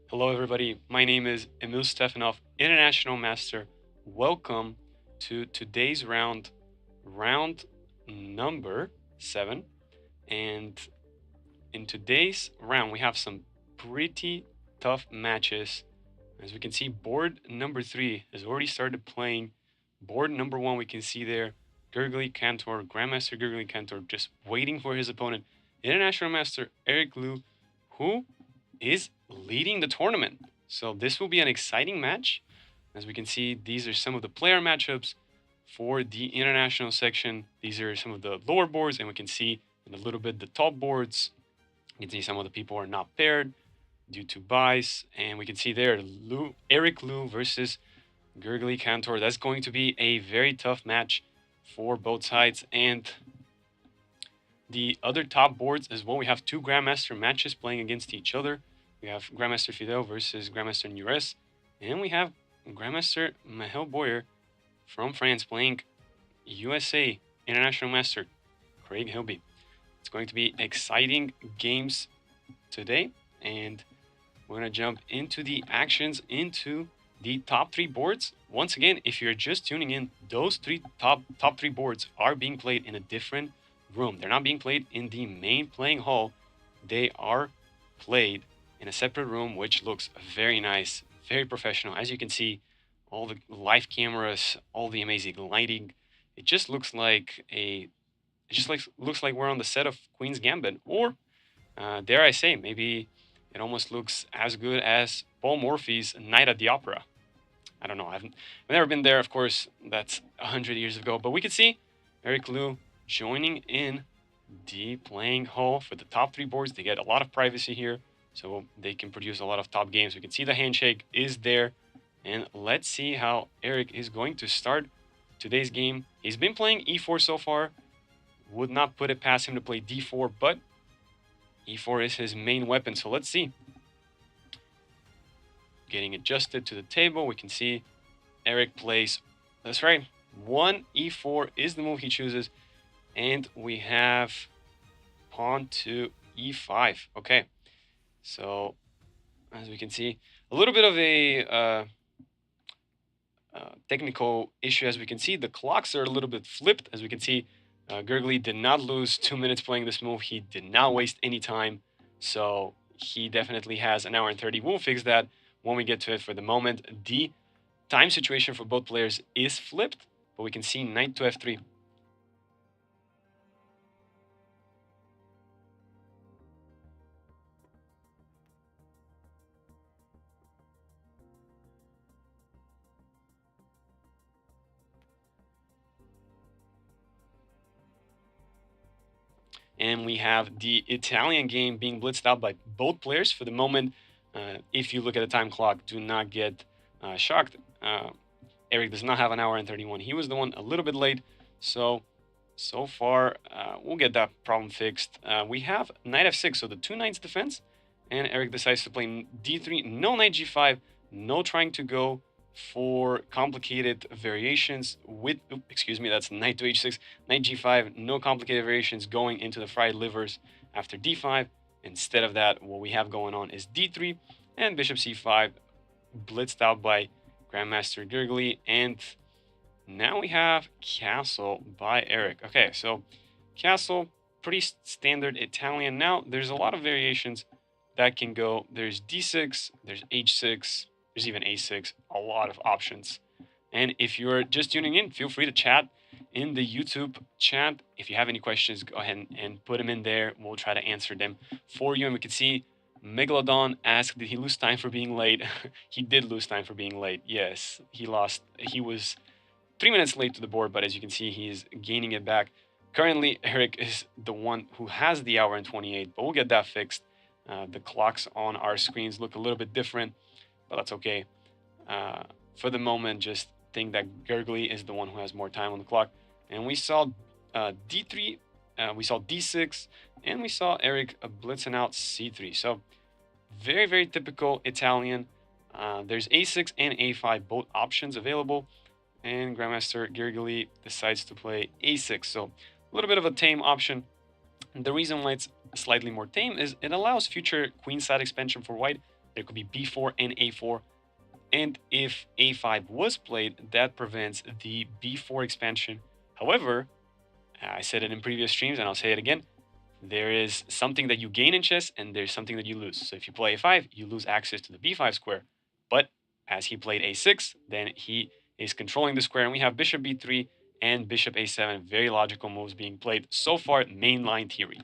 Hello, everybody. My name is Emil Stefanov, International Master. Welcome to today's round number 7. And in today's round, we have some pretty tough matches. As we can see, board number 3 has already started playing. Board number 1, we can see there, Gurgly Cantor, Grandmaster Gurgly Cantor, just waiting for his opponent, International Master Eric Liu, who is leading the tournament. So this will be an exciting match. As we can see, these are some of the player matchups for the international section. These are some of the lower boards, and we can see in a little bit the top boards. You can see some of the people are not paired due to buys, and we can see there Eric Liu versus Gurgly Cantor. That's going to be a very tough match for both sides. And the other top boards as well, we have two Grandmaster matches playing against each other. We have Grandmaster Fidel versus Grandmaster Nures, and we have Grandmaster Mahel Boyer from France playing USA International Master Craig Hilby. It's going to be exciting games today, and we're going to jump into the actions, into the top 3 boards. Once again, if you're just tuning in, those top 3 boards are being played in a different room. They're not being played in the main playing hall. They are played in a separate room, which looks very nice, very professional. As you can see, all the live cameras, all the amazing lighting. It just looks like looks like we're on the set of Queen's Gambit, or dare I say, maybe it almost looks as good as Paul Morphy's Night at the Opera. I don't know. I've never been there, of course. That's 100 years ago. But we can see Eric Liu joining in the playing hall for the top 3 boards. They get a lot of privacy here, so they can produce a lot of top games. We can see the handshake is there. And let's see how Eric is going to start today's game. He's been playing e4 so far. Would not put it past him to play d4, but e4 is his main weapon. So let's see. Getting adjusted to the table, we can see Eric plays, that's right, 1 e4 is the move he chooses. And we have pawn to e5. Okay, so as we can see, a little bit of a technical issue. As we can see, the clocks are a little bit flipped. As we can see, Gurgly did not lose 2 minutes playing this move. He did not waste any time. So he definitely has an hour and 30. We'll fix that when we get to it. For the moment, the time situation for both players is flipped, but we can see knight to f3. And we have the Italian game being blitzed out by both players. For the moment, if you look at the time clock, do not get shocked. Eric does not have an hour and 31. He was the one a little bit late. So far, we'll get that problem fixed. We have knight f6, so the 2 knights defense. And Eric decides to play d3, no knight g5, no trying to go for complicated variations with, excuse me, that's knight to h6, knight g5, no complicated variations going into the fried livers after d5. Instead of that, what we have going on is d3 and bishop c5, blitzed out by Grandmaster Gurgly. And Now we have Castle by Eric. Okay, so Castle, pretty standard Italian. Now, there's a lot of variations that can go. There's D6, there's H6, there's even A6, a lot of options. And if you're just tuning in, feel free to chat in the YouTube chat. If you have any questions, go ahead and put them in there. We'll try to answer them for you. And we can see Megalodon asked, did he lose time for being late? He did lose time for being late. Yes, he lost. He was 3 minutes late to the board, but as you can see, he's gaining it back. Currently, Eric is the one who has the hour and 28, but we'll get that fixed. The clocks on our screens look a little bit different, but that's okay. For the moment, just think that Gurgly is the one who has more time on the clock. And we saw D3, we saw D6, and we saw Eric blitzing out C3. So very, very typical Italian. There's A6 and A5, both options available. And Grandmaster Gurgly decides to play A6. So a little bit of a tame option. And the reason why it's slightly more tame is it allows future queenside expansion for white. There could be B4 and A4. And if A5 was played, that prevents the B4 expansion. However, I said it in previous streams and I'll say it again. There is something that you gain in chess and there's something that you lose. So if you play A5, you lose access to the B5 square. But as he played A6, then he is controlling the square. And we have bishop B3 and bishop A7. Very logical moves being played. So far, mainline theory.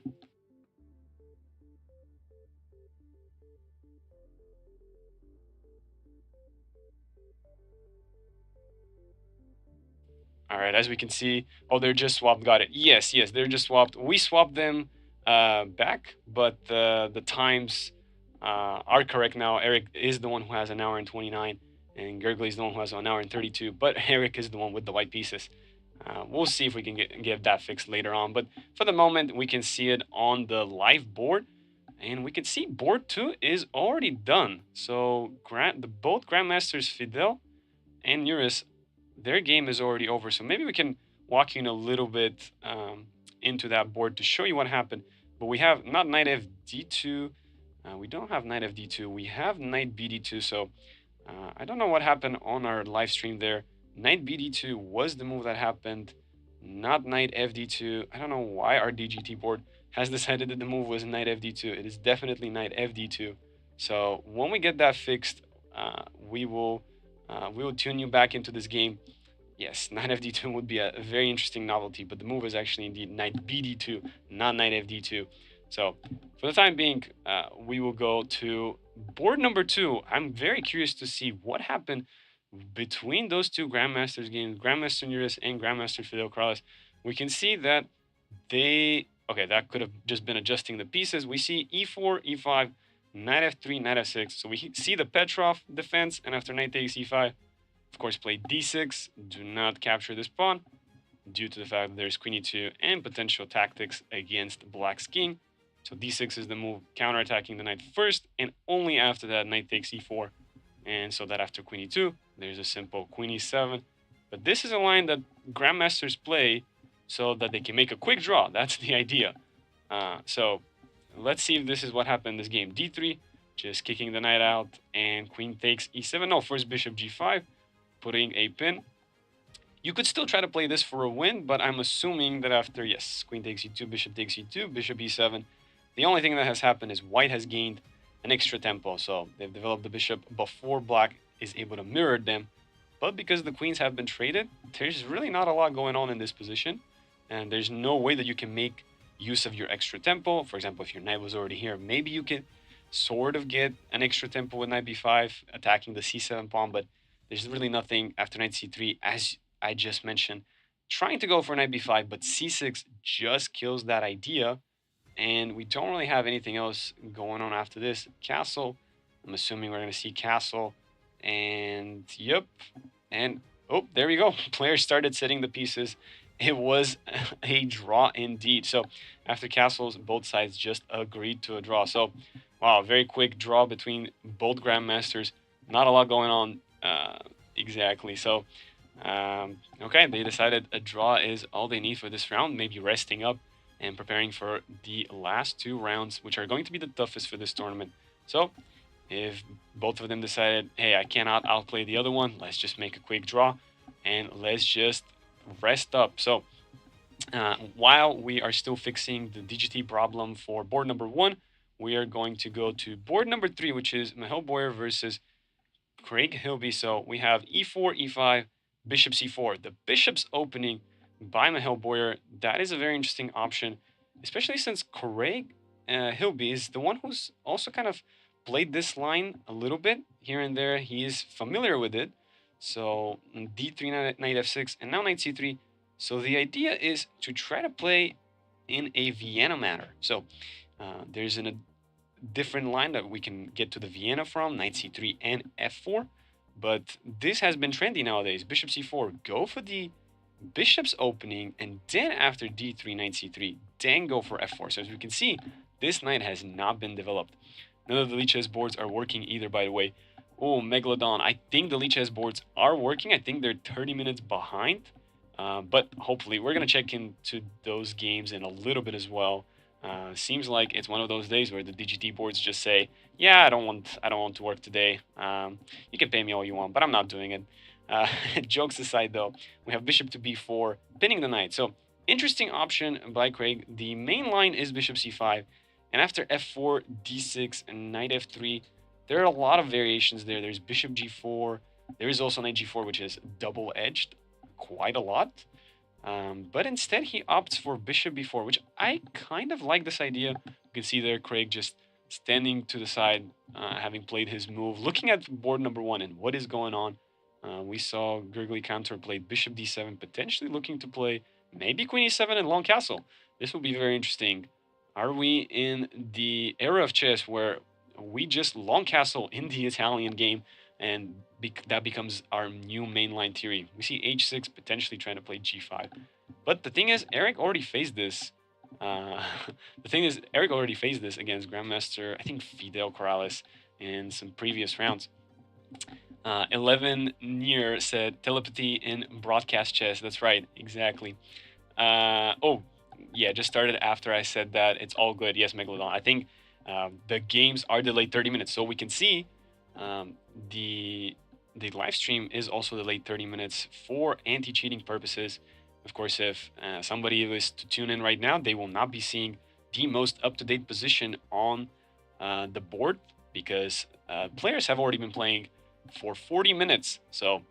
All right, as we can see, oh, they're just swapped. Got it. Yes, yes, they're just swapped. We swapped them back, but the times are correct now. Eric is the one who has an hour and 29, and Gurgly is the one who has an hour and 32. But Eric is the one with the white pieces. We'll see if we can get that fixed later on. But for the moment, we can see it on the live board, and we can see board 2 is already done. So both Grandmasters Fidel and Eurus, their game is already over. So maybe we can walk in a little bit into that board to show you what happened. But we have not knight fd2. We don't have knight fd2. We have knight bd2. So I don't know what happened on our live stream there. Knight bd2 was the move that happened, not knight fd2. I don't know why our DGT board has decided that the move was knight fd2. It is definitely knight fd2. So when we get that fixed, we will tune you back into this game. Yes, knight fd2 would be a very interesting novelty, but the move is actually indeed knight bd2, not knight fd2. So for the time being, we will go to board number 2. I'm very curious to see what happened between those two Grandmasters games, Grandmaster Eurus and Grandmaster Fidel Corrales. We can see that okay, that could have just been adjusting the pieces. We see e4, e5, knight f3, knight f6. So we see the Petrov defense, and after knight takes e5, of course, play d6. Do not capture this pawn due to the fact that there's queen e2 and potential tactics against black's king. So d6 is the move, counterattacking the knight first, and only after that, knight takes e4. And so that after queen e2, there's a simple queen e7. But this is a line that grandmasters play so that they can make a quick draw. That's the idea. So let's see if this is what happened in this game. d3, just kicking the knight out, and queen takes e7. No, first bishop g5, putting a pin. You could still try to play this for a win, but I'm assuming that after, yes, queen takes e2, bishop takes e2, bishop e7, the only thing that has happened is white has gained an extra tempo. So they've developed the bishop before black is able to mirror them. But because the queens have been traded, there's really not a lot going on in this position. And there's no way that you can make use of your extra tempo. For example, if your knight was already here, maybe you could sort of get an extra tempo with knight b5, attacking the c7 pawn, but there's really nothing after knight c3, as I just mentioned, trying to go for knight b5, but c6 just kills that idea. And we don't really have anything else going on after this. Castle, I'm assuming we're going to see castle. And yep. And oh, there we go. Players started setting the pieces. It was a draw indeed. So after castles, both sides just agreed to a draw. So wow, very quick draw between both grandmasters. Not a lot going on exactly. So okay, they decided a draw is all they need for this round. Maybe resting up and preparing for the last two rounds, which are going to be the toughest for this tournament. So if both of them decided, hey, I cannot outplay the other one, let's just make a quick draw, and let's just rest up. So while we are still fixing the DGT problem for board number 1, we are going to go to board number 3, which is Michal Boyer versus Craig Hilby. So we have e4, e5, bishop c4. The bishop's opening by Michal Boyer, that is a very interesting option, especially since Craig Hilby is the one who's also kind of played this line a little bit here and there. He is familiar with it. So d3, knight f6, and now knight c3. So the idea is to try to play in a Vienna manner. So there's a different line that we can get to the Vienna from, knight c3 and f4. But this has been trendy nowadays. Bishop c4, go for the bishop's opening, and then after d3, knight c3, then go for f4. So as we can see, this knight has not been developed. None of the Lee chess boards are working either, by the way. Oh, Megalodon. I think the Lee chess boards are working. I think they're 30 minutes behind. But hopefully, we're going to check into those games in a little bit as well. Seems like it's one of those days where the DGT boards just say, "Yeah, I don't want to work today. You can pay me all you want, but I'm not doing it." Jokes aside, though, we have bishop to b4, pinning the knight. So interesting option by Craig. The main line is bishop c5, and after f4, d6, and knight f3, there are a lot of variations there. There's bishop g4. There is also knight g4, which is double-edged quite a lot. But instead, he opts for bishop b4, which I kind of like this idea. You can see there Craig just standing to the side, having played his move, looking at board number 1 and what is going on. We saw Grigori Kantor play bishop d7, potentially looking to play maybe queen e7 and long castle. This will be very interesting. Are we in the era of chess where we just long castle in the Italian game, and that becomes our new mainline theory? We see h6 potentially trying to play g5. But the thing is, Eric already faced this. Uh, Eric already faced this against Grandmaster, I think, Fidel Corrales in some previous rounds. 11 Near said telepathy in broadcast chess. That's right, exactly. Oh, yeah, just started after I said that. It's all good. Yes, Megalodon. I think the games are delayed 30 minutes, so we can see um, the the live stream is also delayed 30 minutes for anti-cheating purposes. Of course, if somebody was to tune in right now, they will not be seeing the most up-to-date position on the board, because players have already been playing for 40 minutes. So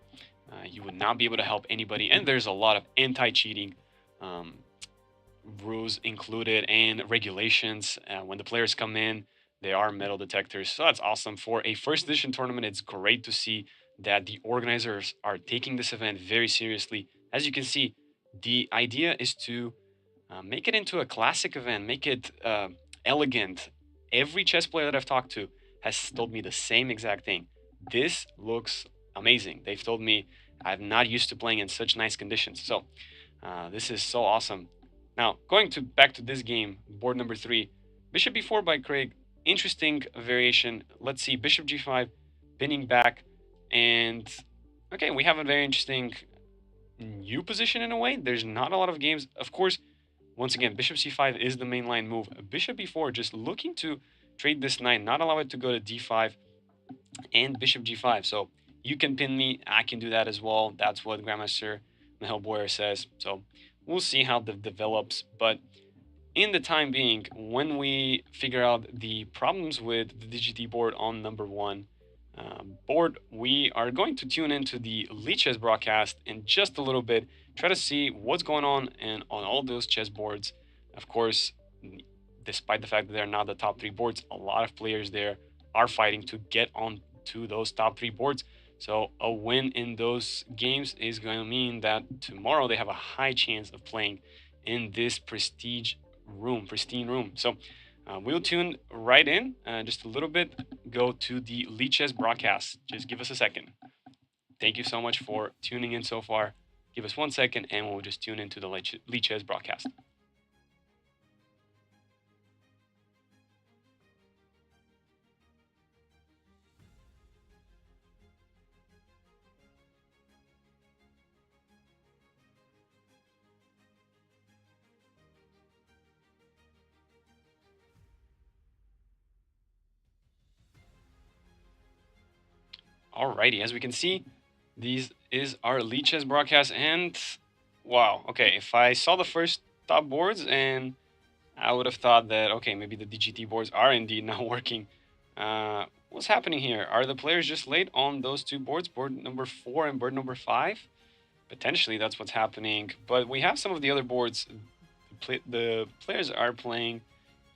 you would not be able to help anybody. And there's a lot of anti-cheating um, rules included and regulations. When the players come in, there are metal detectors. So that's awesome. For a first edition tournament, it's great to see that the organizers are taking this event very seriously. As you can see, the idea is to make it into a classic event, make it elegant. Every chess player that I've talked to has told me the same exact thing. This looks amazing. They've told me I'm not used to playing in such nice conditions. So this is so awesome. Now, going to back to this game, board number 3, bishop b4 by Craig. Interesting variation. Let's see, bishop g5, pinning back, and okay, we have a very interesting new position in a way. There's not a lot of games. Of course, once again, bishop c5 is the main line move. Bishop b4, just looking to trade this knight, not allow it to go to d5, and bishop g5. So you can pin me, I can do that as well. That's what Grandmaster Michal Boyer says. So we'll see how that develops. But in the time being, when we figure out the problems with the DGT board on number 1 board, we are going to tune into the Lee Chess broadcast in just a little bit, try to see what's going on and on all those chess boards. Of course, despite the fact that they're not the top 3 boards, a lot of players there are fighting to get on to those top 3 boards. So a win in those games is going to mean that tomorrow they have a high chance of playing in this pristine room. So we'll tune right in just a little bit, go to the Lee Chess broadcast. Just give us a second. Thank you so much for tuning in so far. Give us 1 second and we'll just tune into the Lee Chess broadcast. Alrighty, as we can see, This is our Lead Chess broadcast, and wow, okay, if I saw the first top boards, and I would have thought that, okay, maybe the DGT boards are indeed not working. What's happening here? Are the players just late on those two boards, board number 4 and board number 5? Potentially, that's what's happening, but we have some of the other boards. The players are playing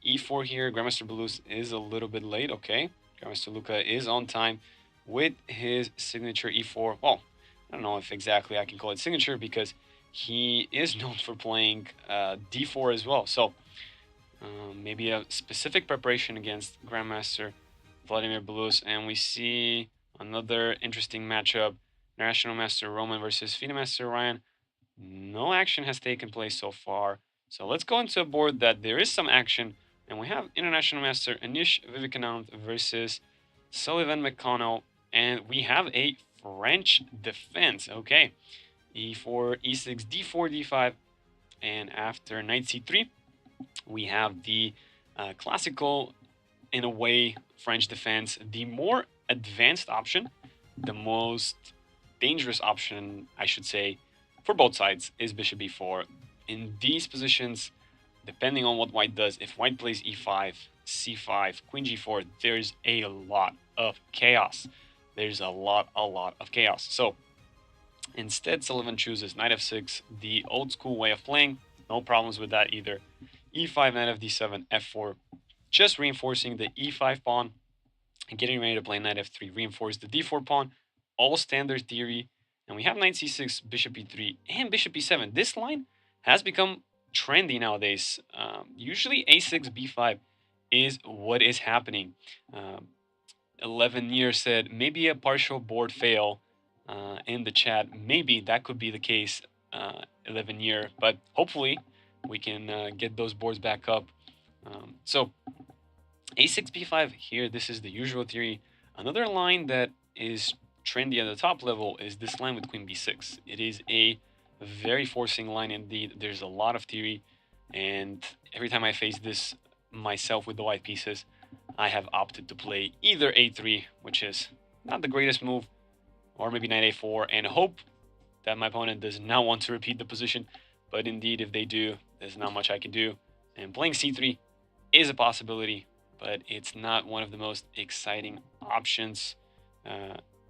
e4 here. Grandmaster Belus is a little bit late, okay. Grandmaster Luca is on time with his signature e4. Well, I don't know if exactly I can call it signature because he is known for playing d4 as well. So maybe a specific preparation against Grandmaster Vladimir Belus. And we see another interesting matchup, National Master Roman versus FIDE Master Ryan. No action has taken place so far. So let's go into a board that there is some action. And we have International Master Anish Vivekanand versus Sullivan McConnell. And we have a French defense. Okay. E4, E6, D4, D5. And after knight C3, we have the classical, in a way, French defense. The more advanced option, the most dangerous option, I should say, for both sides is bishop e4. In these positions, depending on what white does, if white plays e5, c5, queen g4, there's a lot of chaos. There's a lot of chaos. So instead, Sullivan chooses knight f6, the old school way of playing. No problems with that either. e5, knight fd7, f4, just reinforcing the e5 pawn and getting ready to play knight f3, reinforce the d4 pawn, all standard theory. And we have knight c6, bishop e3, and bishop e7. This line has become trendy nowadays. Usually a6, b5 is what is happening. 11 years said maybe a partial board fail in the chat. Maybe that could be the case, 11 year, but hopefully we can get those boards back up. So a6, b5 here, this is the usual theory. Another line that is trendy at the top level is this line with queen b6. It is a very forcing line indeed. There's a lot of theory, and every time I face this myself with the white pieces, I have opted to play either a3, which is not the greatest move, or maybe knight a4, and hope that my opponent does not want to repeat the position. But indeed, if they do, there's not much I can do. And playing c3 is a possibility, but it's not one of the most exciting options.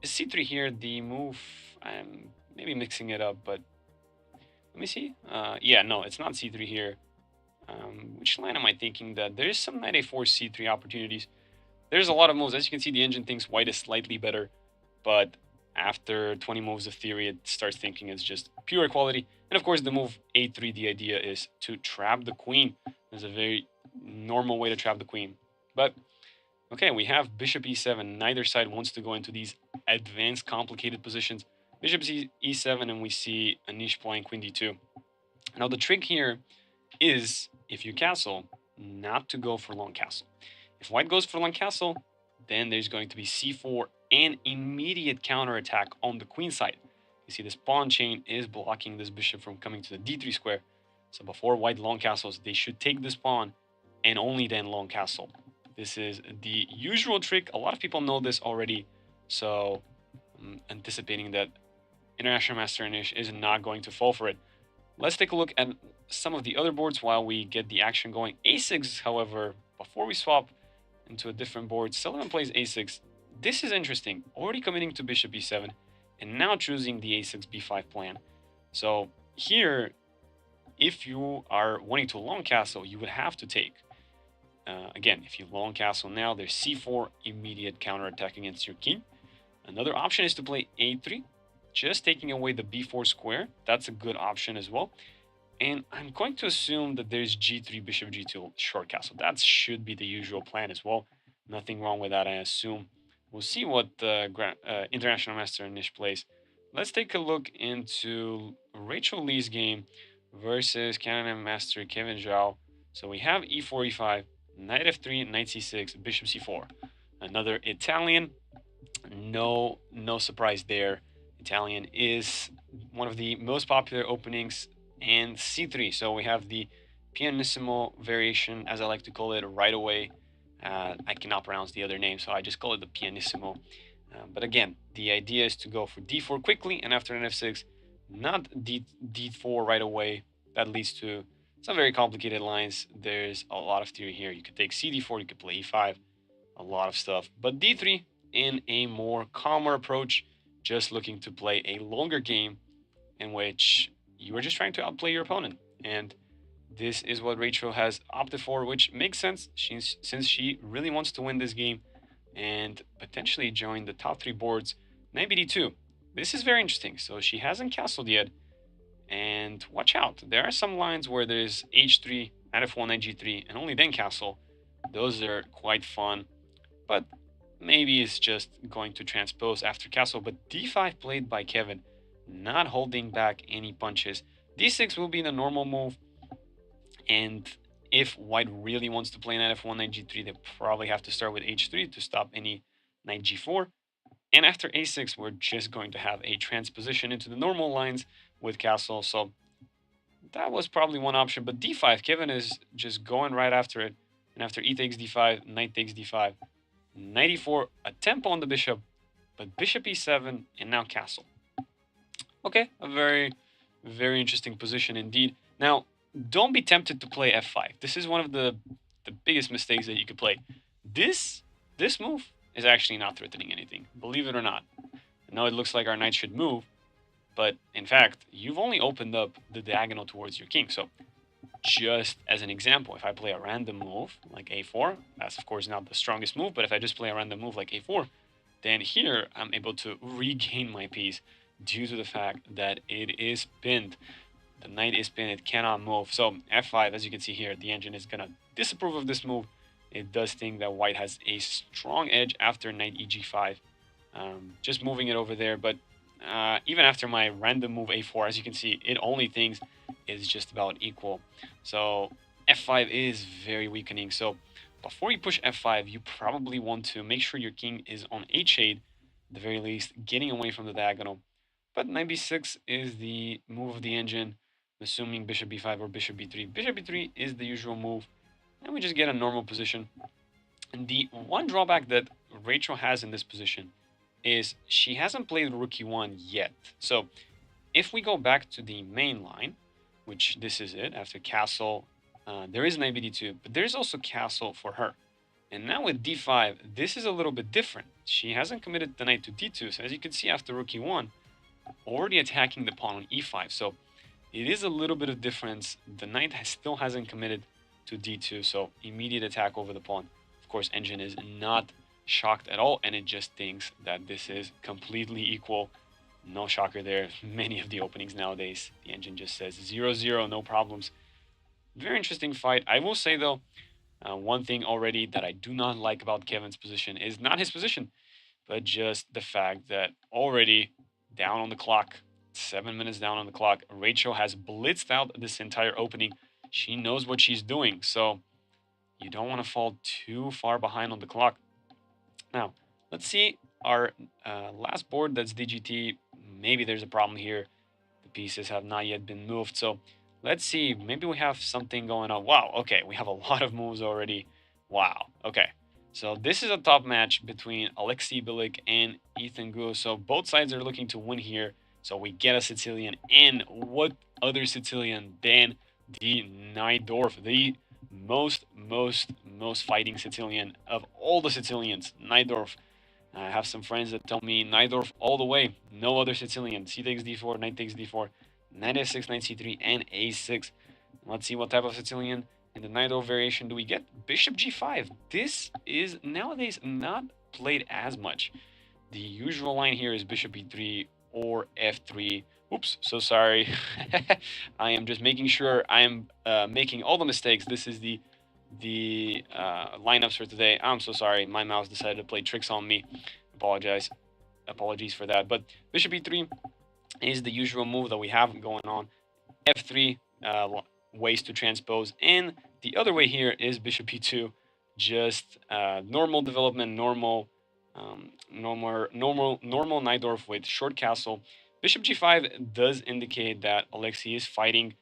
Is c3 here the move? I'm maybe mixing it up, but let me see. Yeah, no, it's not c3 here. Which line am I thinking that there is some knight a4 c3 opportunities? There's a lot of moves. As you can see, the engine thinks white is slightly better, but after 20 moves of theory, it starts thinking it's just pure equality. And of course, the move a3, the idea is to trap the queen. There's a very normal way to trap the queen. But okay, we have bishop e7. Neither side wants to go into these advanced, complicated positions. Bishop e7, and we see Anish playing queen d2. Now, the trick here is, if you castle, not to go for long castle. If white goes for long castle, then there's going to be c4 and immediate counterattack on the queen side. You see this pawn chain is blocking this bishop from coming to the d3 square. So before white long castles, they should take this pawn and only then long castle. This is the usual trick. A lot of people know this already. So I'm anticipating that International Master Anish is not going to fall for it. Let's take a look at some of the other boards while we get the action going. a6, however, before we swap into a different board, Sullivan plays a6. This is interesting. Already committing to bishop e7 and now choosing the a6 b5 plan. So here, if you are wanting to long castle, you would have to take. Again, if you long castle now, there's c4, immediate counterattack against your king. Another option is to play a3, just taking away the b4 square. That's a good option as well. And I'm going to assume that there's g3, bishop g2, short castle. That should be the usual plan as well. Nothing wrong with that, I assume. We'll see what International Master Anish plays. Let's take a look into Rachel Lee's game versus Canada Master Kevin Zhao. So we have e4, e5, knight f3, knight c6, bishop c4. Another Italian. No surprise there. Italian is one of the most popular openings, and c3. So we have the pianissimo variation, as I like to call it, right away. I cannot pronounce the other name, so I just call it the pianissimo. But again, the idea is to go for d4 quickly, and after an f6, not d4 right away. That leads to some very complicated lines. There's a lot of theory here. You could take cd4, you could play e5, a lot of stuff. But d3 in a more calmer approach, just looking to play a longer game in which you are just trying to outplay your opponent. And this is what Rachel has opted for, which makes sense since she really wants to win this game and potentially join the top three boards. Knight bd2. This is very interesting. So she hasn't castled yet. And watch out. There are some lines where there's h3, knight f1, knight g3, and only then castle. Those are quite fun. But maybe it's just going to transpose after castle. But d5 played by Kevin, not holding back any punches. d6 will be the normal move. And if white really wants to play knight f1, knight g3, they probably have to start with h3 to stop any knight g4. And after a6, we're just going to have a transposition into the normal lines with castle. So that was probably one option. But d5, Kevin is just going right after it. And after e takes d5, knight takes d5, knight e4, a tempo on the bishop, but bishop e7, and now castle. Okay, a very, very interesting position indeed. Now, don't be tempted to play f5. This is one of the biggest mistakes that you could play. This move is actually not threatening anything, believe it or not. I know it looks like our knight should move, but in fact, you've only opened up the diagonal towards your king. So just as an example, if I play a random move like a4, that's of course not the strongest move, but if I just play a random move like a4, then here I'm able to regain my piece due to the fact that it is pinned. The knight is pinned, it cannot move. So f5, as you can see here, the engine is gonna disapprove of this move. It does think that white has a strong edge after knight eg5. Just moving it over there, but even after my random move a4, as you can see, it only thinks is just about equal. So f5 is very weakening. So before you push f5, you probably want to make sure your king is on h8, at the very least, getting away from the diagonal. But knight b6 is the move of the engine, assuming bishop b5 or bishop b3. Bishop b3 is the usual move, and we just get a normal position. And the one drawback that Rachel has in this position is she hasn't played rook e1 yet. So if we go back to the main line, which this is it, after castle, there is knight bd2, but there's also castle for her. And now with d5, this is a little bit different. She hasn't committed the knight to d2, so as you can see after rook e1, already attacking the pawn on e5. So it is a little bit of difference. The knight still hasn't committed to d2, so immediate attack over the pawn. Of course, engine is not shocked at all, and it just thinks that this is completely equal. No shocker there. Many of the openings nowadays, the engine just says 0-0, no problems. Very interesting fight. I will say, though, one thing already that I do not like about Kevin's position is not his position, but just the fact that already down on the clock, 7 minutes down on the clock, Rachel has blitzed out this entire opening. She knows what she's doing, so you don't want to fall too far behind on the clock. Now, let's see our last board, that's DGT. Maybe there's a problem here. The pieces have not yet been moved, so let's see. Maybe we have something going on. Wow, okay, we have a lot of moves already. Wow, okay. So this is a top match between Alexei Bilik and Ethan Gu. So both sides are looking to win here. So we get a Sicilian, and what other Sicilian than the Najdorf, the most fighting Sicilian of all the Sicilians, Najdorf. I have some friends that tell me Najdorf all the way, no other Sicilian. C takes d4, knight takes d4, knight f6, knight c3, and a6. Let's see what type of Sicilian in the Najdorf variation do we get. Bishop g5. This is nowadays not played as much. The usual line here is bishop e3 or f3. Oops, so sorry. I am just making sure I am making all the mistakes. This is the lineups for today. I'm so sorry. My mouse decided to play tricks on me. Apologies for that. But bishop e3 is the usual move that we have going on. f3, ways to transpose, and the other way here is bishop e2, just normal development, normal Najdorf with short castle. Bishop g5 does indicate that Alexei is fighting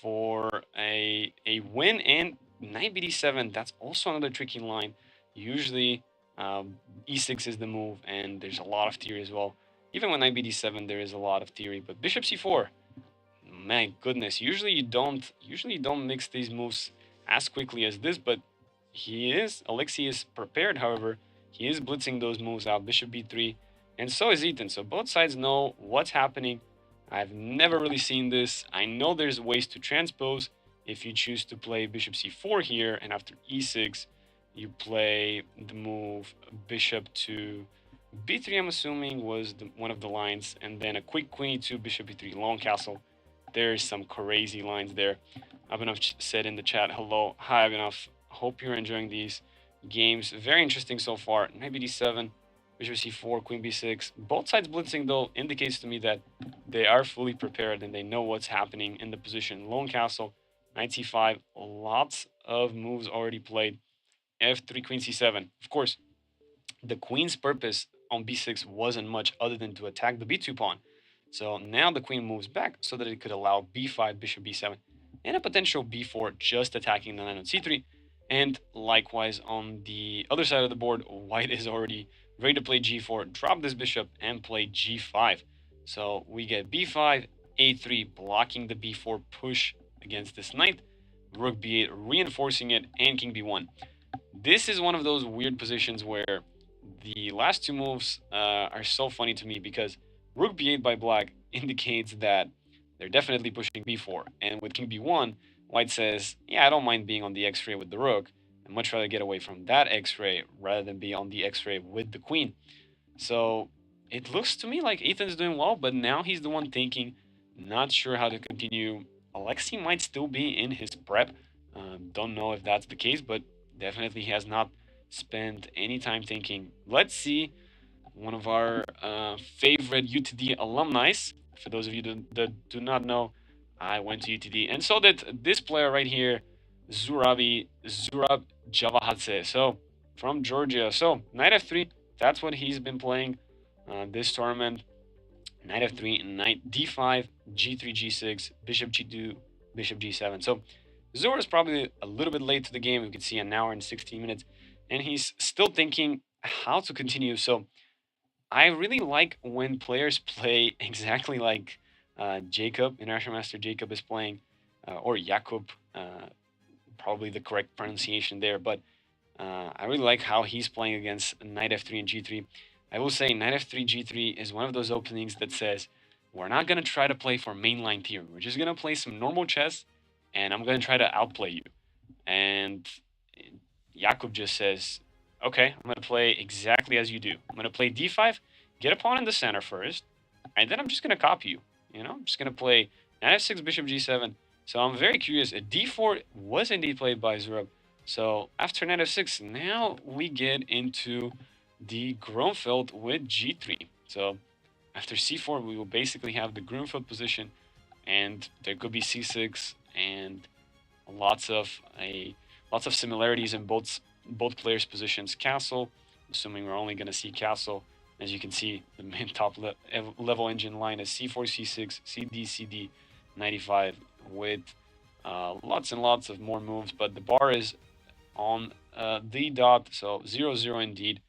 for a win, and knight bd7, that's also another tricky line. Usually E6 is the move, and there's a lot of theory as well. Even when knight bd7, there is a lot of theory. But bishop c4, my goodness, usually you don't mix these moves as quickly as this, but Alexei is prepared. However, he is blitzing those moves out. Bishop b3, and so is Ethan. So both sides know what's happening. I've never really seen this. I know there's ways to transpose. If you choose to play bishop c4 here, and after e6, you play the move bishop to b3, I'm assuming was one of the lines, and then a quick queen e2, bishop b3, long castle. There's some crazy lines there. Abhinav said in the chat, hello. Hi, Abhinav. Hope you're enjoying these games. Very interesting so far. Knight d7, bishop c4, queen b6. Both sides blitzing, though, indicates to me that they are fully prepared and they know what's happening in the position. Lone castle, knight c5. Lots of moves already played. f3, queen c7. Of course, the queen's purpose on b6 wasn't much other than to attack the b2 pawn. So now the queen moves back so that it could allow b5, bishop b7, and a potential b4 just attacking the knight on c3. And likewise on the other side of the board, white is already ready to play g4, drop this bishop, and play g5. So we get b5, a3, blocking the b4 push against this knight, rook b8, reinforcing it, and king b1. This is one of those weird positions where the last two moves are so funny to me because rook b8 by black indicates that they're definitely pushing b4. And with king b1, white says, yeah, I don't mind being on the x-ray with the rook. I'd much rather get away from that x-ray rather than be on the x-ray with the queen. So it looks to me like Ethan's doing well, but now he's the one thinking, not sure how to continue. Alexei might still be in his prep. Don't know if that's the case, but definitely he has not spent any time thinking. Let's see one of our favorite UTD alumni. For those of you that do not know, I went to UTD, and so did this player right here, Zurab Javahadze. So from Georgia. So knight f3, that's what he's been playing this tournament. Knight f3, knight d5, g3, g6, bishop g2, bishop g7. So Zura is probably a little bit late to the game. We can see an hour and 16 minutes, and he's still thinking how to continue. So I really like when players play exactly like Jacob, International Master Jacob is playing, or Jakub, probably the correct pronunciation there. But I really like how he's playing against knight f3 and g3. I will say knight f3, g3 is one of those openings that says, we're not going to try to play for mainline theory. We're just going to play some normal chess, and I'm going to try to outplay you. And Jakub just says, okay, I'm going to play exactly as you do. I'm going to play d5, get a pawn in the center first, and then I'm just going to copy you. I'm just going to play knight f6, bishop g7. So I'm very curious. D4 was indeed played by Zurab. So after knight f6, now we get into the Grunfeld with g3. So after c4, we will basically have the Grunfeld position, and there could be c6 and lots of similarities in both players' positions. Castle, assuming we're only going to see castle. As you can see, the main top level engine line is c4, c6, cd, cd, 95 with lots and lots of more moves, but the bar is on the dot, so 0-0 indeed.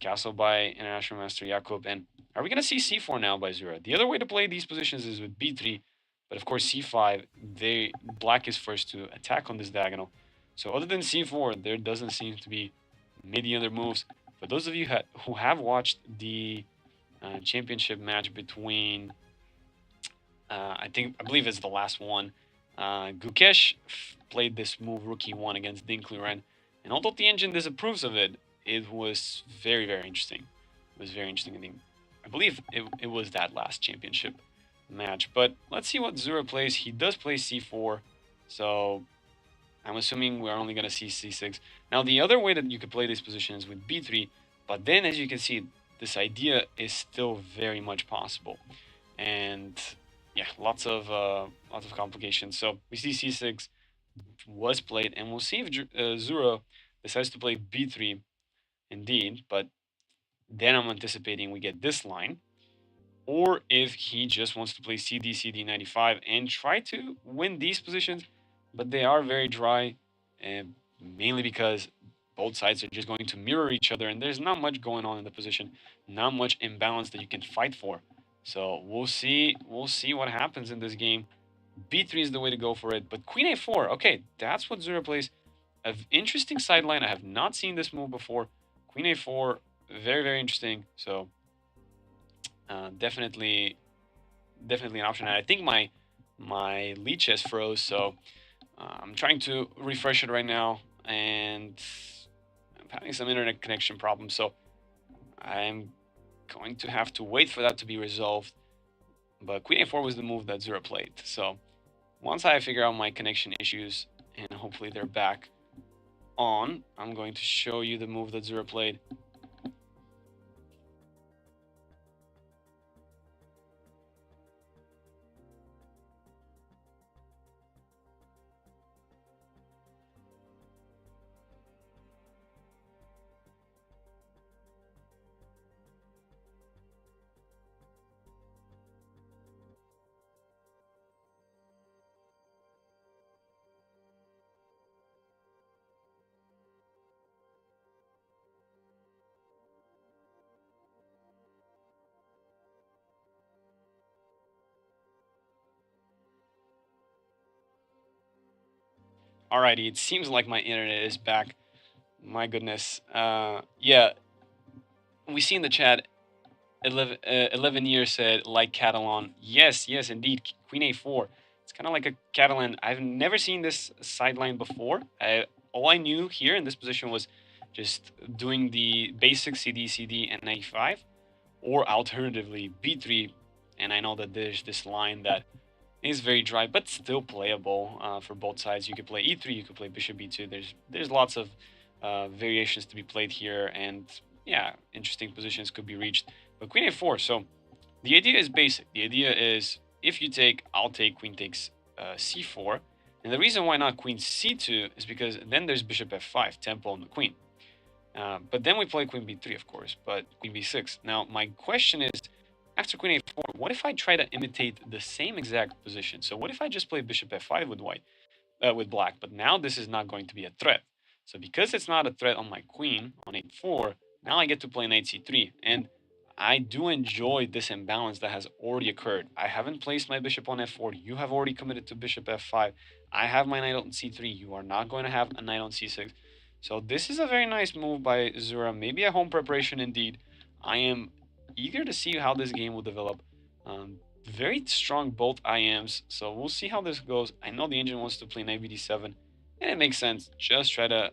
Castle by International Master Jakub. And are we going to see c4 now by Zura? The other way to play these positions is with b3, but of course c5, black is first to attack on this diagonal. So other than c4, there doesn't seem to be many other moves. For those of you who have watched the championship match between, I believe it's the last one, Gukesh played this move rook e1 against Dinkluren, and although the engine disapproves of it, it was very, very interesting. It was very interesting. I believe it was that last championship match. But let's see what Zura plays. He does play c4, so I'm assuming we're only going to see c6. Now, the other way that you could play this position is with b3, but then, as you can see, this idea is still very much possible. And yeah, lots of complications. So we see c6 was played, and we'll see if Zura decides to play b3 indeed, but then I'm anticipating we get this line, or if he just wants to play cd, cd, 95 and try to win these positions, but they are very dry, mainly because both sides are just going to mirror each other, and there's not much going on in the position, not much imbalance that you can fight for. So we'll see. We'll see what happens in this game. B3 is the way to go for it. But Queen A4, okay, that's what Zura plays. An interesting sideline. I have not seen this move before. Queen A4, very, very interesting. So definitely, definitely an option. And I think my lead chess froze, so I'm trying to refresh it right now, and I'm having some internet connection problems. So I'm going to have to wait for that to be resolved. But Queen A4 was the move that Zura played. So once I figure out my connection issues, and hopefully they're back on, I'm going to show you the move that Zura played. Alrighty, it seems like my internet is back. My goodness. Yeah, we see in the chat 11 years said like Catalan. Yes, yes, indeed. Queen A4. It's kind of like a Catalan. I've never seen this sideline before. All I knew here in this position was just doing the basic CD, CD, and 95, or alternatively B3. And I know that there's this line that is very dry, but still playable for both sides. You could play E3, you could play Bishop B2. There's lots of variations to be played here, and yeah, interesting positions could be reached. But Queen A4. So the idea is basic. The idea is if you take, I'll take Queen takes C4, and the reason why not Queen C2 is because then there's Bishop F5, tempo on the Queen. But then we play Queen B3, of course, but Queen B6. Now my question is, after Queen A4, what if I try to imitate the same exact position? So what if I just play Bishop F5 with white, with black? But now this is not going to be a threat. So because it's not a threat on my queen on A4, now I get to play Knight C3, and I do enjoy this imbalance that has already occurred. I haven't placed my bishop on F4. You have already committed to Bishop F5. I have my knight on C3. You are not going to have a knight on C6. So this is a very nice move by Zura. Maybe a home preparation indeed. I am eager to see how this game will develop. Very strong both IMs, so we'll see how this goes. I know the engine wants to play knight bd7, and it makes sense. Just try to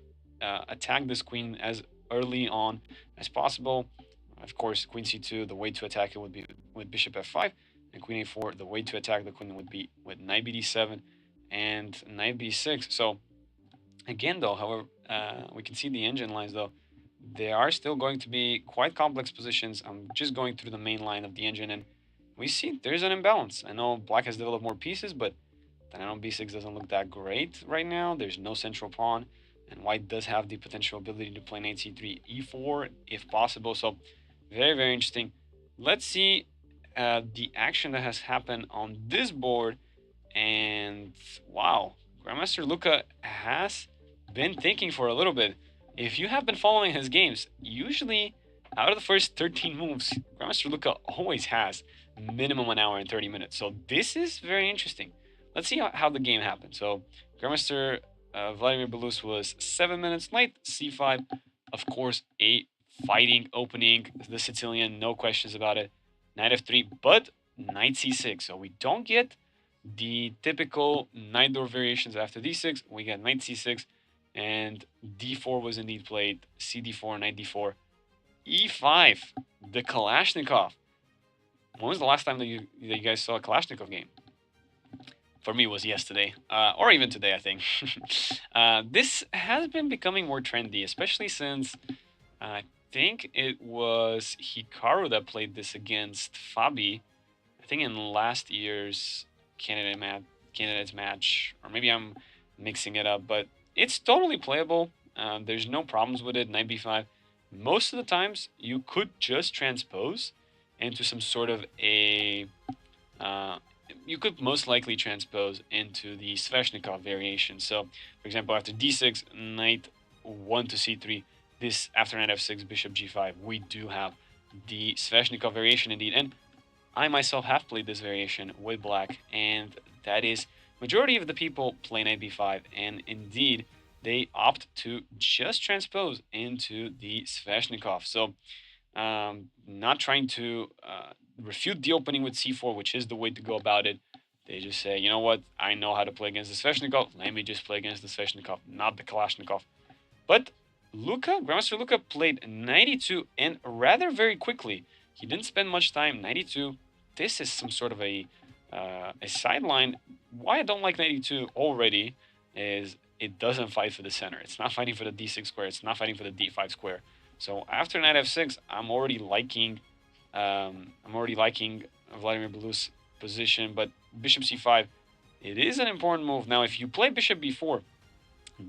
attack this queen as early on as possible. Of course, queen c2, the way to attack it would be with bishop f5, and queen a4, the way to attack the queen would be with knight bd7 and knight b6. So again, though, however, we can see the engine lines, though. They are still going to be quite complex positions. I'm just going through the main line of the engine, and we see there's an imbalance. I know black has developed more pieces, but the knight on b6 doesn't look that great right now. There's no central pawn, and white does have the potential ability to play knight c3, e4 if possible. So very, very interesting. Let's see the action that has happened on this board. And wow, Grandmaster Luca has been thinking for a little bit. If you have been following his games, usually out of the first 13 moves, Grandmaster Luca always has minimum an hour and 30 minutes. So this is very interesting. Let's see how the game happened. So Grandmaster Vladimir Belus was 7 minutes late, c5. Of course, a fighting opening, the Sicilian, no questions about it. Knight f3, but knight c6. So we don't get the typical knight door variations after d6. We get knight c6, and d4 was indeed played. cd4, knight d4, e5, the Kalashnikov. When was the last time that you guys saw a Kalashnikov game? For me, it was yesterday, or even today, I think. This has been becoming more trendy, especially since I think it was Hikaru that played this against Fabi. I think in last year's candidates match, or maybe I'm mixing it up, but it's totally playable. There's no problems with it. Knight b5. Most of the times, you could just transpose into some sort of a. You could most likely transpose into the Sveshnikov variation. So, for example, after d6, knight 1 to c3. This after knight f6, bishop g5, we do have the Sveshnikov variation indeed. And I myself have played this variation with black, and that is majority of the people play knight b5, and indeed they opt to just transpose into the Sveshnikov. So not trying to refute the opening with c4, which is the way to go about it. They just say, you know what, I know how to play against the Sveshnikov, let me just play against the Sveshnikov, not the Kalashnikov. But Grandmaster Luka played 92 and rather very quickly. He didn't spend much time. 92. This is some sort of a sideline. Why I don't like 92 already is it doesn't fight for the center. It's not fighting for the d6 square. It's not fighting for the d5 square. So after knight f6, I'm already liking Vladimir Belus' position. But bishop c5, it is an important move. Now, if you play bishop b4,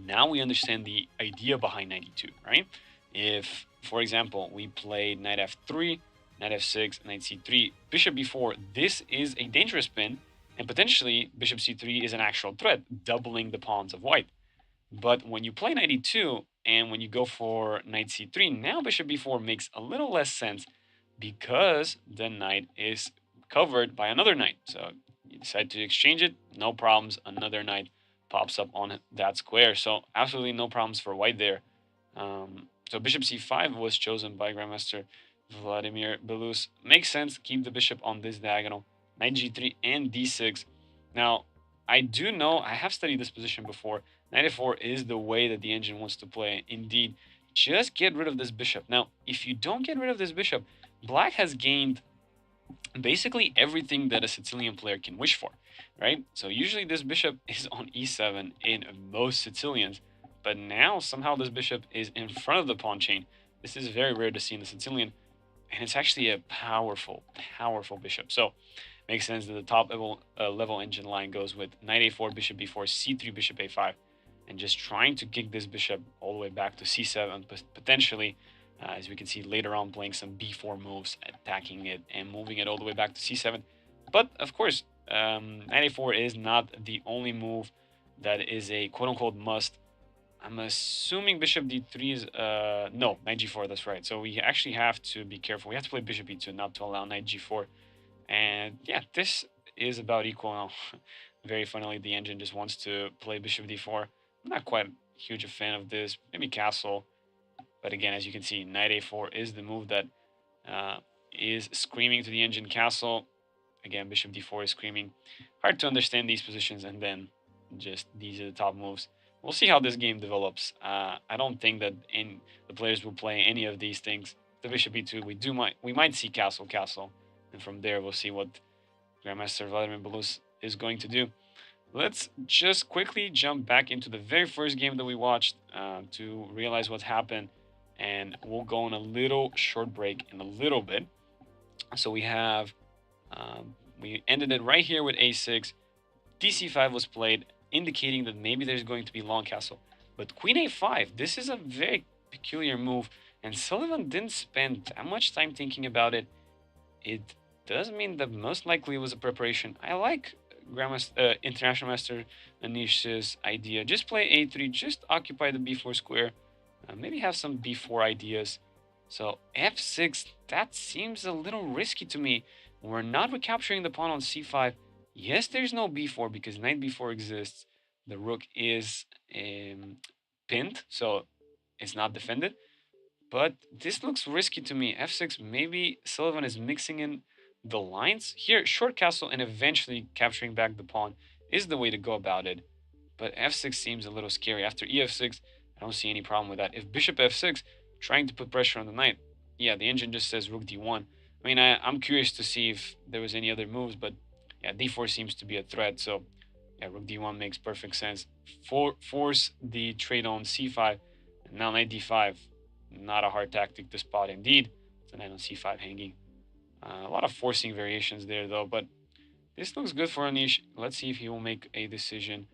now we understand the idea behind 92, right? If, for example, we play knight f3, knight f6, knight c3, bishop b4, this is a dangerous pin, and potentially bishop c3 is an actual threat, doubling the pawns of white. But when you play 92, and when you go for knight c3, now bishop b4 makes a little less sense because the knight is covered by another knight. So you decide to exchange it, no problems, another knight pops up on that square. So absolutely no problems for white there. So bishop c5 was chosen by Grandmaster Vladimir Belus. Makes sense, keep the bishop on this diagonal. Knight g3 and d6. Now, I do know, I have studied this position before. Knight f4 is the way that the engine wants to play. Indeed, just get rid of this bishop. Now, if you don't get rid of this bishop, black has gained basically everything that a Sicilian player can wish for, right? So usually this bishop is on e7 in most Sicilians, but now somehow this bishop is in front of the pawn chain. This is very rare to see in the Sicilian, and it's actually a powerful bishop. So makes sense that the top level engine line goes with knight a4, bishop b4, c3, bishop a5, and just trying to kick this bishop all the way back to c7, potentially, as we can see later on, playing some b4 moves, attacking it, and moving it all the way back to c7. But, of course, knight a4 is not the only move that is a quote-unquote must. I'm assuming bishop d3 is... no, knight g4, that's right. So we actually have to be careful. We have to play bishop e2 not to allow knight g4. And, yeah, this is about equal now. Very funnily, the engine just wants to play bishop d4. I'm not quite huge a fan of this. Maybe castle. But again, as you can see, knight a4 is the move that is screaming to the engine castle. Again, bishop d4 is screaming. Hard to understand these positions, and then just these are the top moves. We'll see how this game develops. I don't think that the players will play any of these things. The bishop e2, we might see castle, and from there we'll see what Grandmaster Vladimir Belus is going to do. Let's just quickly jump back into the very first game that we watched to realize what happened, and we'll go on a little short break in a little bit. So we have, we ended it right here with a6. dc5 was played, indicating that maybe there's going to be long castle. But queen a5, this is a very peculiar move, and Sullivan didn't spend that much time thinking about it. It does mean that most likely it was a preparation. I like International Master Anish's idea. Just play a3, just occupy the b4 square, maybe have some b4 ideas. So f6, that seems a little risky to me. We're not recapturing the pawn on c5. Yes, there's no b4 because knight b4 exists. The rook is pinned, so it's not defended. But this looks risky to me. f6, maybe Sullivan is mixing in the lines. Here, short castle and eventually capturing back the pawn is the way to go about it. But f6 seems a little scary. After ef6, I don't see any problem with that. If bishop f6, trying to put pressure on the knight, yeah, the engine just says rook d1. I mean, I'm curious to see if there was any other moves, but yeah, d4 seems to be a threat. So yeah, rook d1 makes perfect sense. Force the trade on c5, and now knight d5. Not a hard tactic to spot indeed. It's a knight on c5 hanging. A lot of forcing variations there, though, but this looks good for Anish. Let's see if he will make a decision.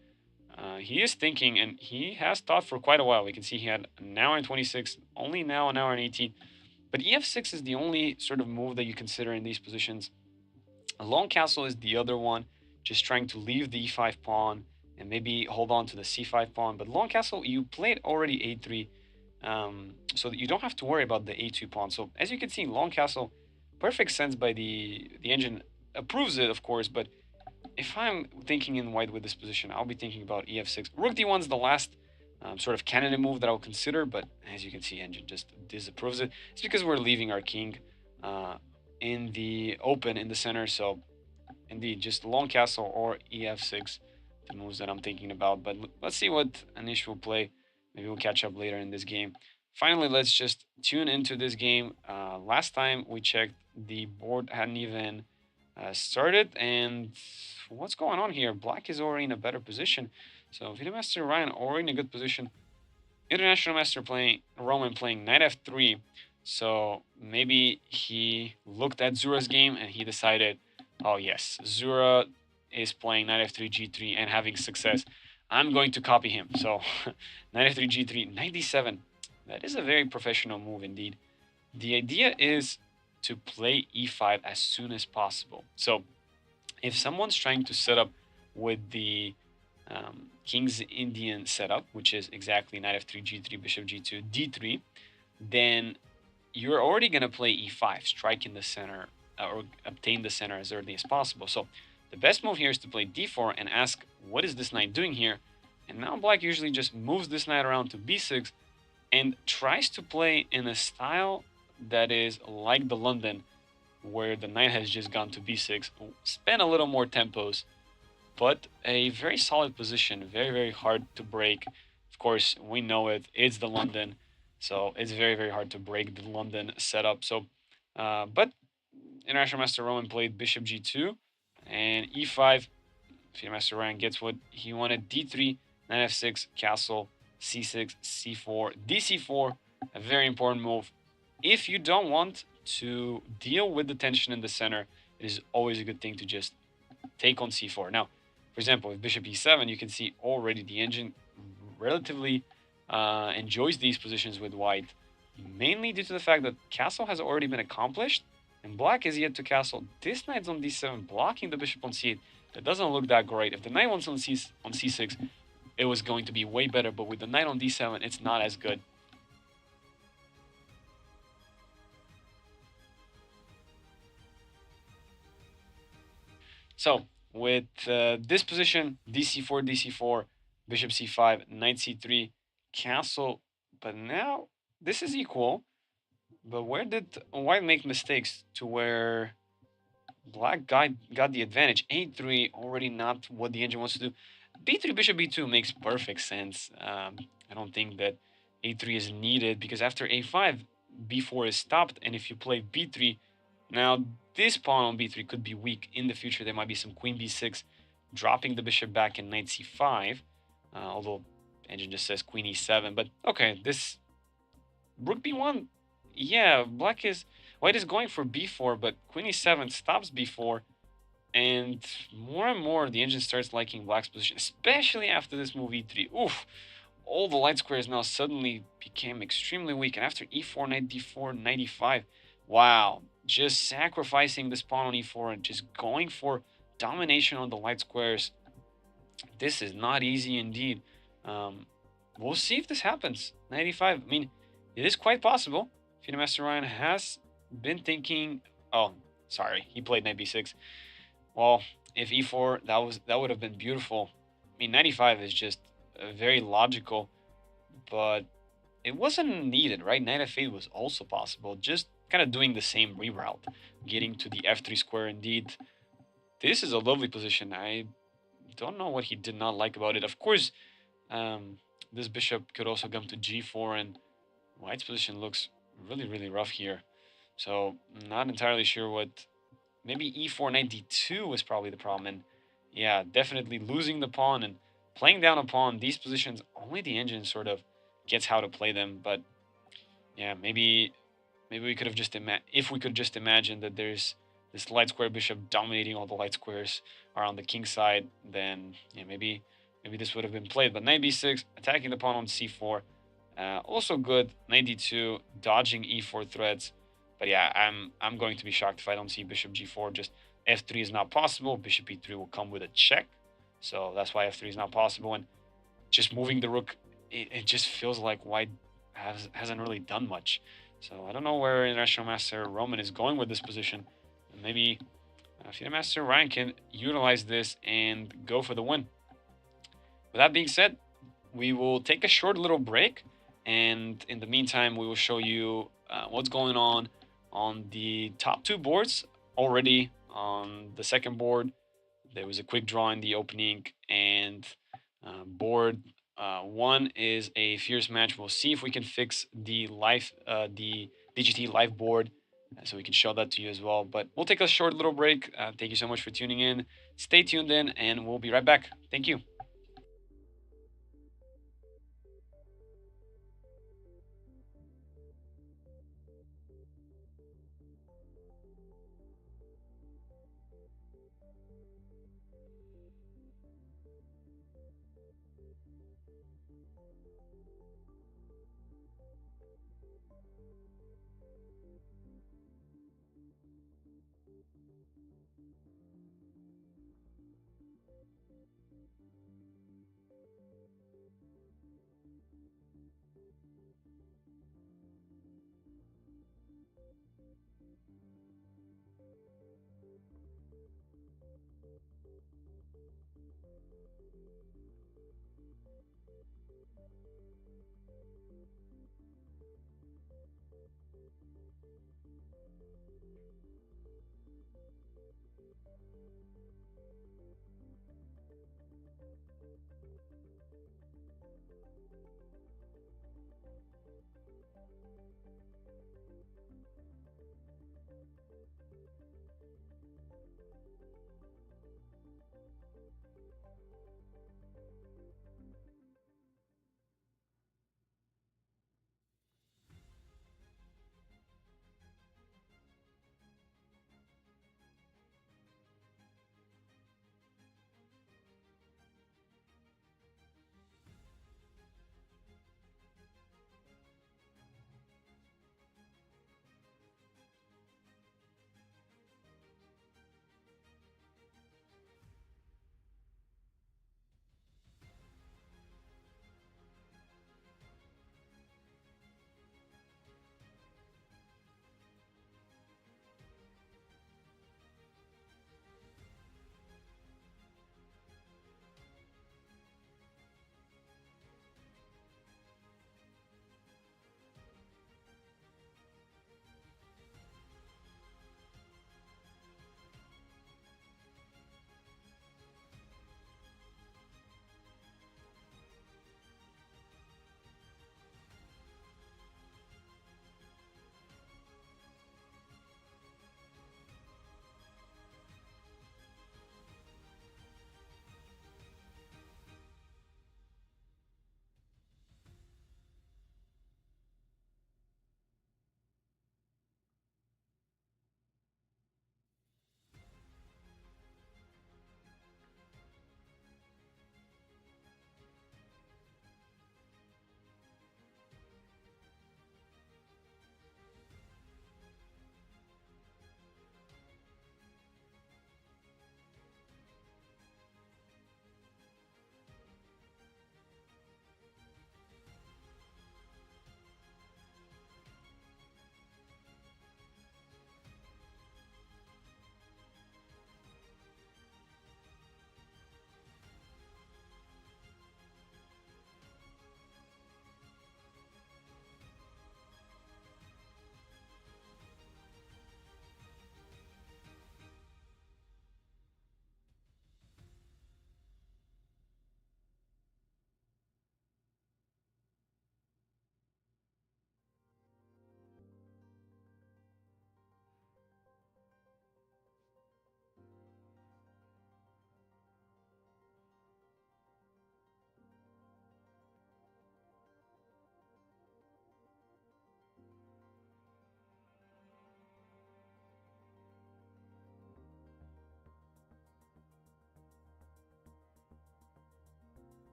He is thinking, and he has thought for quite a while. We can see he had an hour and 26, only now an hour and 18. But ef6 is the only sort of move that you consider in these positions. A long castle is the other one, just trying to leave the e5 pawn and maybe hold on to the c5 pawn. But long castle, you played already a3. so that you don't have to worry about the a2 pawn. So as you can see, long castle, perfect sense by the engine approves it, of course. But if I'm thinking in white with this position, I'll be thinking about ef6. Rook d1 is the last sort of candidate move that I'll consider, but as you can see, engine just disapproves it. It's because we're leaving our king uh, in the open in the center. So indeed, just long castle or ef6, the moves that I'm thinking about. But let's see what Anish will play. Maybe we'll catch up later in this game. Finally, let's just tune into this game. Last time we checked, the board hadn't even started, and what's going on here? Black is already in a better position. So Video Master Ryan already in a good position. International Master playing Roman playing knight f3. So maybe he looked at Zura's game and he decided, oh yes, Zura is playing knight f3 g3 and having success. I'm going to copy him. So knight f3 g3, knight d7. That is a very professional move indeed. The idea is to play e5 as soon as possible. So if someone's trying to set up with the King's Indian setup, which is exactly knight f3, g3, bishop g2, d3, then you're already going to play e5, strike in the center, or obtain the center as early as possible. So the best move here is to play d4 and ask, what is this knight doing here? And now black usually just moves this knight around to b6 and tries to play in a style that is like the London, where the knight has just gone to b6, spend a little more tempos, but a very solid position, very, very hard to break. Of course, we know it, it's the London, so it's very, very hard to break the London setup. So, but International Master Roman played bishop g2 and e5. Field Master Ryan gets what he wanted, d3, knight f6, castle, c6, c4, dc4, a very important move. If you don't want to deal with the tension in the center, it is always a good thing to just take on c4. Now, for example, with bishop e7, you can see already the engine relatively enjoys these positions with white, mainly due to the fact that castle has already been accomplished, and black is yet to castle. This knight's on d7, blocking the bishop on c8. That doesn't look that great. If the knight wants on c6, it was going to be way better, but with the knight on d7, it's not as good. So with this position, dc4, dc4, bishop c5, knight c3, castle. But now this is equal. But where did white make mistakes to where black got the advantage? a3 already not what the engine wants to do. b3, bishop b2 makes perfect sense. I don't think that a3 is needed because after a5, b4 is stopped, and if you play b3, now this pawn on b3 could be weak in the future. There might be some queen b6, dropping the bishop back in knight c5. Although engine just says queen e7, but okay, this rook b1, yeah, white is going for b4, but queen e7 stops b4, and more the engine starts liking black's position, especially after this move e3. Oof, all the light squares now suddenly became extremely weak, and after e4, knight d4, knight e5, wow, just sacrificing this pawn on e4 and just going for domination on the light squares. This is not easy indeed. We'll see if this happens. Knight e5, I mean, it is quite possible. FIDE Master Ryan has been thinking, oh, sorry, he played knight b6. Well, if e4, that would have been beautiful. I mean, knight e5 is just very logical, but it wasn't needed, right? Knight f8 was also possible, just kind of doing the same reroute, getting to the f3 square indeed. This is a lovely position. I don't know what he did not like about it. Of course, this bishop could also come to g4, and white's position looks really, really rough here. So, not entirely sure what... Maybe e4, knight d2 was probably the problem. And yeah, definitely losing the pawn and playing down a pawn. These positions, only the engine sort of gets how to play them. But yeah, maybe we could have just if we could just imagine that there's this light square bishop dominating all the light squares around the king side, then yeah, maybe this would have been played. But knight b6, attacking the pawn on c4, also good. Knight d2, dodging e4 threats. But yeah, I'm going to be shocked if I don't see bishop g4. Just f3 is not possible. Bishop e3 will come with a check, so that's why f3 is not possible. And just moving the rook, it just feels like white hasn't really done much. So I don't know where International Master Roman is going with this position. Maybe FIDE Master Ryan can utilize this and go for the win. With that being said, we will take a short little break, and in the meantime, we will show you what's going on the top two boards. Already on the second board, there was a quick draw in the opening, and board one is a fierce match. We'll see if we can fix the DGT live board, so we can show that to you as well. But we'll take a short little break. Thank you so much for tuning in. Stay tuned in, and we'll be right back. Thank you.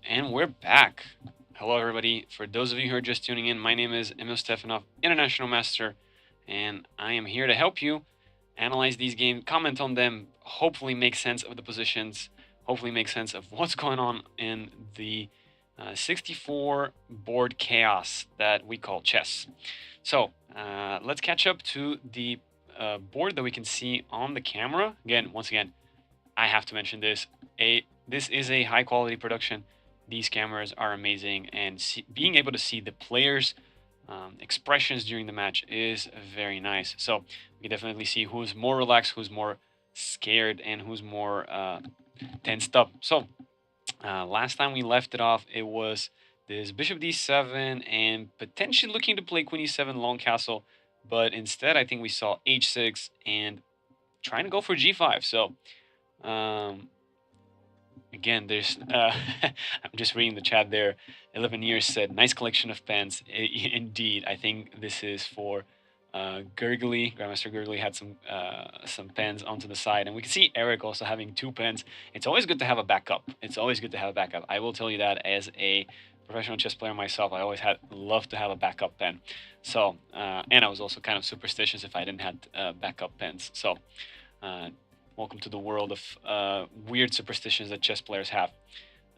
And we're back. Hello, everybody. For those of you who are just tuning in, my name is Emil Stefanov, International Master, and I am here to help you analyze these games, comment on them, hopefully make sense of the positions, hopefully make sense of what's going on in the 64 board chaos that we call chess. So let's catch up to the board that we can see on the camera. Once again, I have to mention this. This is a high quality production. These cameras are amazing, and being able to see the players' expressions during the match is very nice. So we can definitely see who's more relaxed, who's more scared, and who's more tensed up. So last time we left it off, it was this bishop d7 and potentially looking to play queen e7 long castle, but instead I think we saw h6 and trying to go for g5. So again, there's I'm just reading the chat there. 11 years said, nice collection of pens. Indeed, I think this is for Gurgly. Grandmaster Gurgly had some pens onto the side, and we can see Eric also having 2 pens. It's always good to have a backup. It's always good to have a backup. I will tell you that as a professional chess player myself, I always had loved to have a backup pen. So, and I was also kind of superstitious if I didn't have backup pens. So, welcome to the world of weird superstitions that chess players have.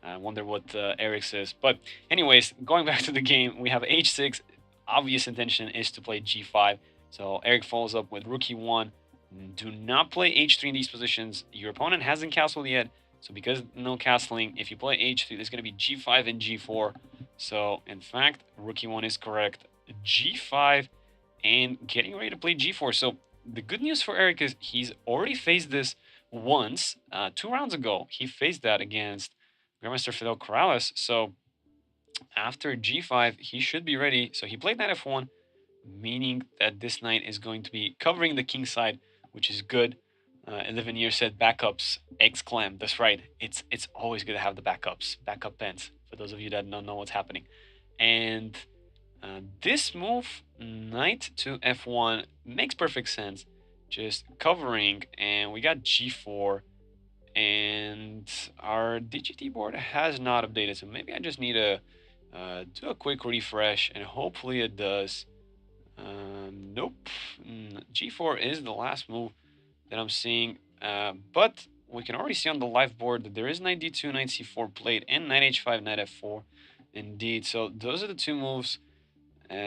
I wonder what Eric says. But anyways, going back to the game, we have h6. Obvious intention is to play g5. So Eric follows up with rook e1. Do not play h3 in these positions. Your opponent hasn't castled yet. So because no castling, if you play h3, there's going to be g5 and g4. So in fact, rook e1 is correct. g5 and getting ready to play g4. So the good news for Eric is he's already faced this once, 2 rounds ago. He faced that against Grandmaster Fidel Corrales. So after g5, he should be ready. So he played knight f1, meaning that this knight is going to be covering the king side, which is good. 11 years said backups, exclaim. That's right. It's always good to have the backup pens, for those of you that don't know what's happening. And this move, knight to f1, makes perfect sense. Just covering, and we got g4, and our DGT board has not updated, so maybe I just need to do a quick refresh, and hopefully it does. Nope. G4 is the last move that I'm seeing, but we can already see on the live board that there is knight d2, knight c4 played, and knight h5, knight f4. Indeed, so those are the 2 moves.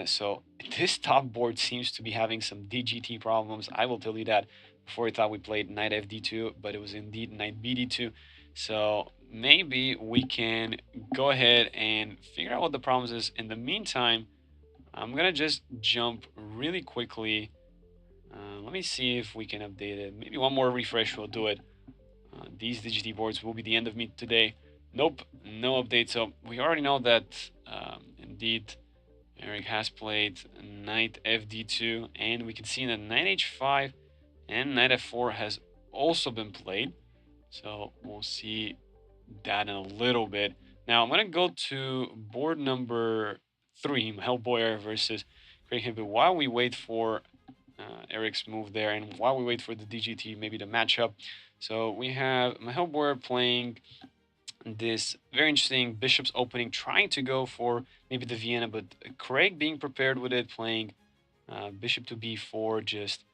So this top board seems to be having some DGT problems. I will tell you that. Before I thought we played knight fd2, but it was indeed knight bd2. So maybe we can go ahead and figure out what the problems is. In the meantime, I'm gonna just jump really quickly. Let me see if we can update it. Maybe one more refresh will do it. These DGT boards will be the end of me today. Nope, no update. So we already know that indeed Eric has played knight fd2, and we can see that knight h5 and knight f4 has also been played. So we'll see that in a little bit. Now I'm going to go to board number 3, Hellboyer versus Craig Hibbett, while we wait for Eric's move there, and while we wait for the DGT maybe to match up. So we have Hellboyer playing this very interesting bishop's opening, trying to go for maybe the Vienna, but Craig being prepared with it, playing bishop to b4, just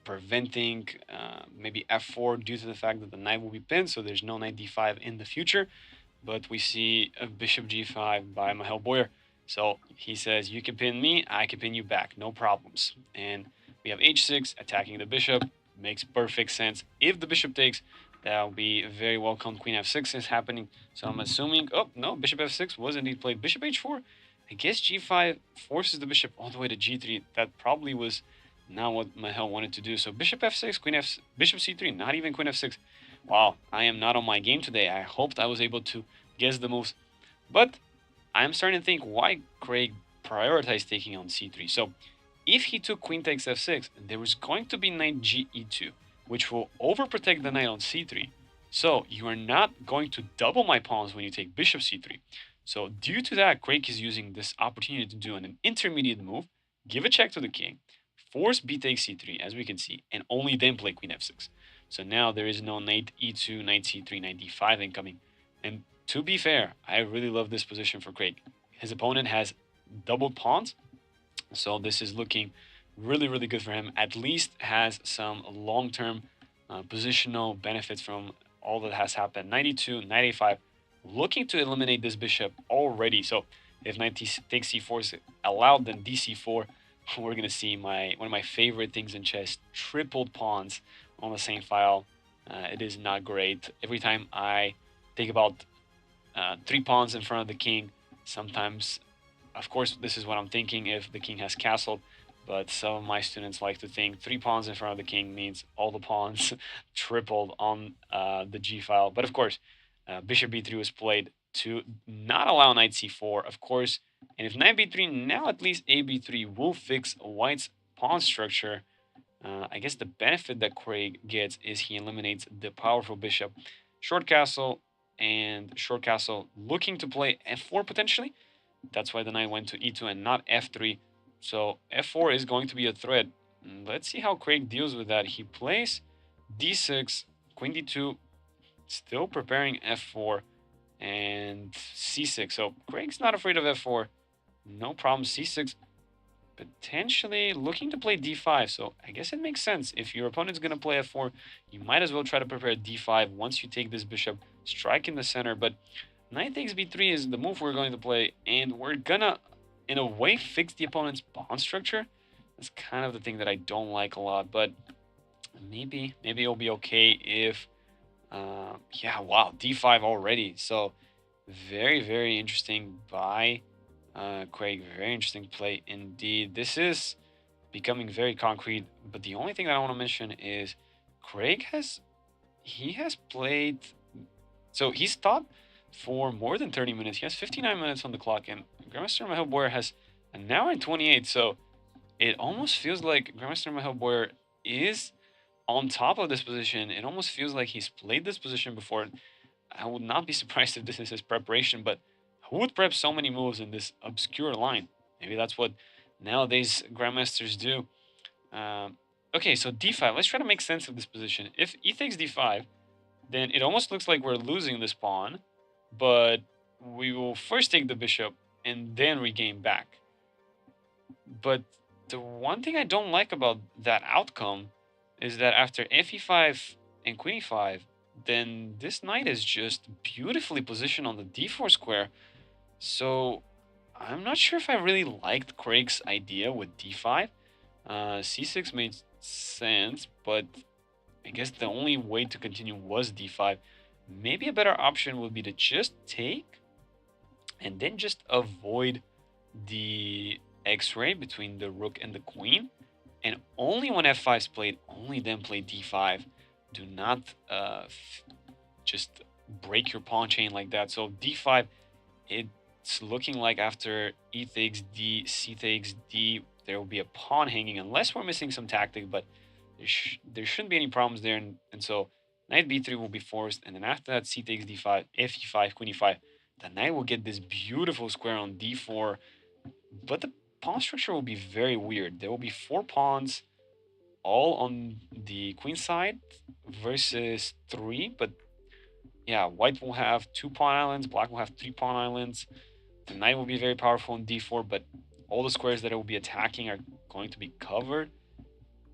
preventing maybe f4 due to the fact that the knight will be pinned, so there's no knight d5 in the future. But we see a bishop g5 by Mihail Boyer. So he says, you can pin me, I can pin you back, no problems. And we have h6 attacking the bishop. Makes perfect sense. If the bishop takes, that'll be very welcome. Queen f6 is happening. So I'm assuming, oh, no, bishop f6 was indeed played. Bishop h4, I guess g5 forces the bishop all the way to g3. That probably was not what Mihail wanted to do. So bishop f6, bishop c3, not even queen f6. Wow, I am not on my game today. I hoped I was able to guess the moves. But I'm starting to think why Craig prioritized taking on c3. So if he took queen takes f6, there was going to be knight ge2, which will overprotect the knight on c3. So you are not going to double my pawns when you take bishop c3. So due to that, Craig is using this opportunity to do an intermediate move, give a check to the king, force b takes c3, as we can see, and only then play queen f6. So now there is no knight e2, knight c3, knight d5 incoming. And To be fair, I really love this position for Craig. His opponent has doubled pawns, so this is looking really, really good for him. At least has some long-term positional benefits from all that has happened. 92, 95, looking to eliminate this bishop already. So if knight takes c4 is allowed, then dc4, we're gonna see one of my favorite things in chess: tripled pawns on the same file. It is not great. Every time I think about 3 pawns in front of the king, sometimes, of course, this is what I'm thinking if the king has castled, but some of my students like to think 3 pawns in front of the king means all the pawns tripled on the g file. But of course, bishop b3 was played to not allow knight c4, of course. And if knight b3, now at least a b3 will fix white's pawn structure. I guess the benefit that Craig gets is he eliminates the powerful bishop. Short castle and short castle looking to play f4 potentially. That's why the knight went to e2 and not f3. So f4 is going to be a threat. Let's see how Craig deals with that. He plays d6, queen d2, still preparing f4, and c6. So Craig's not afraid of f4. No problem. c6, potentially looking to play d5. So I guess it makes sense. If your opponent's going to play f4, you might as well try to prepare d5 once you take this bishop, strike in the center. But knight takes b3 is the move we're going to play, and we're gonna, in a way, fix the opponent's pawn structure. That's kind of the thing that I don't like a lot, but maybe it'll be okay if, yeah, wow, d5 already. So very interesting by Craig. Very interesting play indeed. This is becoming very concrete, but the only thing that I want to mention is Craig has played, so he's taught for more than 30 minutes. He has 59 minutes on the clock, and Grandmaster Michael Boyer has an hour and 28. So it almost feels like Grandmaster Michael Boyer is on top of this position. It almost feels like he's played this position before. I would not be surprised if this is his preparation, but who would prep so many moves in this obscure line? Maybe that's what nowadays Grandmasters do. Okay, so d5. Let's try to make sense of this position. If e takes d5, then it almost looks like we're losing this pawn, but we will first take the bishop and then regain back. But the one thing I don't like about that outcome is that after fe5 and queen e5, then this knight is just beautifully positioned on the d4 square. So I'm not sure if I really liked Craig's idea with d5. C6 made sense, but I guess the only way to continue was d5. Maybe a better option would be to just take and then just avoid the x-ray between the rook and the queen. And only when f5 is played, only then play d5. Do not just break your pawn chain like that. So d5, it's looking like after e takes d, c takes d, there will be a pawn hanging, unless we're missing some tactic, but there shouldn't be any problems there. And so knight b3 will be forced, and then after that, c takes d5, f e5, queen e5. The knight will get this beautiful square on d4, but the pawn structure will be very weird. There will be 4 pawns all on the queen side versus 3, but yeah, white will have 2 pawn islands, black will have 3 pawn islands. The knight will be very powerful in d4, but all the squares that it will be attacking are going to be covered.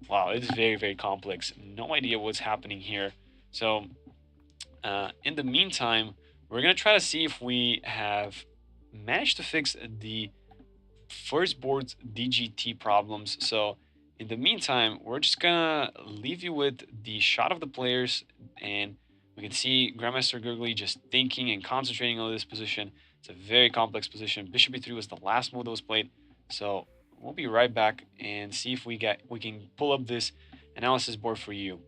Wow, it's very complex. No idea what's happening here. So in the meantime, we're going to try to see if we have managed to fix the first board's DGT problems. So in the meantime, we're just gonna leave you with the shot of the players, and we can see Grandmaster Gurgley just thinking and concentrating on this position. It's a very complex position. Bishop e3 was the last move that was played. So we'll be right back and see if we can pull up this analysis board for you.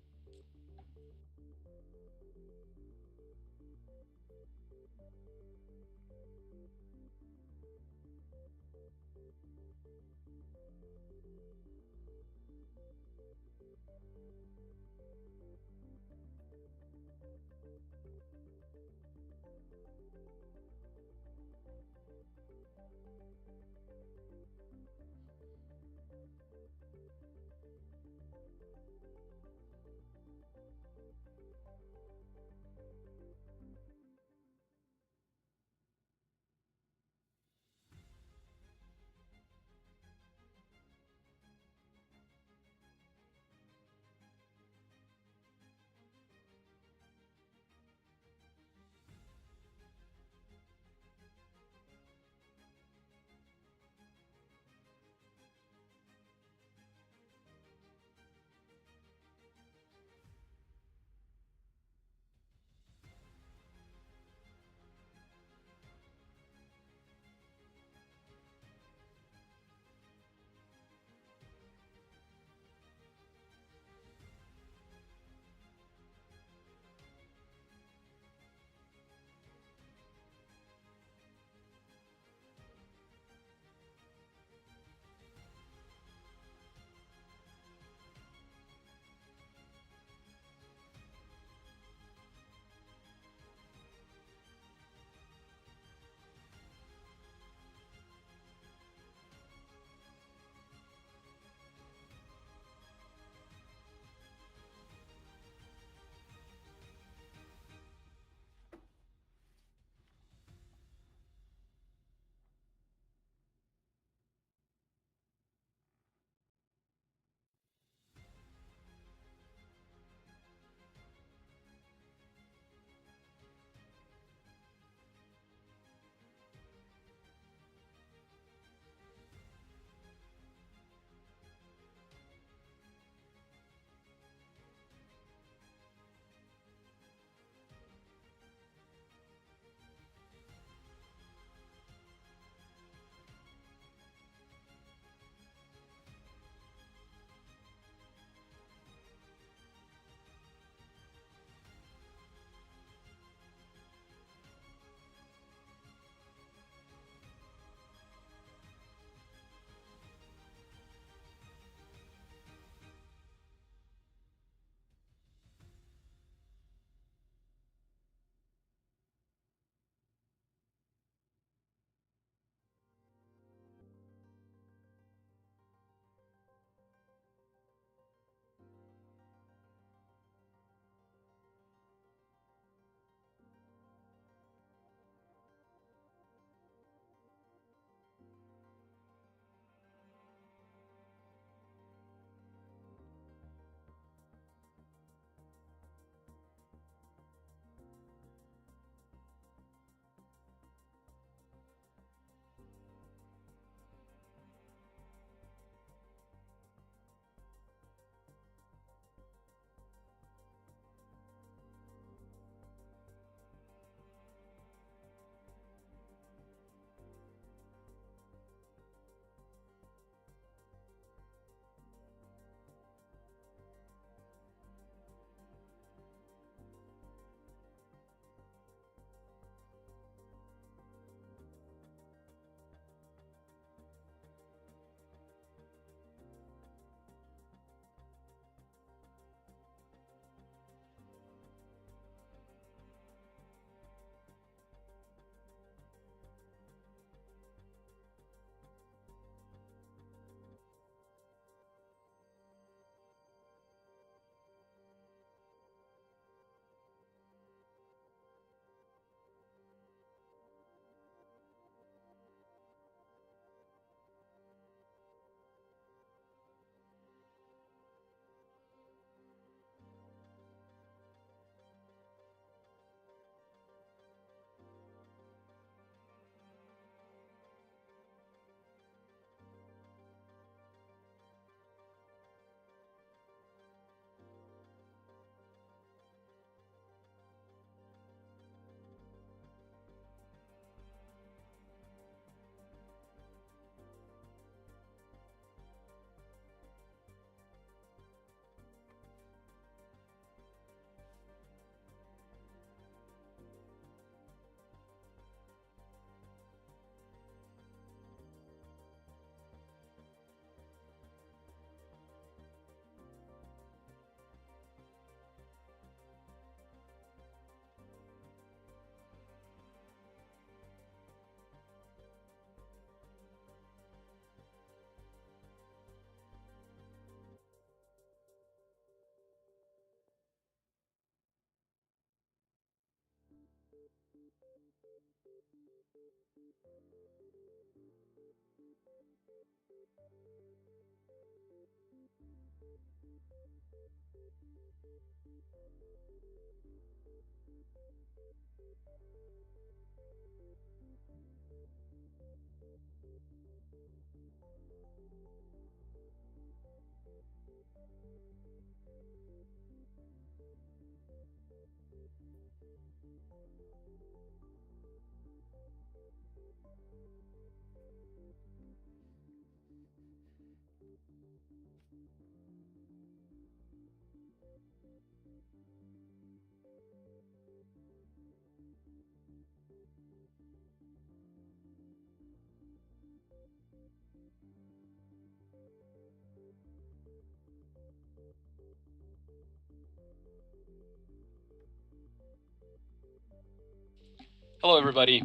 Hello, everybody.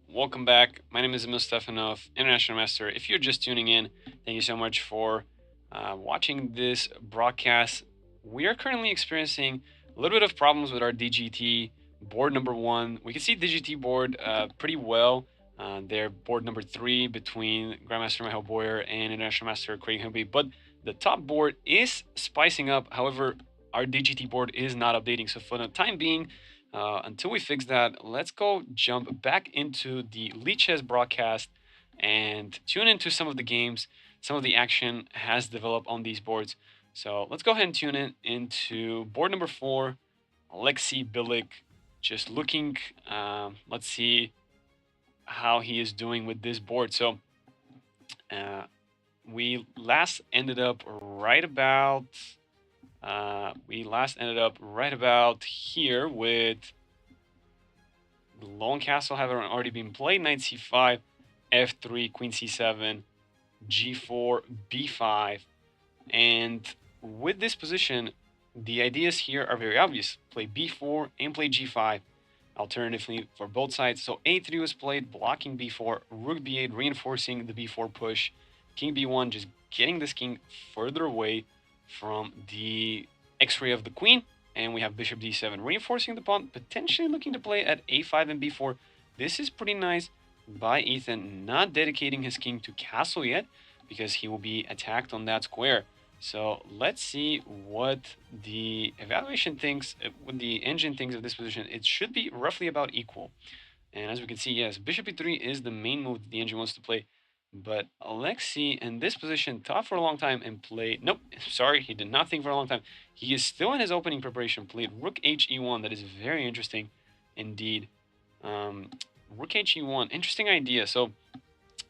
Welcome back. My name is Emil Stefanov, International Master. If you're just tuning in, thank you so much for watching this broadcast. We are currently experiencing a little bit of problems with our DGT board number 1. We can see DGT board pretty well. They're board number 3 between Grandmaster Michael Boyer and International Master Craig Himby. But the top board is spicing up. However, our DGT board is not updating. So for the time being, until we fix that, let's go jump back into the Lead Chess broadcast and tune into some of the games. Some of the action has developed on these boards. So let's go ahead and tune in into board number 4, Alexei Bilik. Just looking, let's see how he is doing with this board. So we last ended up right about here with the long castle having already been played. Knight c5, f3, queen c7, g4, b5. And with this position, the ideas here are very obvious. Play b4 and play g5, alternatively for both sides. So a3 was played, blocking b4, rook b8, reinforcing the b4 push, king b1, just getting this king further away from the x-ray of the queen. And we have bishop d7, reinforcing the pawn, potentially looking to play at a5 and b4. This is pretty nice by Ethan, not dedicating his king to castle yet, because he will be attacked on that square. So let's see what the evaluation thinks, what the engine thinks of this position. It should be roughly about equal. And as we can see, yes, bishop e3 is the main move that the engine wants to play. But Alexei in this position thought for a long time and played... Nope, sorry, he did not think for a long time. He is still in his opening preparation, played rook he1. That is very interesting indeed. Rook he1, interesting idea. So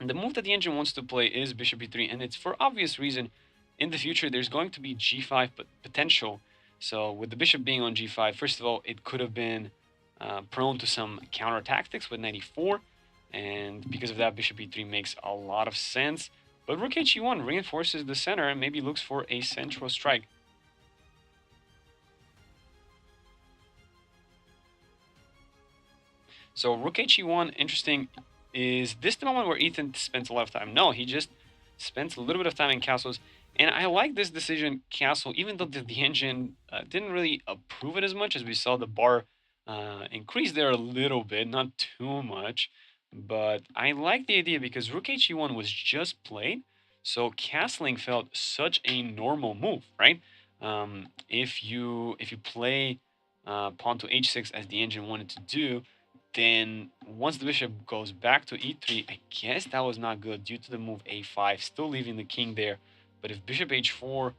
the move that the engine wants to play is bishop e3, and it's for obvious reason. In the future, there's going to be g5 potential. So with the bishop being on g5, first of all, it could have been prone to some counter tactics with knight e4. And because of that, bishop e3 makes a lot of sense. But rook he1 reinforces the center and maybe looks for a central strike. So rook he1, interesting. Is this the moment where Ethan spends a lot of time? No, he just spends a little bit of time in castles. And I like this decision, castle, even though the engine didn't really approve it as much, as we saw the bar increase there a little bit, not too much. But I like the idea because rook he1 was just played, so castling felt such a normal move, right? If you play pawn to h6 as the engine wanted to do, then once the bishop goes back to e3, I guess that was not good due to the move a5, still leaving the king there. But if bishop h4, I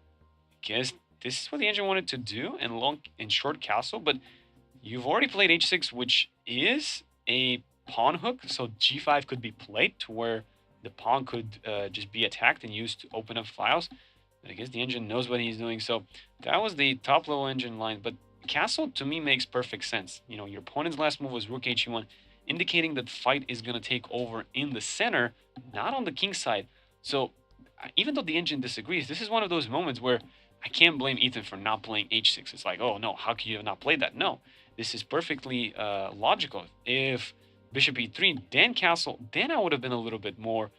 guess this is what the engine wanted to do, and long and short castle. But you've already played h6, which is a pawn hook, so g5 could be played to where the pawn could just be attacked and used to open up files. But I guess the engine knows what he's doing. So that was the top level engine line. But castle to me makes perfect sense. You know, your opponent's last move was rook he1, indicating that the fight is going to take over in the center, not on the king side. So even though the engine disagrees, this is one of those moments where I can't blame Ethan for not playing h6. It's like, oh no, how could you have not played that? No, this is perfectly logical. If bishop e3, then castle, then I would have been a little bit more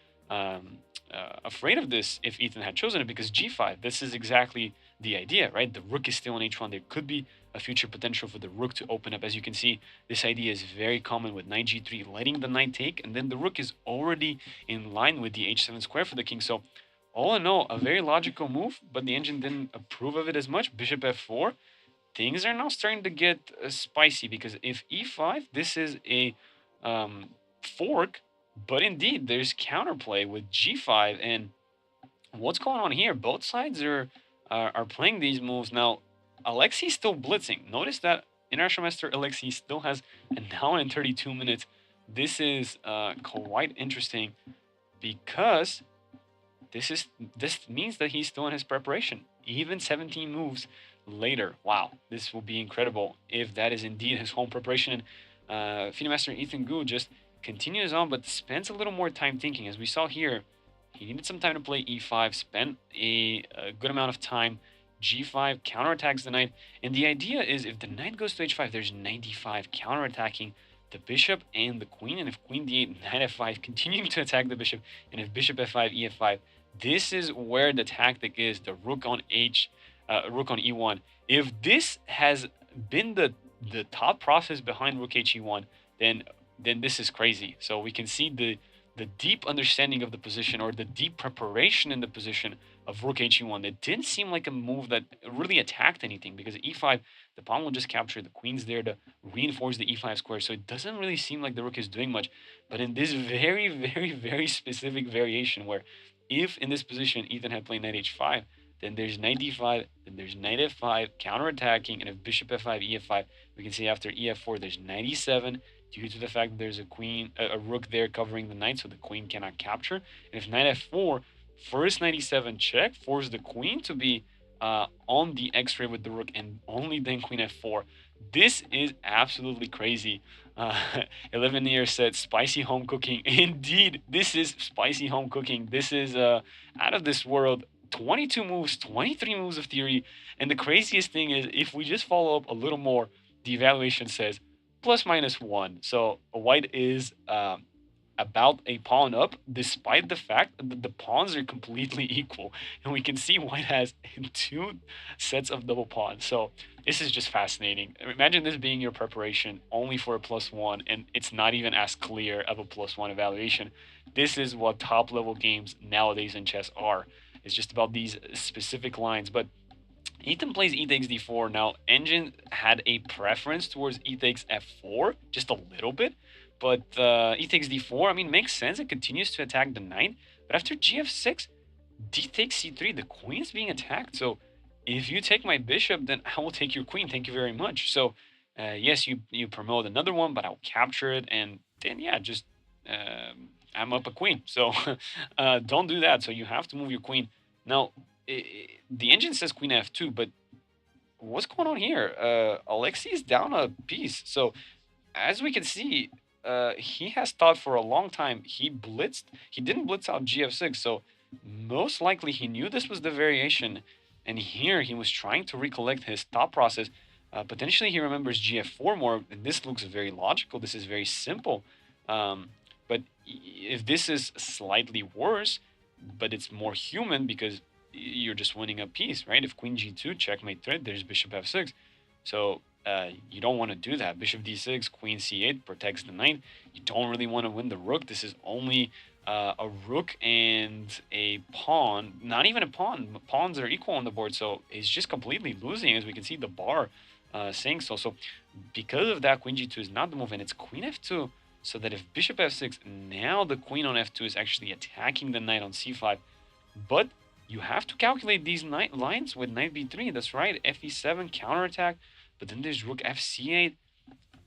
afraid of this if Ethan had chosen it, because g5, this is exactly the idea, right? The rook is still on h1. There could be a future potential for the rook to open up. As you can see, this idea is very common with knight g3, letting the knight take, and then the rook is already in line with the h7 square for the king. So all in all, a very logical move, but the engine didn't approve of it as much. Bishop f4. Things are now starting to get spicy, because if e5, this is a fork, but indeed there's counterplay with g5. And what's going on here? Both sides are playing these moves now. Alexei's still blitzing. Notice that International Master Alexei still has an hour and 32 minutes. This is quite interesting, because this means that he's still in his preparation, even 17 moves later. Wow, this will be incredible if that is indeed his home preparation. And FIDE Master Ethan Gu just continues on, but spends a little more time thinking. As we saw here, he needed some time to play e5, spent a good amount of time. g5 counterattacks the knight, and the idea is if the knight goes to h5, there's 95 counterattacking the bishop and the queen, and if queen d8, knight f5, continuing to attack the bishop, and if bishop f5, ef5, this is where the tactic is, the rook on rook on e1. If this has been the thought process behind rook he1, then this is crazy. So we can see the deep understanding of the position, or the deep preparation in the position of rook he1. It didn't seem like a move that really attacked anything, because e5, the pawn will just capture, the queen's there to reinforce the e5 square, so it doesn't really seem like the rook is doing much. But in this very, very, very specific variation, where if in this position Ethan had played knight h5, then there's knight d5, then there's knight f5, counterattacking, and if bishop f5, ef5, we can see after ef4, there's knight e7, due to the fact that there's a rook there covering the knight, so the queen cannot capture. And if knight f4, first knight e7 check, force the queen to be on the x-ray with the rook, and only then queen f4. This is absolutely crazy. 11 years said spicy home cooking. Indeed, this is spicy home cooking. This is out of this world. 22 moves, 23 moves of theory. And the craziest thing is, if we just follow up a little more, the evaluation says ±1. So white is about a pawn up, despite the fact that the pawns are completely equal. And we can see white has 2 sets of double pawns. So this is just fascinating. Imagine this being your preparation only for a +1, and it's not even as clear of a +1 evaluation. This is what top level games nowadays in chess are. It's just about these specific lines. But Ethan plays e takes d4. Now, Engine had a preference towards e takes f4, just a little bit. But e takes d4, I mean, makes sense. It continues to attack the knight. But after gf6, d takes c3, the queen is being attacked. So if you take my bishop, then I will take your queen. Thank you very much. So yes, you promote another one, but I'll capture it. And then, yeah, just I'm up a queen. So don't do that. So you have to move your queen. Now, the engine says queen f2, but what's going on here? Alexei is down a piece. So as we can see, he has thought for a long time. He didn't blitz out gf6, so most likely he knew this was the variation, and here he was trying to recollect his thought process. Potentially he remembers gf4 more, and this looks very logical. This is very simple. But if this is slightly worse, but it's more human, because you're just winning a piece, right? If queen g2, checkmate threat, there's bishop f6. So you don't want to do that. Bishop d6, queen c8 protects the knight. You don't really want to win the rook. This is only a rook and a pawn. Not even a pawn. Pawns are equal on the board, so it's just completely losing, as we can see the bar saying so. So because of that, queen g2 is not the move, and it's queen f2, so that if bishop f6, now the queen on f2 is actually attacking the knight on c5. But you have to calculate these lines with knight b3. That's right, fe7, counterattack. But then there's rook fc8.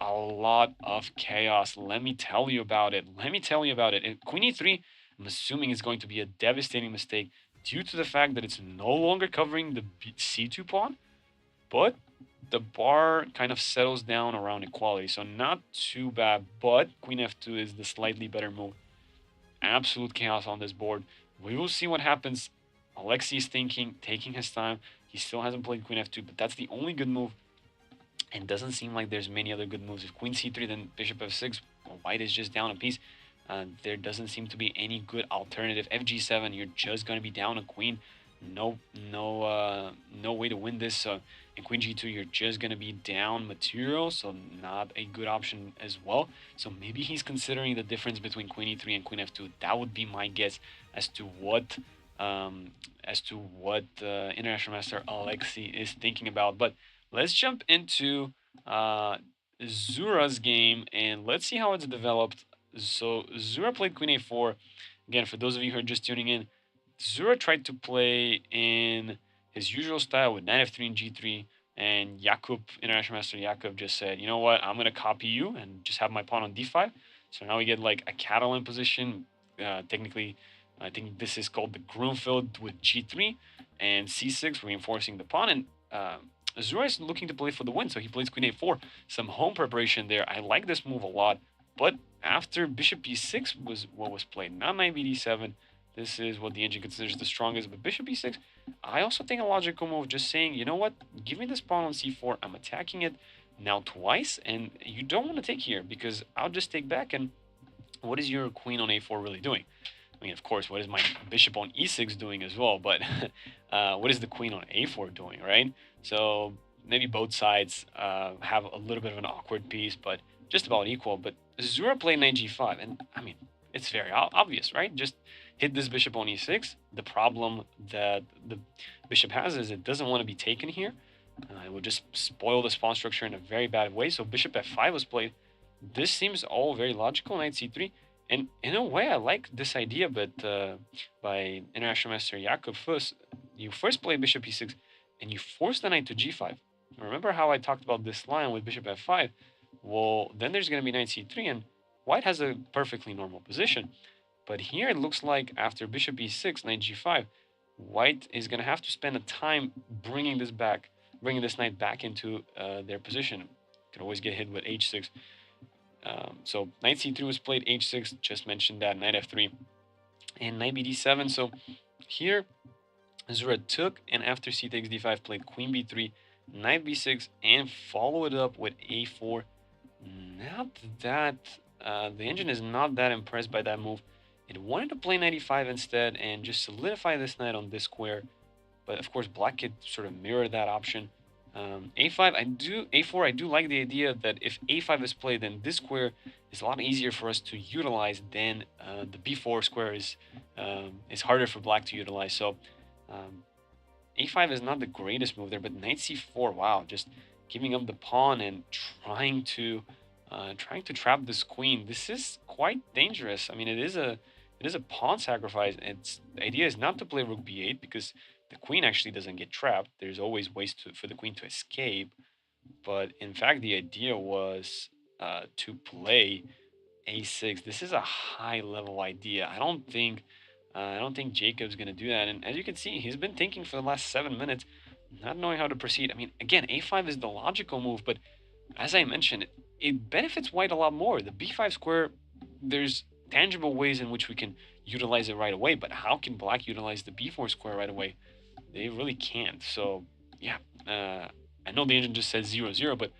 A lot of chaos. Let me tell you about it. And queen e3, I'm assuming, is going to be a devastating mistake due to the fact that it's no longer covering the c2 pawn, but the bar kind of settles down around equality. So not too bad, but queen f2 is the slightly better move. Absolute chaos on this board. We will see what happens. Alexei is thinking, taking his time. He still hasn't played queen f2, but that's the only good move. And doesn't seem like there's many other good moves. If queen c3, then bishop f6. White is just down a piece. There doesn't seem to be any good alternative. fg7, you're just going to be down a queen. No way to win this. So in queen g2, you're just gonna be down material, so not a good option as well. So maybe he's considering the difference between queen e3 and queen f2. That would be my guess as to what International Master Alexei is thinking about. But let's jump into uh, Zura's game and let's see how it's developed. So Zura played queen a4. Again, for those of you who are just tuning in, Zura tried to play in his usual style with knight f3 and g3, and International Master Jakub, just said, you know what, I'm gonna copy you and just have my pawn on d5. So now we get like a Catalan position. Technically, I think this is called the Grunfeld with g3 and c6, reinforcing the pawn. And Zura is looking to play for the win, so he plays queen a4. Some home preparation there. I like this move a lot, but after bishop e6 was what was played, not knight bd7. This is what the engine considers the strongest, but bishop e6, I also think a logical move, just saying, you know what, give me this pawn on c4, I'm attacking it now twice, and you don't want to take here, because I'll just take back, and what is your queen on a4 really doing? I mean, of course, what is my bishop on e6 doing as well, but what is the queen on a4 doing, right? So maybe both sides have a little bit of an awkward piece, but just about equal. But Zura played knight g5, and I mean, it's very obvious, right? Just hit this bishop on e6. The problem that the bishop has is it doesn't want to be taken here. It would just spoil the pawn structure in a very bad way. So bishop f5 was played. This seems all very logical. Knight c3. And in a way, I like this idea, but by International Master Jakub first, you first play bishop e6, and you force the knight to g5. Remember how I talked about this line with bishop f5? Well, then there's going to be knight c3, and white has a perfectly normal position. But here it looks like after bishop e6, knight g5, white is going to have to spend a time bringing this knight back into their position. Could always get hit with h6. So knight c3 was played, h6, just mentioned that, knight f3, and knight bd7. So here, Zura took, and after c takes d5, played queen b3, knight b6, and follow it up with a4. Not that, the engine is not that impressed by that move. It wanted to play knight e5 instead, and just solidify this knight on this square. But of course, black could sort of mirror that option. A5, a4, I do like the idea that if a5 is played, then this square is a lot easier for us to utilize than the b4 square is harder for black to utilize. So a5 is not the greatest move there, but knight c4, wow, just giving up the pawn and trying to trap this queen. This is quite dangerous. I mean, it is a pawn sacrifice. The idea is not to play rook b8 because the queen actually doesn't get trapped. There's always ways for the queen to escape. But in fact, the idea was to play a6. This is a high level idea. I don't think Jakub's gonna do that. And as you can see, he's been thinking for the last 7 minutes, not knowing how to proceed. I mean, again, a5 is the logical move, but as I mentioned, it benefits white a lot more. The b5 square, there's tangible ways in which we can utilize it right away, but how can black utilize the b4 square right away? They really can't. So yeah, I know the engine just says 0-0, but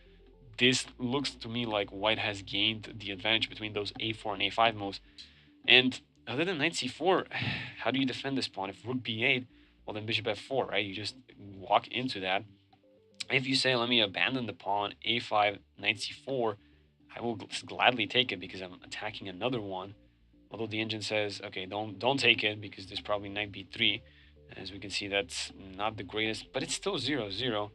this looks to me like white has gained the advantage between those a4 and a5 moves. And other than knight c4, how do you defend this pawn? If rook b8, well then bishop f4, right? You just walk into that. If you say, let me abandon the pawn, a5, knight c4, I will gladly take it because I'm attacking another one. Although the engine says, okay, don't take it because there's probably knight b3. As we can see, that's not the greatest, but it's still 0-0.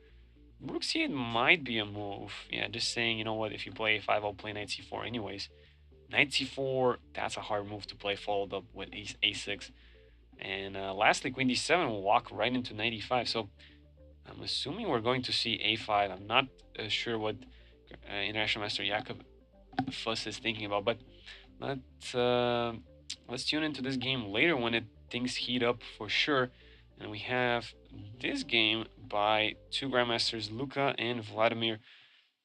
Rook c8 might be a move. Yeah, just saying, you know what, if you play a5, I'll play knight c4 anyways. Knight c4, that's a hard move to play, followed up with a6. And lastly, queen d7 will walk right into knight e5. So I'm assuming we're going to see a5. I'm not sure what International Master Jakub Fuss is thinking about, but let's tune into this game later when things heat up for sure. And we have this game by two grandmasters, Luka and Vladimir.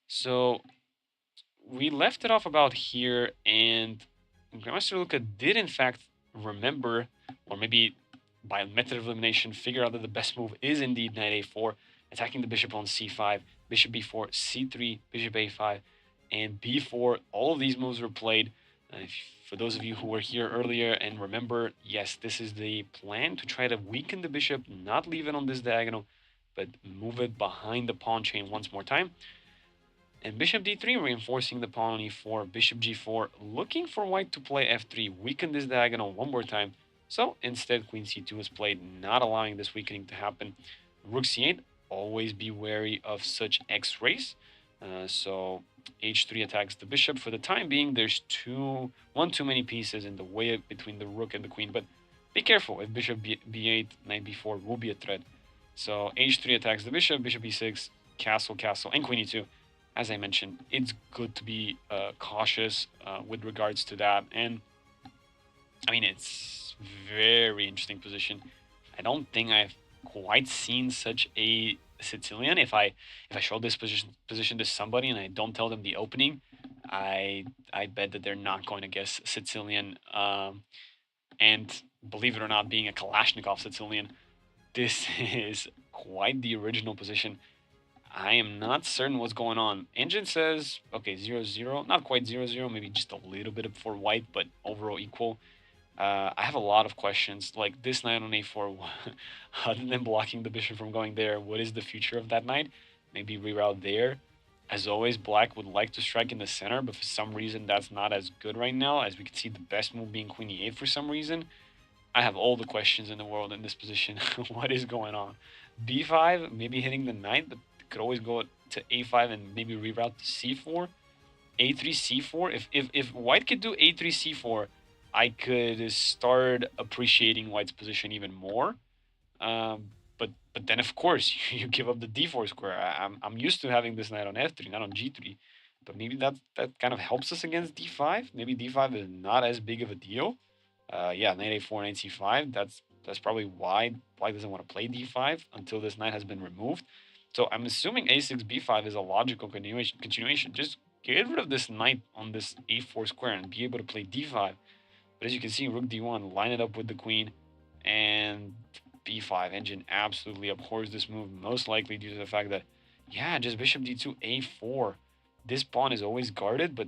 So we left it off about here, and Grandmaster Luka did in fact remember, or maybe by method of elimination, figure out that the best move is indeed knight a4, attacking the bishop on c5, bishop b4, c3, bishop a5, and b4. All of these moves were played. If, for those of you who were here earlier and remember, yes, this is the plan to try to weaken the bishop, not leave it on this diagonal, but move it behind the pawn chain once more time. And bishop d3, reinforcing the pawn on e4, bishop g4, looking for white to play f3, weaken this diagonal one more time. So instead, queen c2 is played, not allowing this weakening to happen. Rook c8, always be wary of such x-rays. So h3 attacks the bishop. For the time being, there's one too many pieces in the way between the rook and the queen, but be careful. If bishop b8, knight b4 will be a threat. So h3 attacks the bishop, bishop e6, castle, castle, and queen e2. As I mentioned, it's good to be cautious with regards to that. And I mean, it's very interesting position. I don't think I've quite seen such a Sicilian. If I show this position to somebody and I don't tell them the opening, I bet that they're not going to guess Sicilian. And believe it or not, being a Kalashnikov Sicilian, this is quite the original position. I am not certain what's going on. Engine says, okay, 0-0, not quite 0-0, maybe just a little bit for white, but overall equal. I have a lot of questions, like this knight on a4, other than blocking the bishop from going there, what is the future of that knight? Maybe reroute there. As always, black would like to strike in the center, but for some reason that's not as good right now, as we can see the best move being queen e8 for some reason. I have all the questions in the world in this position. What is going on? b5, maybe hitting the knight, but could always go to a5 and maybe reroute to c4. a3, c4. If white could do a3, c4, I could start appreciating white's position even more. But then of course you give up the d4 square. I'm used to having this knight on f3, not on g3. But maybe that kind of helps us against d5. Maybe d5 is not as big of a deal. Yeah, knight a4, knight c5. That's probably why black doesn't want to play d5 until this knight has been removed. So I'm assuming a6, b5 is a logical continuation. Just get rid of this knight on this a4 square and be able to play d5. But as you can see, rook d1, line it up with the queen, and b5. Engine absolutely abhors this move, most likely due to the fact that, yeah, just bishop d2, a4. This pawn is always guarded, but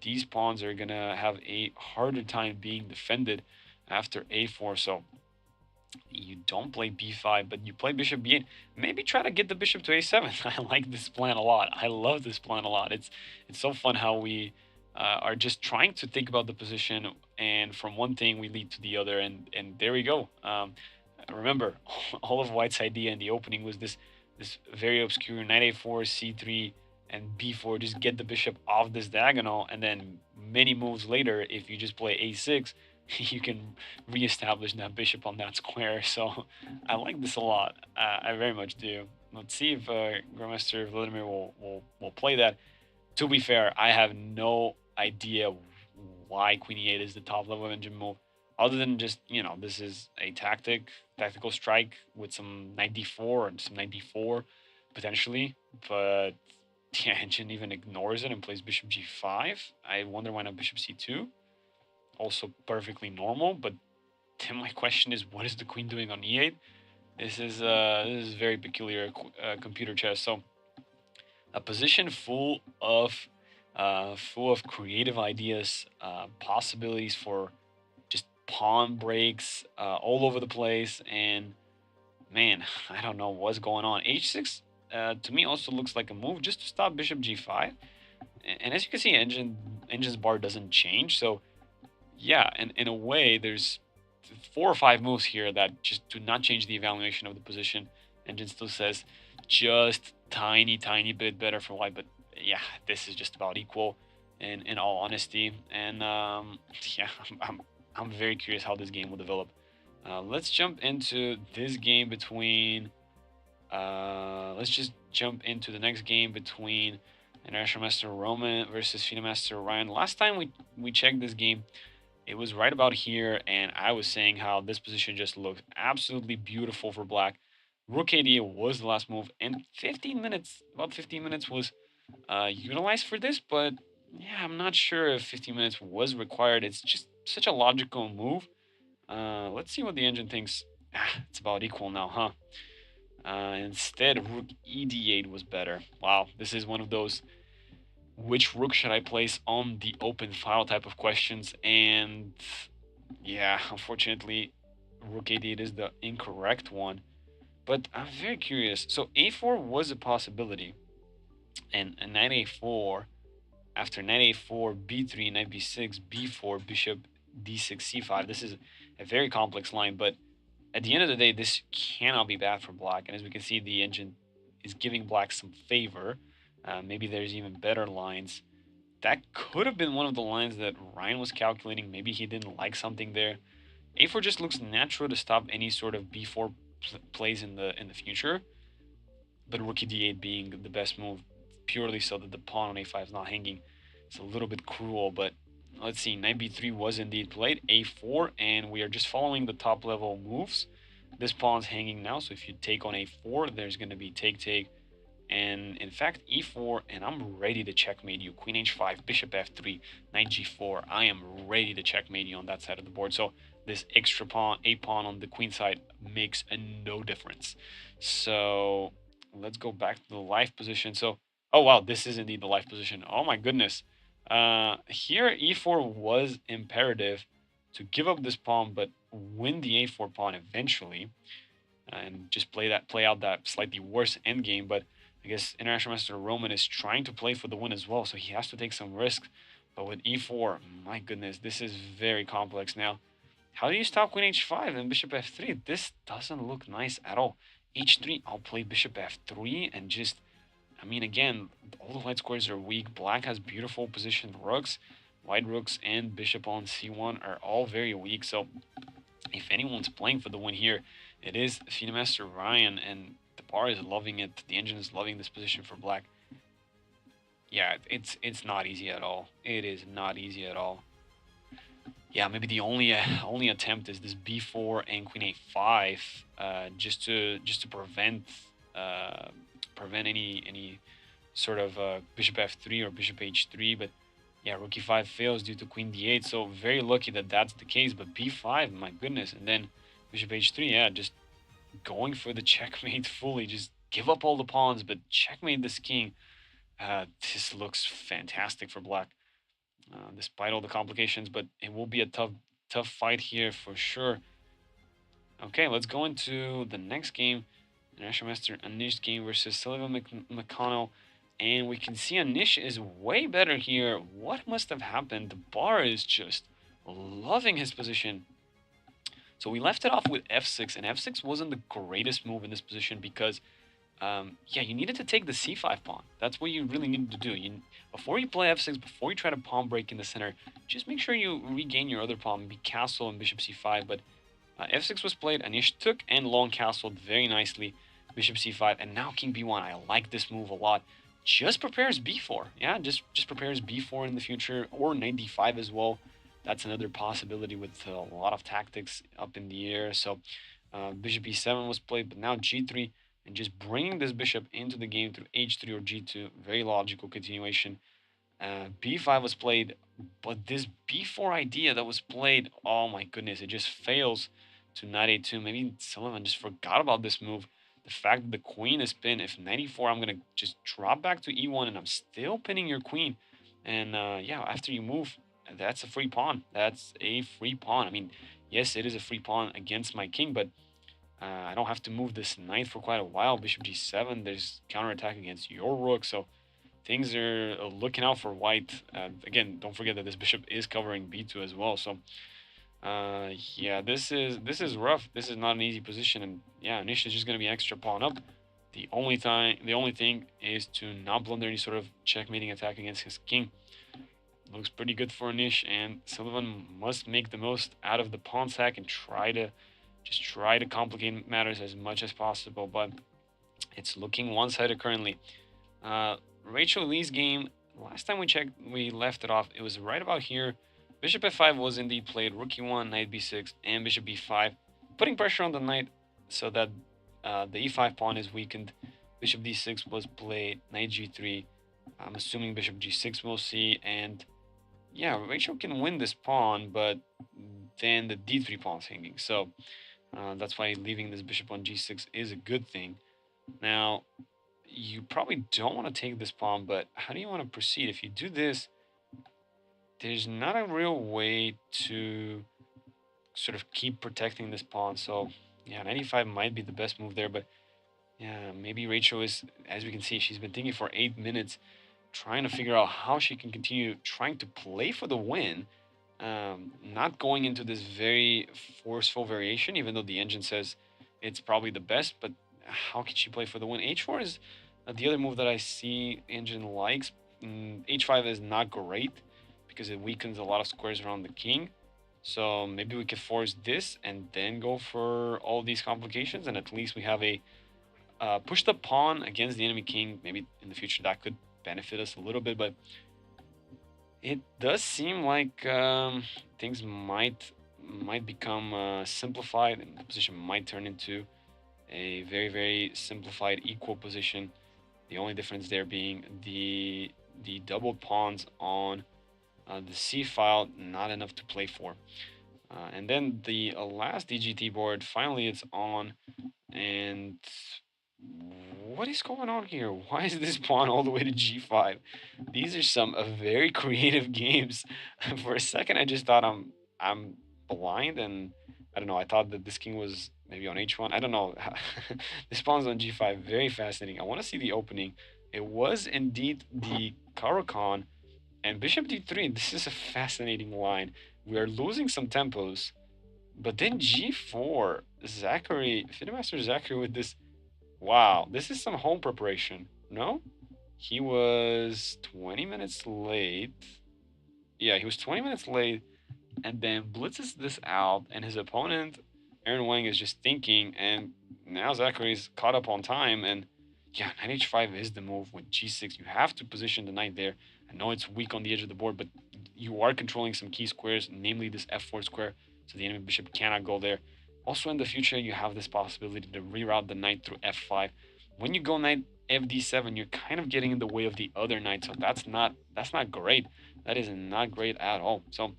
these pawns are gonna have a harder time being defended after a4. So you don't play b5, but you play bishop b8. Maybe try to get the bishop to a7. I like this plan a lot. I love this plan a lot. It's so fun how we are just trying to think about the position, and from one thing we lead to the other, and there we go. Remember, all of white's idea in the opening was this very obscure knight a4, c3, and b4. Just get the bishop off this diagonal, and then many moves later, if you just play a6, you can reestablish that bishop on that square. So I like this a lot. I very much do. Let's see if Grandmaster Vladimir will play that. To be fair, I have no idea why Queen E8 is the top level of engine move, other than just, this is a tactical strike with some knight d4 and some knight d4 potentially. But yeah, engine even ignores it and plays bishop g5. I wonder why not bishop c2. Also perfectly normal, but then my question is, what is the queen doing on e8? This is very peculiar computer chess. So a position full of creative ideas, possibilities for just pawn breaks all over the place, and man, I don't know what's going on. H6 to me also looks like a move just to stop bishop g5, and as you can see, engine's bar doesn't change, so yeah, and in a way, there's 4 or 5 moves here that just do not change the evaluation of the position. Engine still says just tiny bit better for white, but yeah, this is just about equal in all honesty. And yeah, I'm very curious how this game will develop. Let's jump into this game between. Let's just jump into the next game between International Master Roman versus FIDE Master Ryan. Last time we checked this game, it was right about here, and I was saying how this position just looked absolutely beautiful for black. Rook a8 was the last move, and about 15 minutes was utilized for this, but yeah, I'm not sure if 15 minutes was required. It's just such a logical move. Let's see what the engine thinks. It's about equal now, huh? Instead, Rook e8 was better. Wow, this is one of those which rook should I place on the open file type of questions. And yeah, unfortunately, rook a8 is the incorrect one. But I'm very curious. So a4 was a possibility, and knight a4, after knight a4, b3, knight b6, b4, bishop d6, c5. This is a very complex line, but at the end of the day, this cannot be bad for black. And as we can see, the engine is giving black some favor. Maybe there's even better lines. That could have been one of the lines that Ryan was calculating. Maybe he didn't like something there. A4 just looks natural to stop any sort of b4 plays in the future, but rook d8 being the best move, purely so that the pawn on a5 is not hanging. It's a little bit cruel, but let's see. Knight b3 was indeed played, a4, and we are just following the top level moves. This pawn's hanging now, so if you take on a4, there's going to be take, and in fact e4, and I'm ready to checkmate you. Queen h5, bishop f3, knight g4. I am ready to checkmate you on that side of the board. So this extra pawn, a pawn on the queen side, makes no difference. So let's go back to the life position. So, oh wow, this is indeed the life position. Oh my goodness. Here e4 was imperative to give up this pawn, but win the a4 pawn eventually, and just play out that slightly worse endgame. But I guess International Master Roman is trying to play for the win as well, so he has to take some risks. But with e4, my goodness, this is very complex now. How do you stop queen h5 and bishop f3? This doesn't look nice at all. h3, I'll play bishop f3 and just, I mean, again, all the white squares are weak. Black has beautiful positioned rooks. White rooks and bishop on c1 are all very weak. So if anyone's playing for the win here, it is FIDE Master Ryan, and the bar is loving it. The engine is loving this position for black. Yeah, it's not easy at all. It is not easy at all. Yeah, maybe the only attempt is this b4 and queen a5, just to prevent any sort of bishop f3 or bishop h3. But yeah, rook e5 fails due to queen d8. So very lucky that that's the case. But b5, my goodness, and then bishop h3. Yeah, just going for the checkmate fully. Just give up all the pawns, but checkmate this king. This looks fantastic for black, despite all the complications. But it will be a tough fight here for sure. Okay, let's go into the next game. International Master Anish game versus Sullivan McConnell. And we can see Anish is way better here. What must have happened? The bar is just loving his position. So we left it off with f6, and f6 wasn't the greatest move in this position because, yeah, you needed to take the c5 pawn. That's what you really needed to do. Before you play f6, before you try to pawn break in the center, just make sure you regain your other pawn, be castle and bishop c5. But f6 was played, Anish took and long castled very nicely, bishop c5, and now king b1. I like this move a lot. Just prepares b4. Yeah, just prepares b4 in the future, or knight d5 as well. That's another possibility with a lot of tactics up in the air. So bishop e7 was played, but now g3, and just bringing this bishop into the game through h3 or g2. Very logical continuation. b5 was played, but this b4 idea that was played, oh my goodness, it just fails to knight a2. Maybe Sullivan just forgot about this move. The fact that the queen is pinned, if knight e4, I'm going to just drop back to e1, and I'm still pinning your queen. And yeah, after you move, that's a free pawn. That's a free pawn. I mean, yes, it is a free pawn against my king, but I don't have to move this knight for quite a while. Bishop g7, there's counterattack against your rook, so things are looking out for white. Again, don't forget that this bishop is covering b2 as well. So yeah, this is rough. This is not an easy position, and yeah, Anish is just gonna be extra pawn up. The only thing is to not blunder any sort of checkmating attack against his king. Looks pretty good for Anish, and Sullivan must make the most out of the pawn sack and try to complicate matters as much as possible. But it's looking one-sided currently. Rachel Lee's game, last time we checked, we left it off. It was right about here. Bishop f5 was indeed played. Rook e1, knight b6, and bishop b5, putting pressure on the knight so that the e5 pawn is weakened. Bishop d6 was played. Knight g3. I'm assuming bishop g6 we'll see, and yeah, Rachel can win this pawn, but then the d3 pawn's hanging. So that's why leaving this bishop on g6 is a good thing. Now, you probably don't want to take this pawn, but how do you want to proceed? If you do this, there's not a real way to sort of keep protecting this pawn. So yeah, 95 might be the best move there, but yeah, maybe Rachel is, as we can see, she's been thinking for 8 minutes, trying to figure out how she can continue trying to play for the win, not going into this very forceful variation, even though the engine says it's probably the best. But how can she play for the win? H4 is the other move that I see engine likes. H5 is not great because it weakens a lot of squares around the king. So maybe we could force this and then go for all these complications, and at least we have a push the pawn against the enemy king. Maybe in the future that could benefit us a little bit, but it does seem like things might become simplified, and the position might turn into a very simplified equal position. The only difference there being the doubled pawns on the c file, not enough to play for. And then the last DGT board, finally it's on, and what is going on here? Why is this pawn all the way to g5? These are some very creative games. For a second, I just thought I'm blind, and I don't know. I thought that this king was maybe on h1. I don't know. This pawn's on g5. Very fascinating. I want to see the opening. It was indeed the Caro-Kann and bishop d3. This is a fascinating line. We are losing some tempos, but then g4. Zachary, Fidemaster Zachary with this. Wow, this is some home preparation. No? He was 20 minutes late. Yeah, he was 20 minutes late and then blitzes this out, and his opponent, Aaron Wang, is just thinking, and now Zachary's caught up on time, and yeah, knight h5 is the move with g6. You have to position the knight there. I know it's weak on the edge of the board, but you are controlling some key squares, namely this f4 square, so the enemy bishop cannot go there. Also, in the future, you have this possibility to reroute the knight through f5. When you go knight fd7, you're kind of getting in the way of the other knight, so that's not great. That is not great at all. So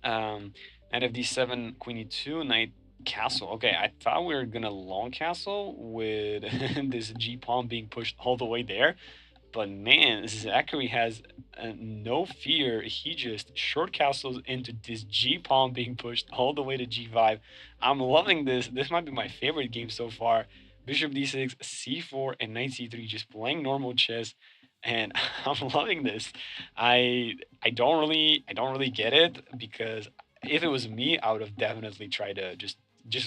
knight fd7, queen e2, knight castle. Okay, I thought we were gonna long castle with this g pawn being pushed all the way there, but man, Zachary has no fear. He just short castles into this g pawn being pushed all the way to g5. I'm loving this. This might be my favorite game so far. Bishop d6, c4, and knight c3, just playing normal chess, and I'm loving this. I don't really get it, because if it was me, I would have definitely tried to just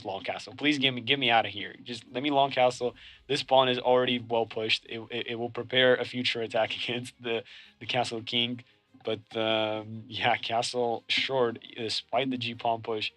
long castle. Please get me out of here. Just let me long castle. This pawn is already well pushed. It will prepare a future attack against the castle king. But yeah, castle short, despite the g pawn push,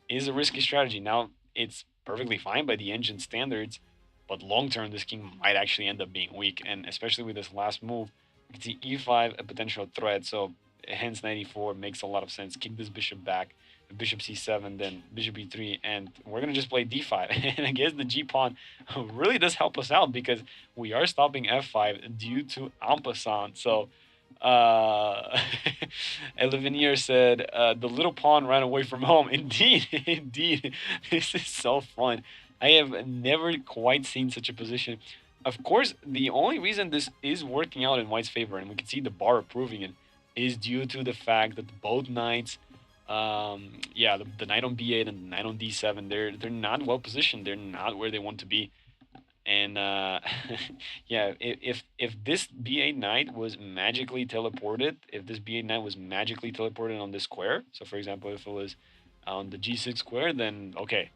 is a risky strategy. Now it's perfectly fine by the engine standards, but long term this king might actually end up being weak, and especially with this last move, you can see e5 a potential threat. So hence 94 makes a lot of sense. Kick this bishop back, bishop c7, then bishop e3, and we're gonna just play d5. And I guess the g pawn really does help us out, because we are stopping f5 due to en passant. So uh Elevinier said the little pawn ran away from home. Indeed, indeed. This is so fun. I have never quite seen such a position. Of course, the only reason this is working out in white's favor, and we can see the bar approving it, is due to the fact that both knights, yeah, the knight on b8 and the knight on d7, they're not well positioned. They're not where they want to be. And yeah, if this b8 knight was magically teleported, if this b8 knight was magically teleported on this square, so for example, if it was on the g6 square, then okay,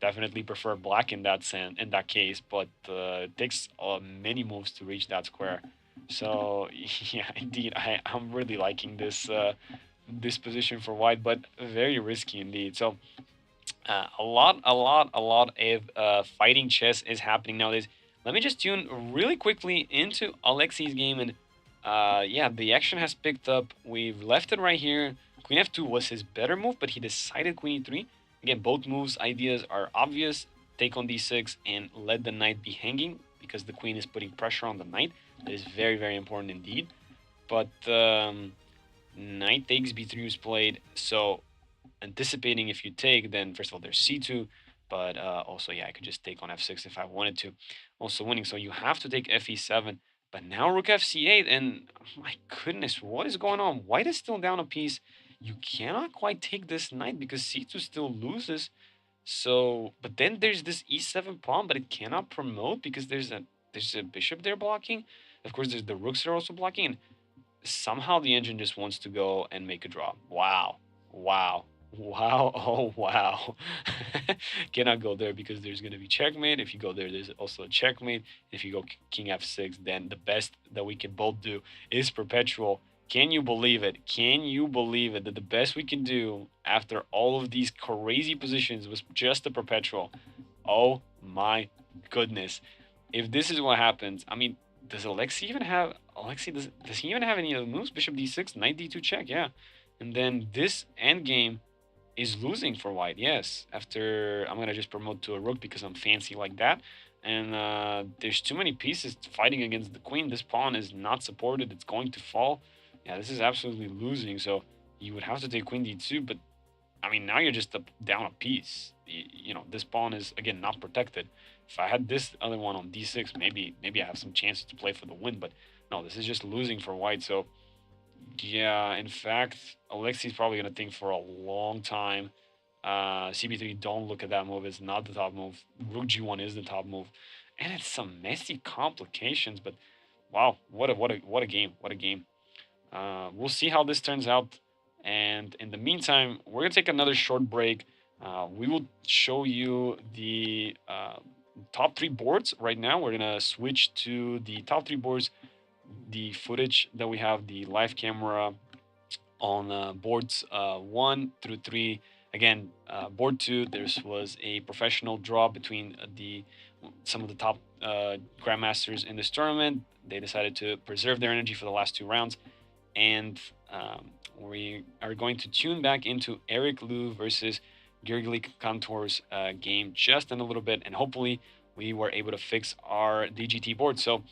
definitely prefer black in that case. But it takes many moves to reach that square. So yeah, indeed, I'm really liking this position for white, but very risky indeed. So a lot of fighting chess is happening nowadays. Let me just tune really quickly into Alexi's game, and yeah, the action has picked up. We've left it right here. Queen f2 was his better move, but he decided queen e3. Again, both moves ideas are obvious. Take on d6 and let the knight be hanging, because the queen is putting pressure on the knight. That is very important indeed. But knight takes b3 was played, so anticipating if you take, then first of all there's c2, But also, yeah, I could just take on f6 if I wanted to. Also winning, so you have to take fe7. But now rook fc8, and my goodness, what is going on? White is still down a piece. You cannot quite take this knight because c2 still loses. So, but then there's this e7 pawn, but it cannot promote because there's a bishop there blocking. Of course, there's the rooks that are also blocking, and somehow the engine just wants to go and make a draw. Wow. Wow. Wow. Oh, wow. Cannot go there because there's going to be checkmate. If you go there, there's also a checkmate. If you go king f6, then the best that we can both do is perpetual. Can you believe it? Can you believe it that the best we can do after all of these crazy positions was just the perpetual? Oh my goodness. If this is what happens, I mean, does Alexei even have does he even have any other moves? Bishop d6, knight d2 check, yeah. And then this endgame is losing for white, yes. After I'm gonna just promote to a rook because I'm fancy like that. And there's too many pieces fighting against the queen. This pawn is not supported, it's going to fall. Yeah, this is absolutely losing. So you would have to take queen d2, but I mean, now you're just down a piece. You know, this pawn is again not protected. If I had this other one on d6, maybe I have some chances to play for the win. But no, this is just losing for white. So yeah, in fact, Alexei's probably gonna think for a long time. CB3, don't look at that move. It's not the top move. Rook G1 is the top move, and it's some messy complications. But wow, what a game! What a game! We'll see how this turns out. And in the meantime, we're gonna take another short break. We will show you the top three boards right now. We're gonna switch to the top three boards, the footage that we have, the live camera on boards 1 through 3. Again, board 2, there was a professional draw between the some of the top grandmasters in this tournament. They decided to preserve their energy for the last 2 rounds, and we are going to tune back into Eric Liu versus Gergely Kantor's game just in a little bit, and hopefully we were able to fix our DGT board. So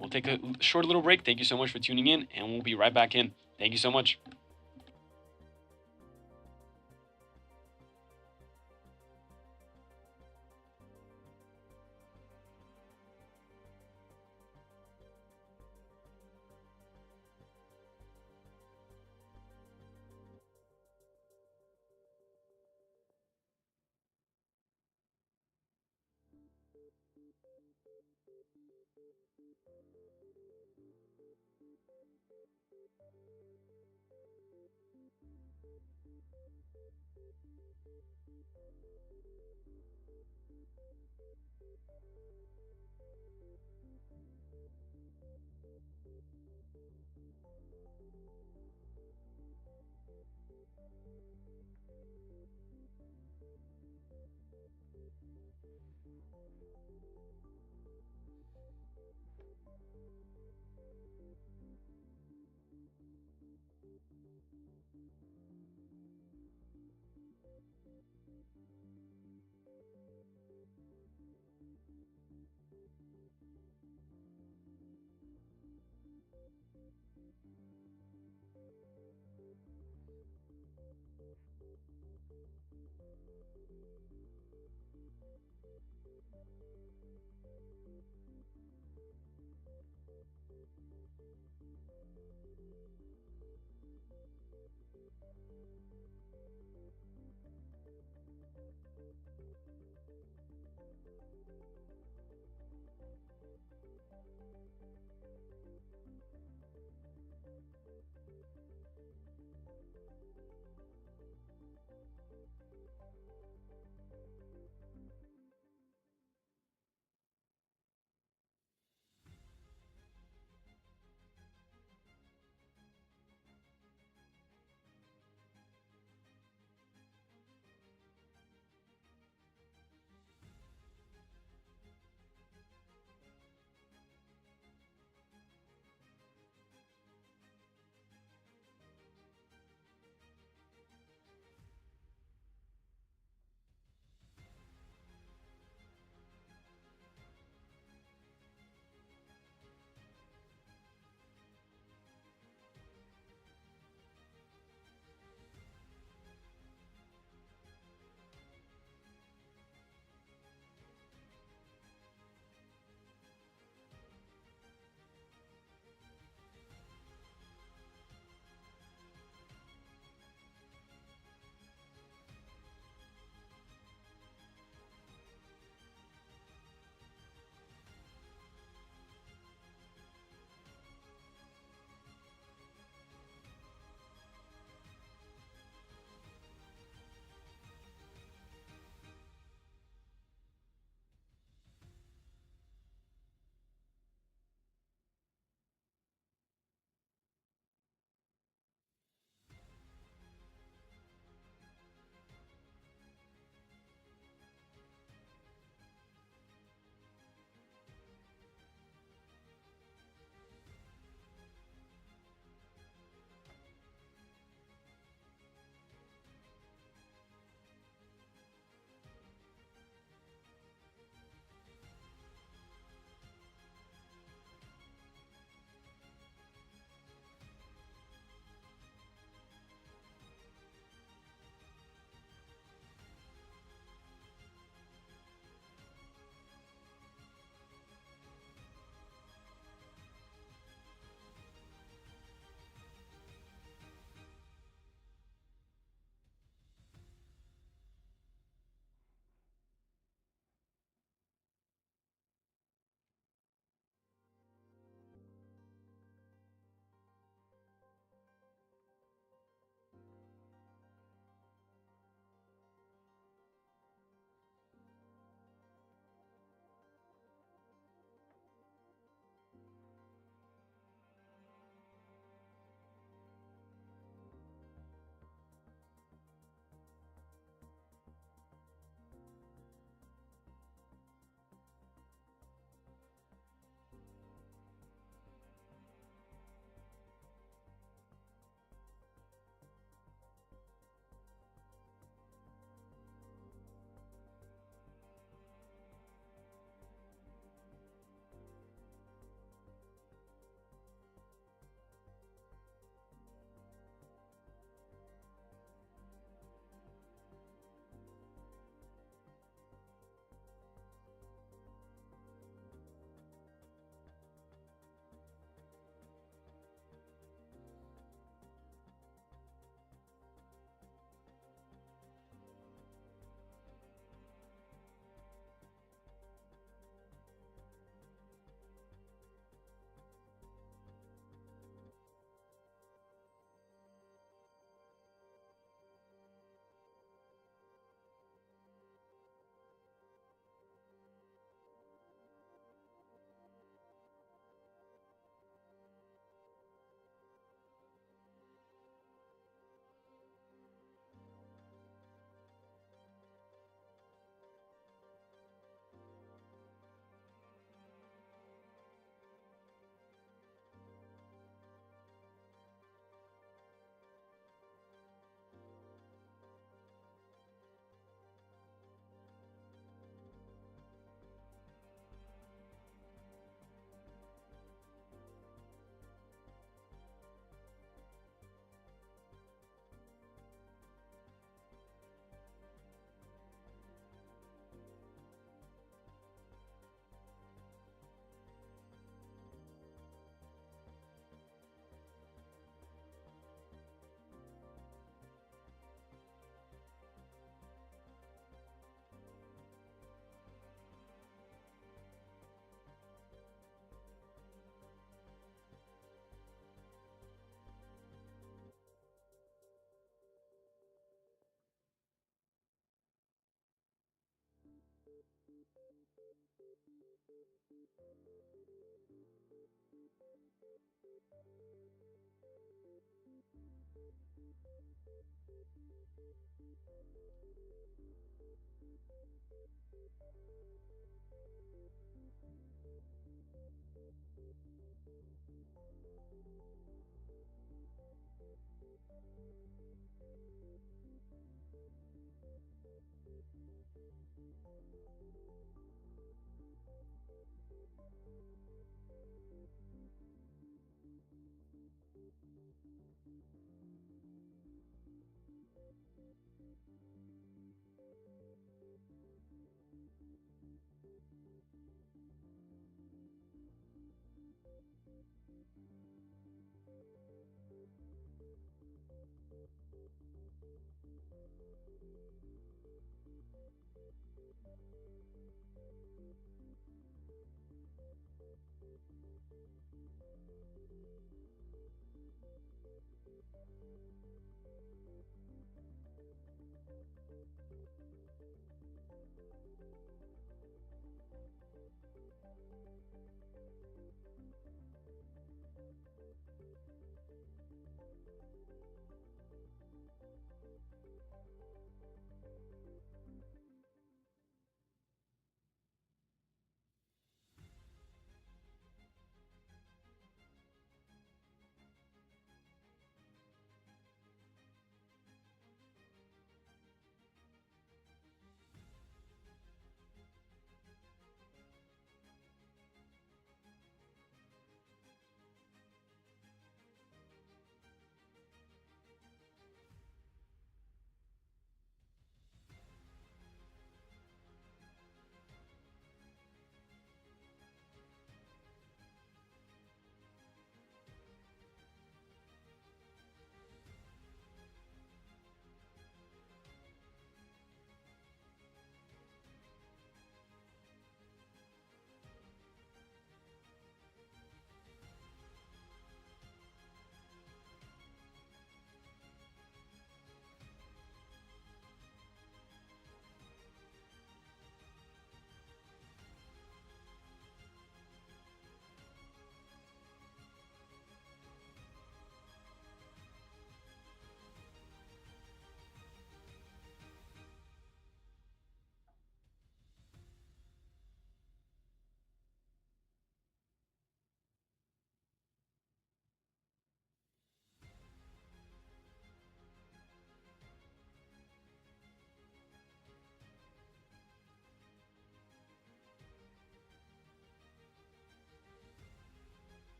we'll take a short little break. Thank you so much for tuning in, and we'll be right back in. Thank you so much.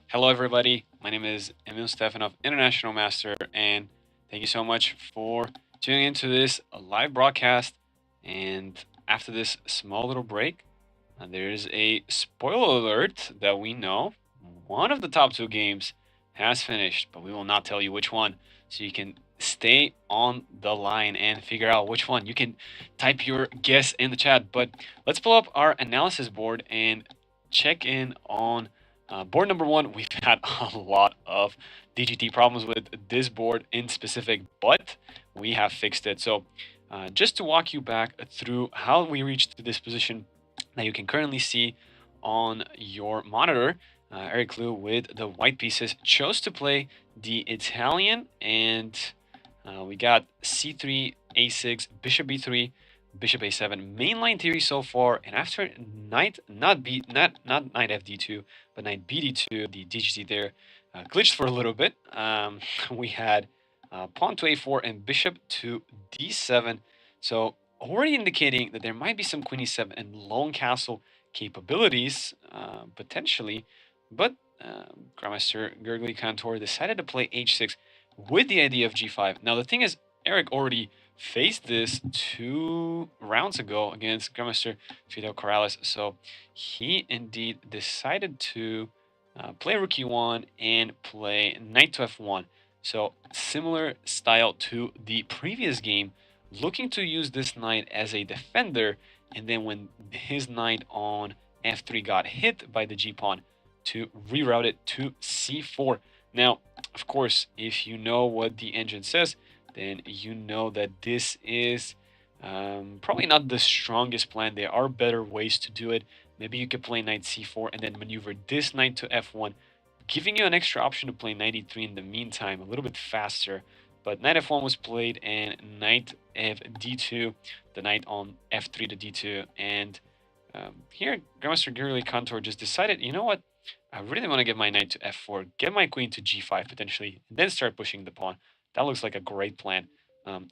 Hello, everybody. My name is Emil Stefanov, International Master, and thank you so much for tuning into this live broadcast. And after this small little break, there's a spoiler alert that we know one of the top two games has finished, but we will not tell you which one. So you can stay on the line and figure out which one. You can type your guess in the chat, but let's pull up our analysis board and check in on board number one. We've had a lot of DGT problems with this board in specific, but we have fixed it. So just to walk you back through how we reached this position that you can currently see on your monitor, Eric Liu with the white pieces chose to play the Italian and We got c3, a6, bishop b3, bishop a7. Mainline theory so far, and after knight, not knight fd2, but knight bd2, the DGC there glitched for a little bit. We had pawn to a4 and bishop to d7. So already indicating that there might be some queen e7 and long castle capabilities potentially, but Grandmaster Gurgly Kantor decided to play h6 with the idea of g5. Now the thing is, Eric already faced this 2 rounds ago against Grandmaster Fidel Corrales, so he indeed decided to play rook e1 and play knight to f1. So similar style to the previous game, looking to use this knight as a defender, and then when his knight on f3 got hit by the g-pawn, to reroute it to c4. Now, of course, if you know what the engine says, then you know that this is probably not the strongest plan. There are better ways to do it. Maybe you could play knight c4 and then maneuver this knight to f1, giving you an extra option to play knight e3 in the meantime, a little bit faster. But knight f1 was played and knight f d2, the knight on f3 to d2. And here, Grandmaster Gurley Kantor just decided, you know what? I really want to get my knight to f4, get my queen to g5 potentially, and then start pushing the pawn. That looks like a great plan.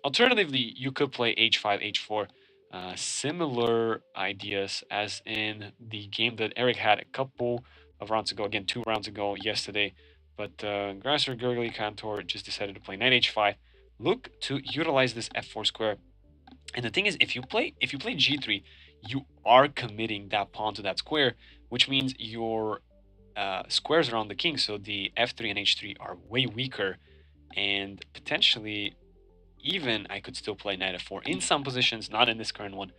Alternatively, you could play h5, h4. Similar ideas as in the game that Eric had a couple of rounds ago, again, 2 rounds ago yesterday. But Grandmaster Gurgly Kantor just decided to play knight h5. Look to utilize this f4 square. And the thing is, if you play g3, you are committing that pawn to that square, which means your squares around the king, so the f3 and h3 are way weaker, and potentially even I could still play knight f4 in some positions, not in this current one,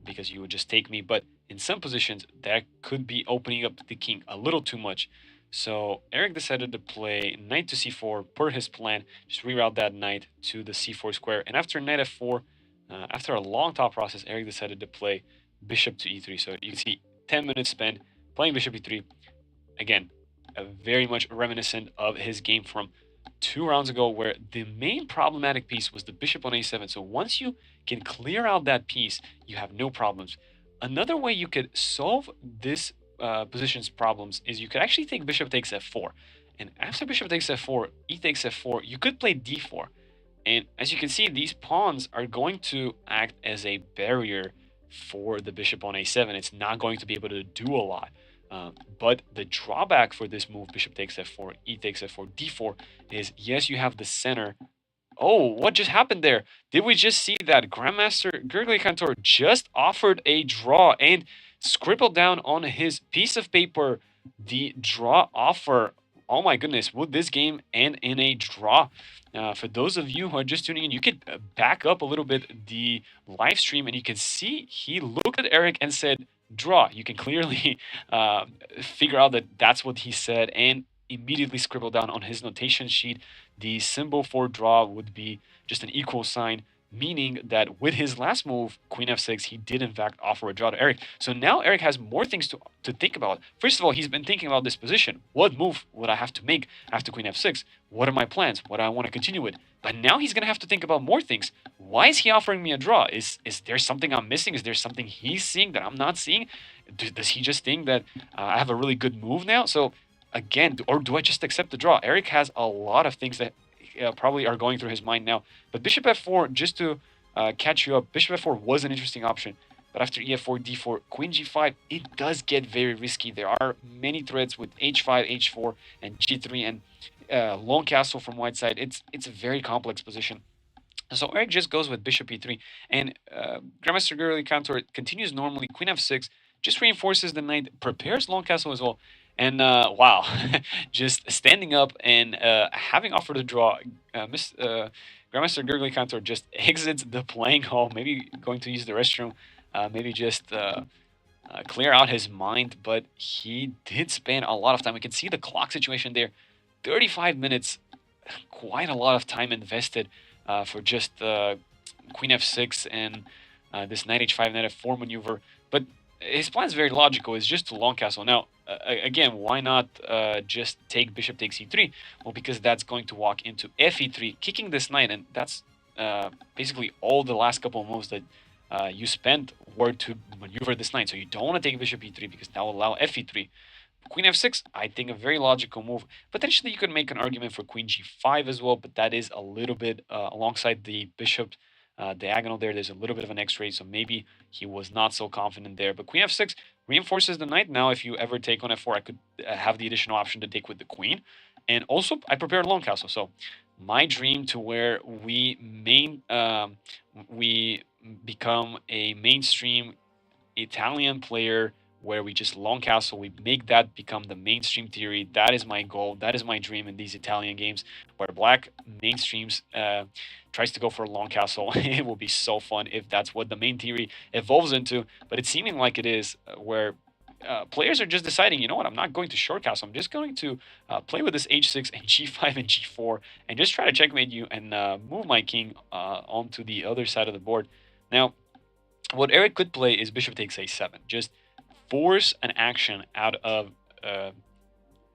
because you would just take me, but in some positions that could be opening up the king a little too much. So Eric decided to play knight to c4 per his plan, just reroute that knight to the c4 square, and after knight f4, after a long thought process, Eric decided to play bishop to e3. So you can see 10 minutes spent playing bishop e3. Again, very much reminiscent of his game from 2 rounds ago, where the main problematic piece was the bishop on a7. So once you can clear out that piece, you have no problems. Another way you could solve this position's problems is you could actually take bishop takes f4. And after bishop takes f4, e takes f4, you could play d4. And as you can see, these pawns are going to act as a barrier for the bishop on a7. It's not going to be able to do a lot. But the drawback for this move, bishop takes f4, e takes f4, d4, is yes, you have the center. Oh, what just happened there? Did we just see that Grandmaster Gurgly Kantor just offered a draw and scribbled down on his piece of paper the draw offer? Oh my goodness, would this game end in a draw? For those of you who are just tuning in, you could back up a little bit the live stream and you can see he looked at Eric and said, draw. You can clearly figure out that that's what he said and immediately scribble down on his notation sheet. The symbol for draw would be just an equal sign, meaning that with his last move, queen f6, he did in fact offer a draw to Eric. So now Eric has more things to think about. First of all, he's been thinking about this position. What move would I have to make after queen f6? What are my plans? What do I want to continue with? But now he's going to have to think about more things. Why is he offering me a draw? Is there something I'm missing? Is there something he's seeing that I'm not seeing? Does he just think that I have a really good move now? So again, or do I just accept the draw? Eric has a lot of things that probably are going through his mind now. But bishop f4, just to catch you up, bishop f4 was an interesting option. But after ef4, d4, queen g5, it does get very risky. There are many threats with h5, h4, and g3, and long castle from white side. It's a very complex position. So Eric just goes with bishop e3, and Grandmaster Gurley Kantor continues normally. Queen f6 just reinforces the knight, prepares long castle as well. And wow, just standing up and having offered a draw, Grandmaster Gurgly Kantor just exits the playing hall, maybe going to use the restroom, maybe just clear out his mind. But he did spend a lot of time. We can see the clock situation there. 35 minutes, quite a lot of time invested for just queen f6 and this knight h5, knight f4 maneuver. But his plan is very logical. It's just to long castle. Now, again, why not just take bishop takes e3? Well, because that's going to walk into fe3, kicking this knight, and that's basically all the last couple of moves that you spent were to maneuver this knight. So you don't want to take bishop e3 because that will allow fe3. Queen f6, I think a very logical move. Potentially, you could make an argument for queen g5 as well, but that is a little bit alongside the bishop diagonal there. There's a little bit of an x-ray, so maybe he was not so confident there. But queen f6 reinforces the knight. Now, if you ever take on f4, I could have the additional option to take with the queen. And also, I prepared long castle. So my dream to where we become a mainstream Italian player where we just long castle, we make that become the mainstream theory. That is my goal. That is my dream in these Italian games where black mainstreams tries to go for a long castle. It will be so fun if that's what the main theory evolves into. But it's seeming like it is where players are just deciding, you know what, I'm not going to short castle. I'm just going to play with this h6 and g5 and g4 and just try to checkmate you and move my king onto the other side of the board. Now, what Eric could play is bishop takes a7. Just force an action out of uh,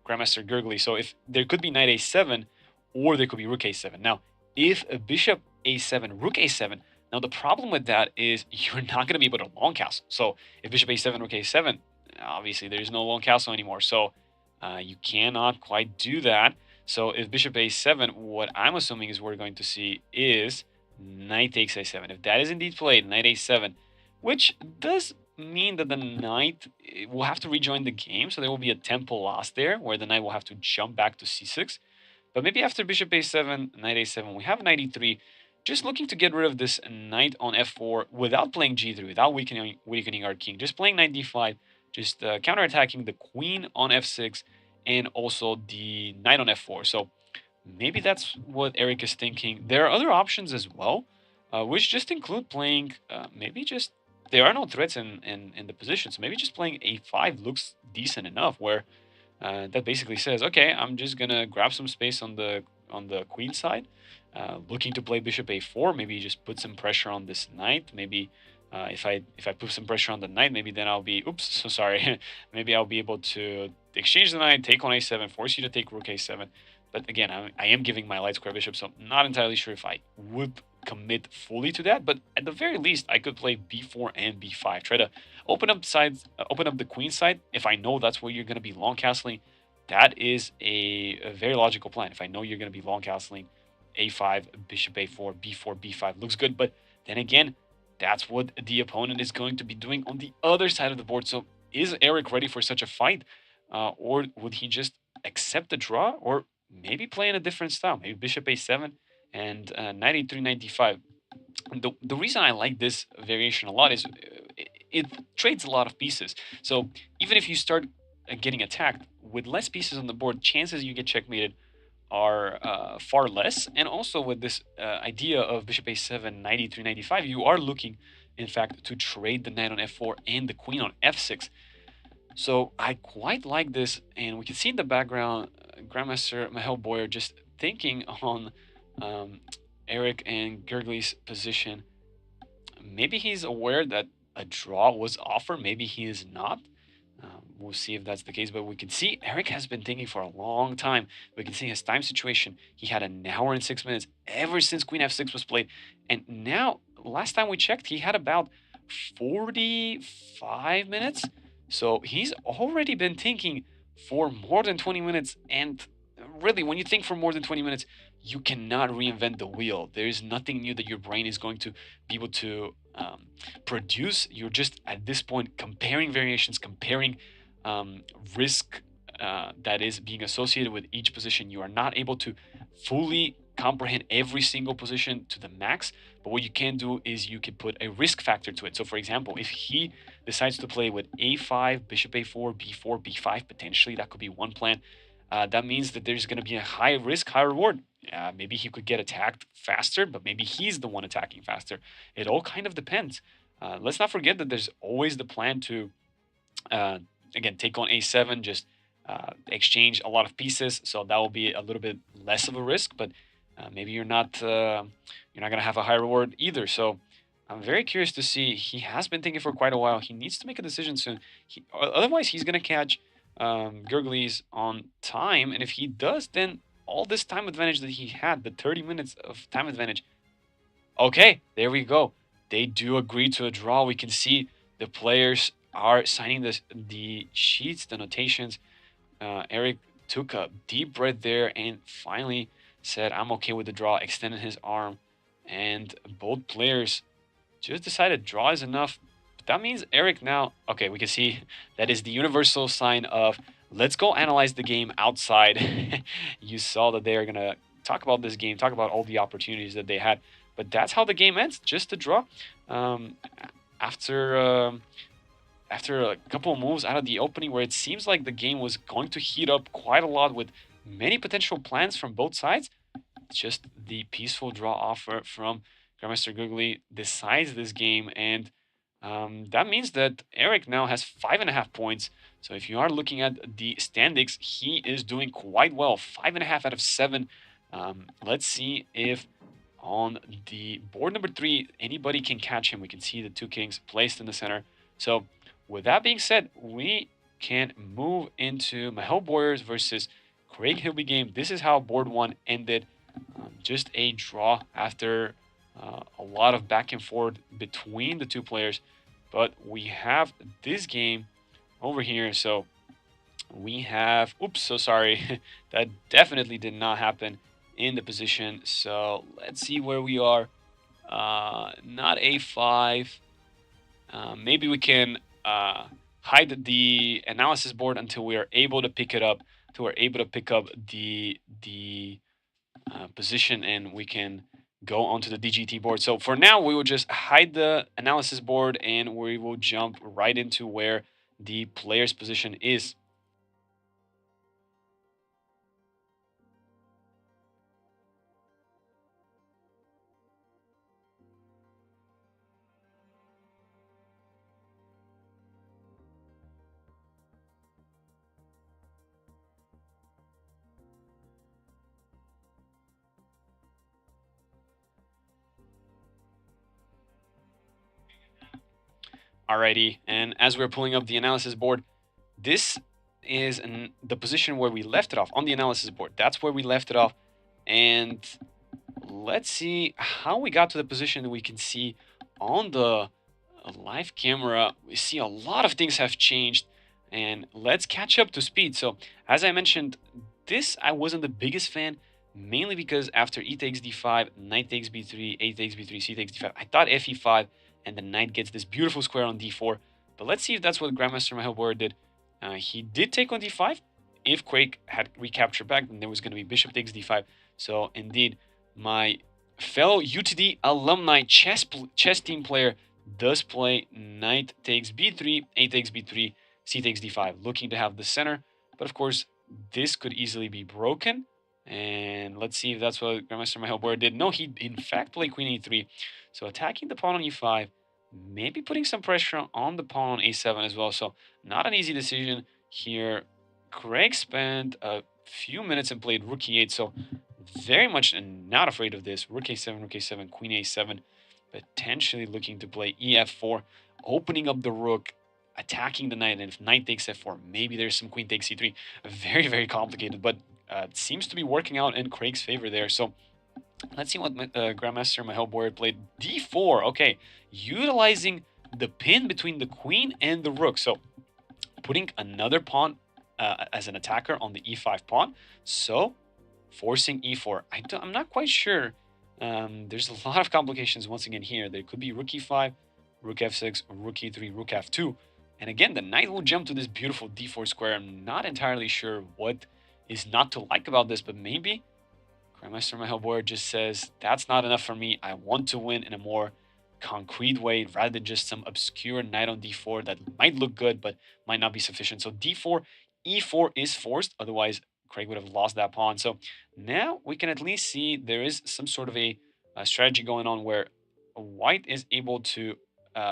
Grandmaster Gurgly. So if there could be knight a7, or there could be rook a7. Now, if a bishop a7, rook a7, now the problem with that is you're not going to be able to long castle. So if bishop a7, rook a7, obviously there's no long castle anymore. So you cannot quite do that. So if bishop a7, what I'm assuming is we're going to see is knight takes a7. If that is indeed played, knight a7, which does mean that the knight will have to rejoin the game. So there will be a tempo loss there where the knight will have to jump back to c6. But maybe after bishop a7, knight a7, we have knight e3. Just looking to get rid of this knight on f4 without playing g3, without weakening our king. Just playing knight d5, just counterattacking the queen on f6 and also the knight on f4. So maybe that's what Eric is thinking. There are other options as well, which just include playing maybe just there are no threats in the position, so maybe just playing a5 looks decent enough. Where that basically says, okay, I'm just gonna grab some space on the queen side, looking to play bishop a4. Maybe just put some pressure on this knight. Maybe if I put some pressure on the knight, maybe then I'll be so sorry. Maybe I'll be able to exchange the knight, take on a7, force you to take rook a7. But again, I am giving my light square bishop, so I'm not entirely sure if I would commit fully to that. But at the very least, I could play b4 and b5. Try to open up open up the queen side. If I know that's where you're going to be long castling, that is a very logical plan. If I know you're going to be long castling, a5, bishop a4, b4, b5 looks good. But then again, that's what the opponent is going to be doing on the other side of the board. So is Eric ready for such a fight? Or would he just accept the draw? Or maybe play in a different style? Maybe bishop a7 and knight e3, knight d5. The reason I like this variation a lot is it trades a lot of pieces. So even if you start getting attacked with less pieces on the board, chances you get checkmated are far less. And also with this idea of bishop a7, knight e3, knight d5, you are looking, in fact, to trade the knight on f4 and the queen on f6. So I quite like this, and we can see in the background Grandmaster Mahel Boyer just thinking on Eric and Gurgly's position. Maybe he's aware that a draw was offered. Maybe he is not. We'll see if that's the case. But we can see Eric has been thinking for a long time. We can see his time situation. He had an hour and 6 minutes ever since Queen f6 was played. And now, last time we checked, he had about 45 minutes. So he's already been thinking for more than 20 minutes. And really, when you think for more than 20 minutes, you cannot reinvent the wheel. There is nothing new that your brain is going to be able to produce. You're just at this point comparing variations, comparing risk that is being associated with each position. You are not able to fully comprehend every single position to the max, but what you can do is you can put a risk factor to it. So for example, if he decides to play with a5, bishop a4, b4, b5, potentially that could be one plan. That means that there's going to be a high risk, high reward. Maybe he could get attacked faster, but maybe he's the one attacking faster. It all kind of depends. Let's not forget that there's always the plan to, again, take on a7, just exchange a lot of pieces. So that will be a little bit less of a risk, but maybe you're not going to have a high reward either. So I'm very curious to see. He has been thinking for quite a while. He needs to make a decision soon. Otherwise, he's gonna catch Gurgly's on time, and if he does, then all this time advantage that he had, the 30 minutes of time advantage. Okay, there we go. They do agree to a draw. We can see the players are signing the sheets, the notations. Eric took a deep breath there and finally said, "I'm okay with the draw." Extended his arm, and both players just decided draw is enough. But that means Eric now, okay, we can see that is the universal sign of let's go analyze the game outside. You saw that they are going to talk about this game, talk about all the opportunities that they had. But that's how the game ends, just a draw. Um, after after a couple of moves out of the opening where it seems like the game was going to heat up quite a lot with many potential plans from both sides, just the peaceful draw offer from Grandmaster Googly decides this game, and that means that Eric now has 5.5 points. So if you are looking at the standings, he is doing quite well. 5.5 out of 7. Let's see if on the board number 3 anybody can catch him. We can see the two kings placed in the center. So with that being said, we can move into Mahel Warriors versus Craig Hilby game. This is how board 1 ended. Just a draw after a lot of back and forth between the two players. But we have this game over here. So we have, oops, so sorry. That definitely did not happen in the position. So let's see where we are. Not a5. Maybe we can hide the analysis board until we are able to pick it up. Until we're able to pick up the position, and we can go onto the DGT board. So for now, we will just hide the analysis board and we will jump right into where the player's position is. Alrighty, and as we're pulling up the analysis board, this is the position where we left it off on the analysis board. That's where we left it off. And let's see how we got to the position that we can see on the live camera. We see a lot of things have changed, and let's catch up to speed. So as I mentioned, this I wasn't the biggest fan, mainly because after e takes d5, knight takes b3, a takes b3, c takes d5, I thought fe5, and the knight gets this beautiful square on d4. But let's see if that's what Grandmaster Mahel Boer did. He did take on d5. If Quake had recaptured back, then there was going to be bishop takes d5. So indeed, my fellow UTD alumni chess team player does play knight takes b3, a takes b3, c takes d5, looking to have the center. But of course, this could easily be broken. And let's see if that's what Grandmaster Mahel Boer did. No, he in fact played queen e3. So attacking the pawn on e5, maybe putting some pressure on the pawn on a7 as well. So not an easy decision here. Craig spent a few minutes and played rook e8. So very much not afraid of this. Rook a7, queen a7. Potentially looking to play ef4, opening up the rook, attacking the knight, and if knight takes f4, maybe there's some queen takes c3. Very, very complicated, but it seems to be working out in Craig's favor there. So let's see what Grandmaster Mahel Boer played. d4, okay, utilizing the pin between the queen and the rook. So putting another pawn as an attacker on the e5 pawn. So forcing e4. I'm not quite sure. There's a lot of complications once again here. There could be rook e5, rook f6, rook e3, rook f2. And again, the knight will jump to this beautiful d4 square. I'm not entirely sure what is not to like about this, but maybe Grandmaster Mahel Boer just says, that's not enough for me. I want to win in a more concrete way rather than just some obscure knight on d4 that might look good but might not be sufficient. So d4, e4 is forced. Otherwise, Craig would have lost that pawn. So now we can at least see there is some sort of a strategy going on where white is able to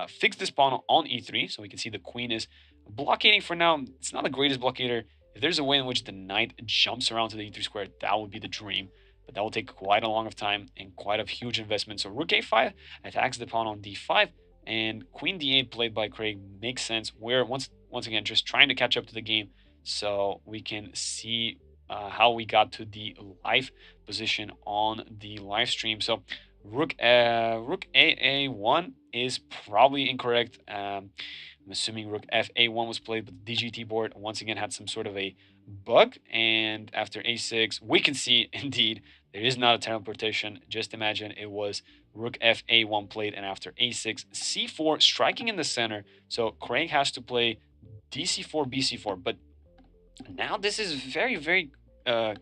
fix this pawn on e3. So we can see the queen is blockading for now. It's not the greatest blockader. If there's a way in which the knight jumps around to the e3 square, that would be the dream. but that will take quite a long of time and quite a huge investment. So rook a5 attacks the pawn on d5, and queen d8 played by Craig makes sense. We're once again just trying to catch up to the game so we can see how we got to the live position on the live stream. So rook a1 is probably incorrect. I'm assuming rook fa1 was played, but the DGT board once again had some sort of a bug. And after a6, we can see indeed there is not a teleportation. Just imagine it was rook fa1 played, and after a6, c4 striking in the center. So Craig has to play dc4, bc4. But now this is very, very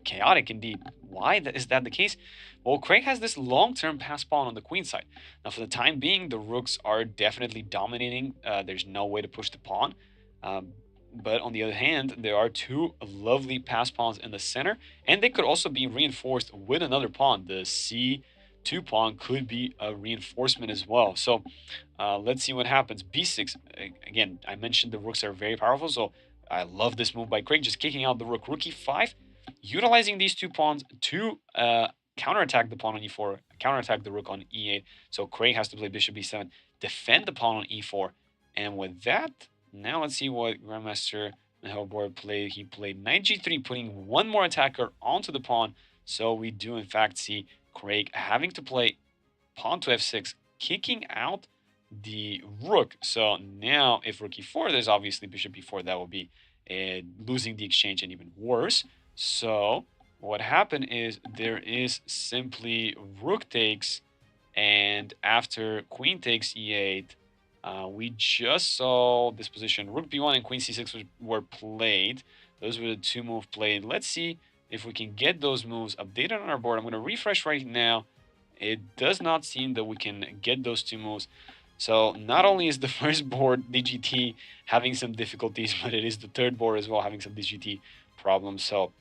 chaotic indeed. Why is that the case? Well, Craig has this long-term pass pawn on the queen side. Now, for the time being, the rooks are definitely dominating. There's no way to push the pawn. Um, but on the other hand, there are two lovely pass pawns in the center, and they could also be reinforced with another pawn. The c2 pawn could be a reinforcement as well. So let's see what happens. b6. Again, I mentioned the rooks are very powerful, so I love this move by Craig, just kicking out the rook. Rook e5, utilizing these two pawns to counterattack the pawn on e4, counterattack the rook on e8. So Craig has to play bishop b7, defend the pawn on e4. And with that, now let's see what Grandmaster Board played. He played knight g3, putting one more attacker onto the pawn. So we do, in fact, see Craig having to play pawn to f6, kicking out the rook. So now if rook e4, there's obviously bishop e4. That will be losing the exchange and even worse. So what happened is there is simply rook takes, and after queen takes e8, we just saw this position. Rook b1 and queen c6 were played. Those were the two moves played. Let's see if we can get those moves updated on our board. I'm going to refresh right now. It does not seem that we can get those two moves. So not only is the first board DGT having some difficulties, but it is the third board as well having some DGT problems. So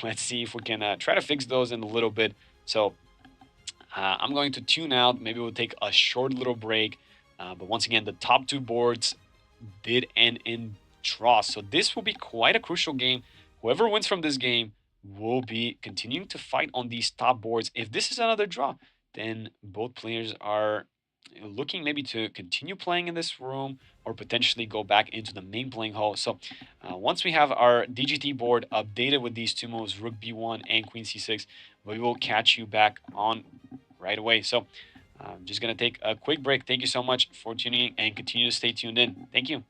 let's see if we can try to fix those in a little bit. So I'm going to tune out. Maybe we'll take a short little break. But once again, the top two boards did end in draws. So this will be quite a crucial game. Whoever wins from this game will be continuing to fight on these top boards. If this is another draw, then both players are looking maybe to continue playing in this room or potentially go back into the main playing hall. So once we have our DGT board updated with these two moves, rook b1 and queen c6, we will catch you back on right away. So I'm just going to take a quick break. Thank you so much for tuning in and continue to stay tuned in. Thank you.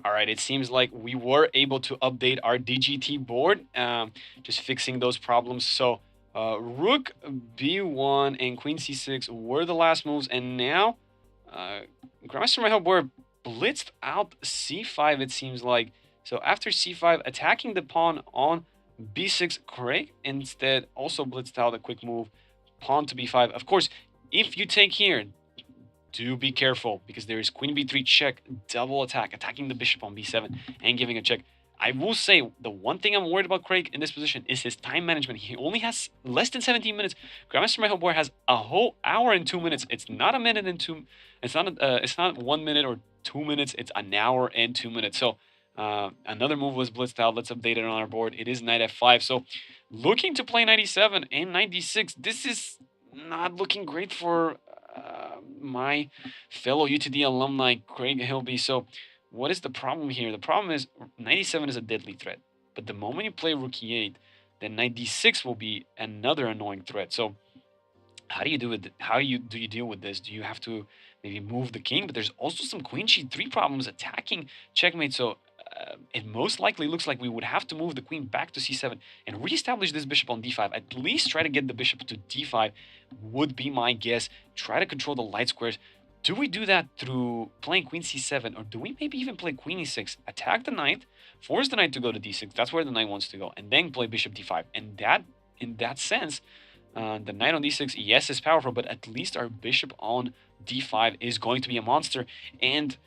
All right, it seems like we were able to update our DGT board, just fixing those problems. So rook b1 and queen c6 were the last moves, and now Grandmaster Michael Board blitzed out c5, it seems like. So after c5, attacking the pawn on b6, Craig instead also blitzed out a quick move, pawn to b5. Of course, if you take here, do be careful because there is queen b3 check, double attack, attacking the bishop on b7 and giving a check. I will say the one thing I'm worried about Craig in this position is his time management. He only has less than 17 minutes. Grandmaster Michael Boy has a whole hour and 2 minutes. It's not a minute and two. It's not 1 minute or 2 minutes. It's an hour and 2 minutes. So another move was blitzed out. Let's update it on our board. It is knight f5. So looking to play 97 and 96. This is not looking great for my fellow UTD alumni, Craig Hilby. So, what is the problem here? The problem is 97 is a deadly threat. But the moment you play Rook E8, then 96 will be another annoying threat. So, how do you do it? Do you deal with this? Do you have to maybe move the king? But there's also some queen g3 problems attacking checkmate. So it most likely looks like we would have to move the queen back to c7 and reestablish this bishop on d5. At least try to get the bishop to d5 would be my guess. Try to control the light squares. Do we do that through playing queen c7, or do we maybe even play queen e6, attack the knight, force the knight to go to d6? That's where the knight wants to go, and then play bishop d5. And that, in that sense, the knight on d6, yes, is powerful, but at least our bishop on d5 is going to be a monster. And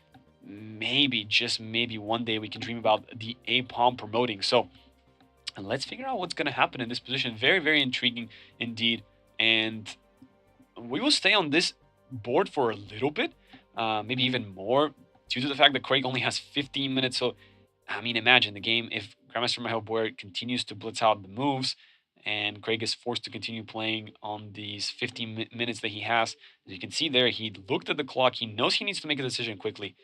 maybe, just maybe, one day we can dream about the a-pawn promoting. So let's figure out what's going to happen in this position. Very, very intriguing indeed. And we will stay on this board for a little bit, maybe even more, due to the fact that Craig only has 15 minutes. So, I mean, imagine the game if Grandmaster Michael Boyer continues to blitz out the moves and Craig is forced to continue playing on these 15 minutes that he has. As you can see there, he looked at the clock. He knows he needs to make a decision quickly.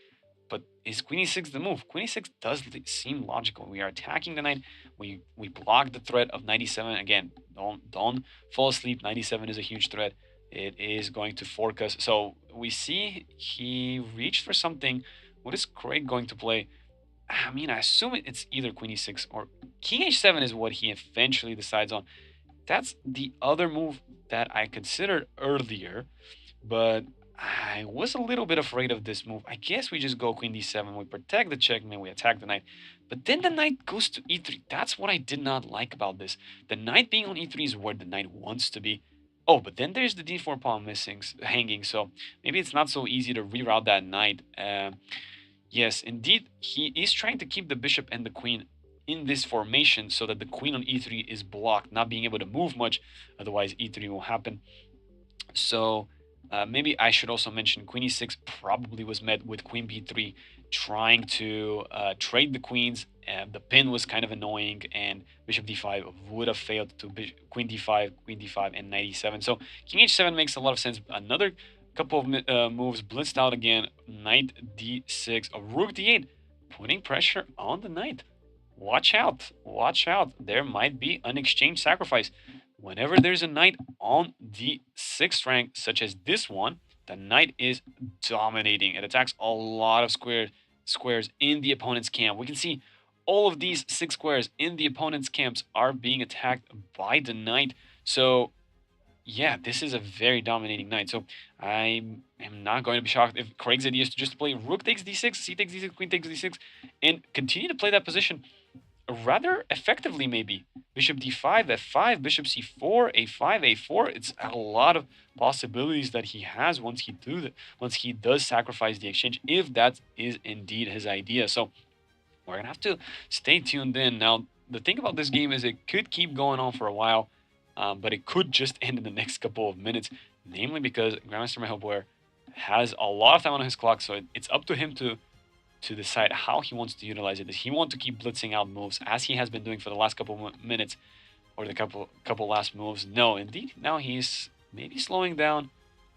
But is queen e6 the move? Queen e6 does seem logical. We are attacking the knight. We block the threat of 97. Again, don't fall asleep. 97 is a huge threat. It is going to fork us. So we see he reached for something. What is Craig going to play? I mean, I assume it's either queen e6 or king h7 is what he eventually decides on. That's the other move that I considered earlier, but I was a little bit afraid of this move. I guess we just go queen d7, we protect the checkmate, we attack the knight. But then the knight goes to e3. That's what I did not like about this. The knight being on e3 is where the knight wants to be. Oh, but then there's the d4 pawn missing, hanging, so maybe it's not so easy to reroute that knight. Yes, indeed, he is trying to keep the bishop and the queen in this formation so that the queen on e3 is blocked, not being able to move much, otherwise e3 will happen. So maybe I should also mention queen e6 probably was met with queen b3, trying to trade the queens. The pin was kind of annoying, and bishop d5 would have failed to queen d5, and knight e7. So king h7 makes a lot of sense. Another couple of moves blitzed out again. Knight d6, rook d8, putting pressure on the knight. Watch out, watch out. There might be an exchange sacrifice. Whenever there's a knight on the 6th rank, such as this one, the knight is dominating. It attacks a lot of squares in the opponent's camp. We can see all of these 6 squares in the opponent's camps are being attacked by the knight. So yeah, this is a very dominating knight. So I am not going to be shocked if Craig's idea is to just play rook takes d6, c takes d6, queen takes d6, and continue to play that position rather effectively, maybe. Bishop d5, f5, bishop c4, a5, a4. It's a lot of possibilities that he has once he does sacrifice the exchange, if that is indeed his idea. So we're gonna have to stay tuned in. Now, the thing about this game is it could keep going on for a while, but it could just end in the next couple of minutes, namely because Grandmaster Michael has a lot of time on his clock, so it's up to him to decide how he wants to utilize it. Does he want to keep blitzing out moves as he has been doing for the last couple of minutes, or the couple last moves? No, indeed. Now he's maybe slowing down,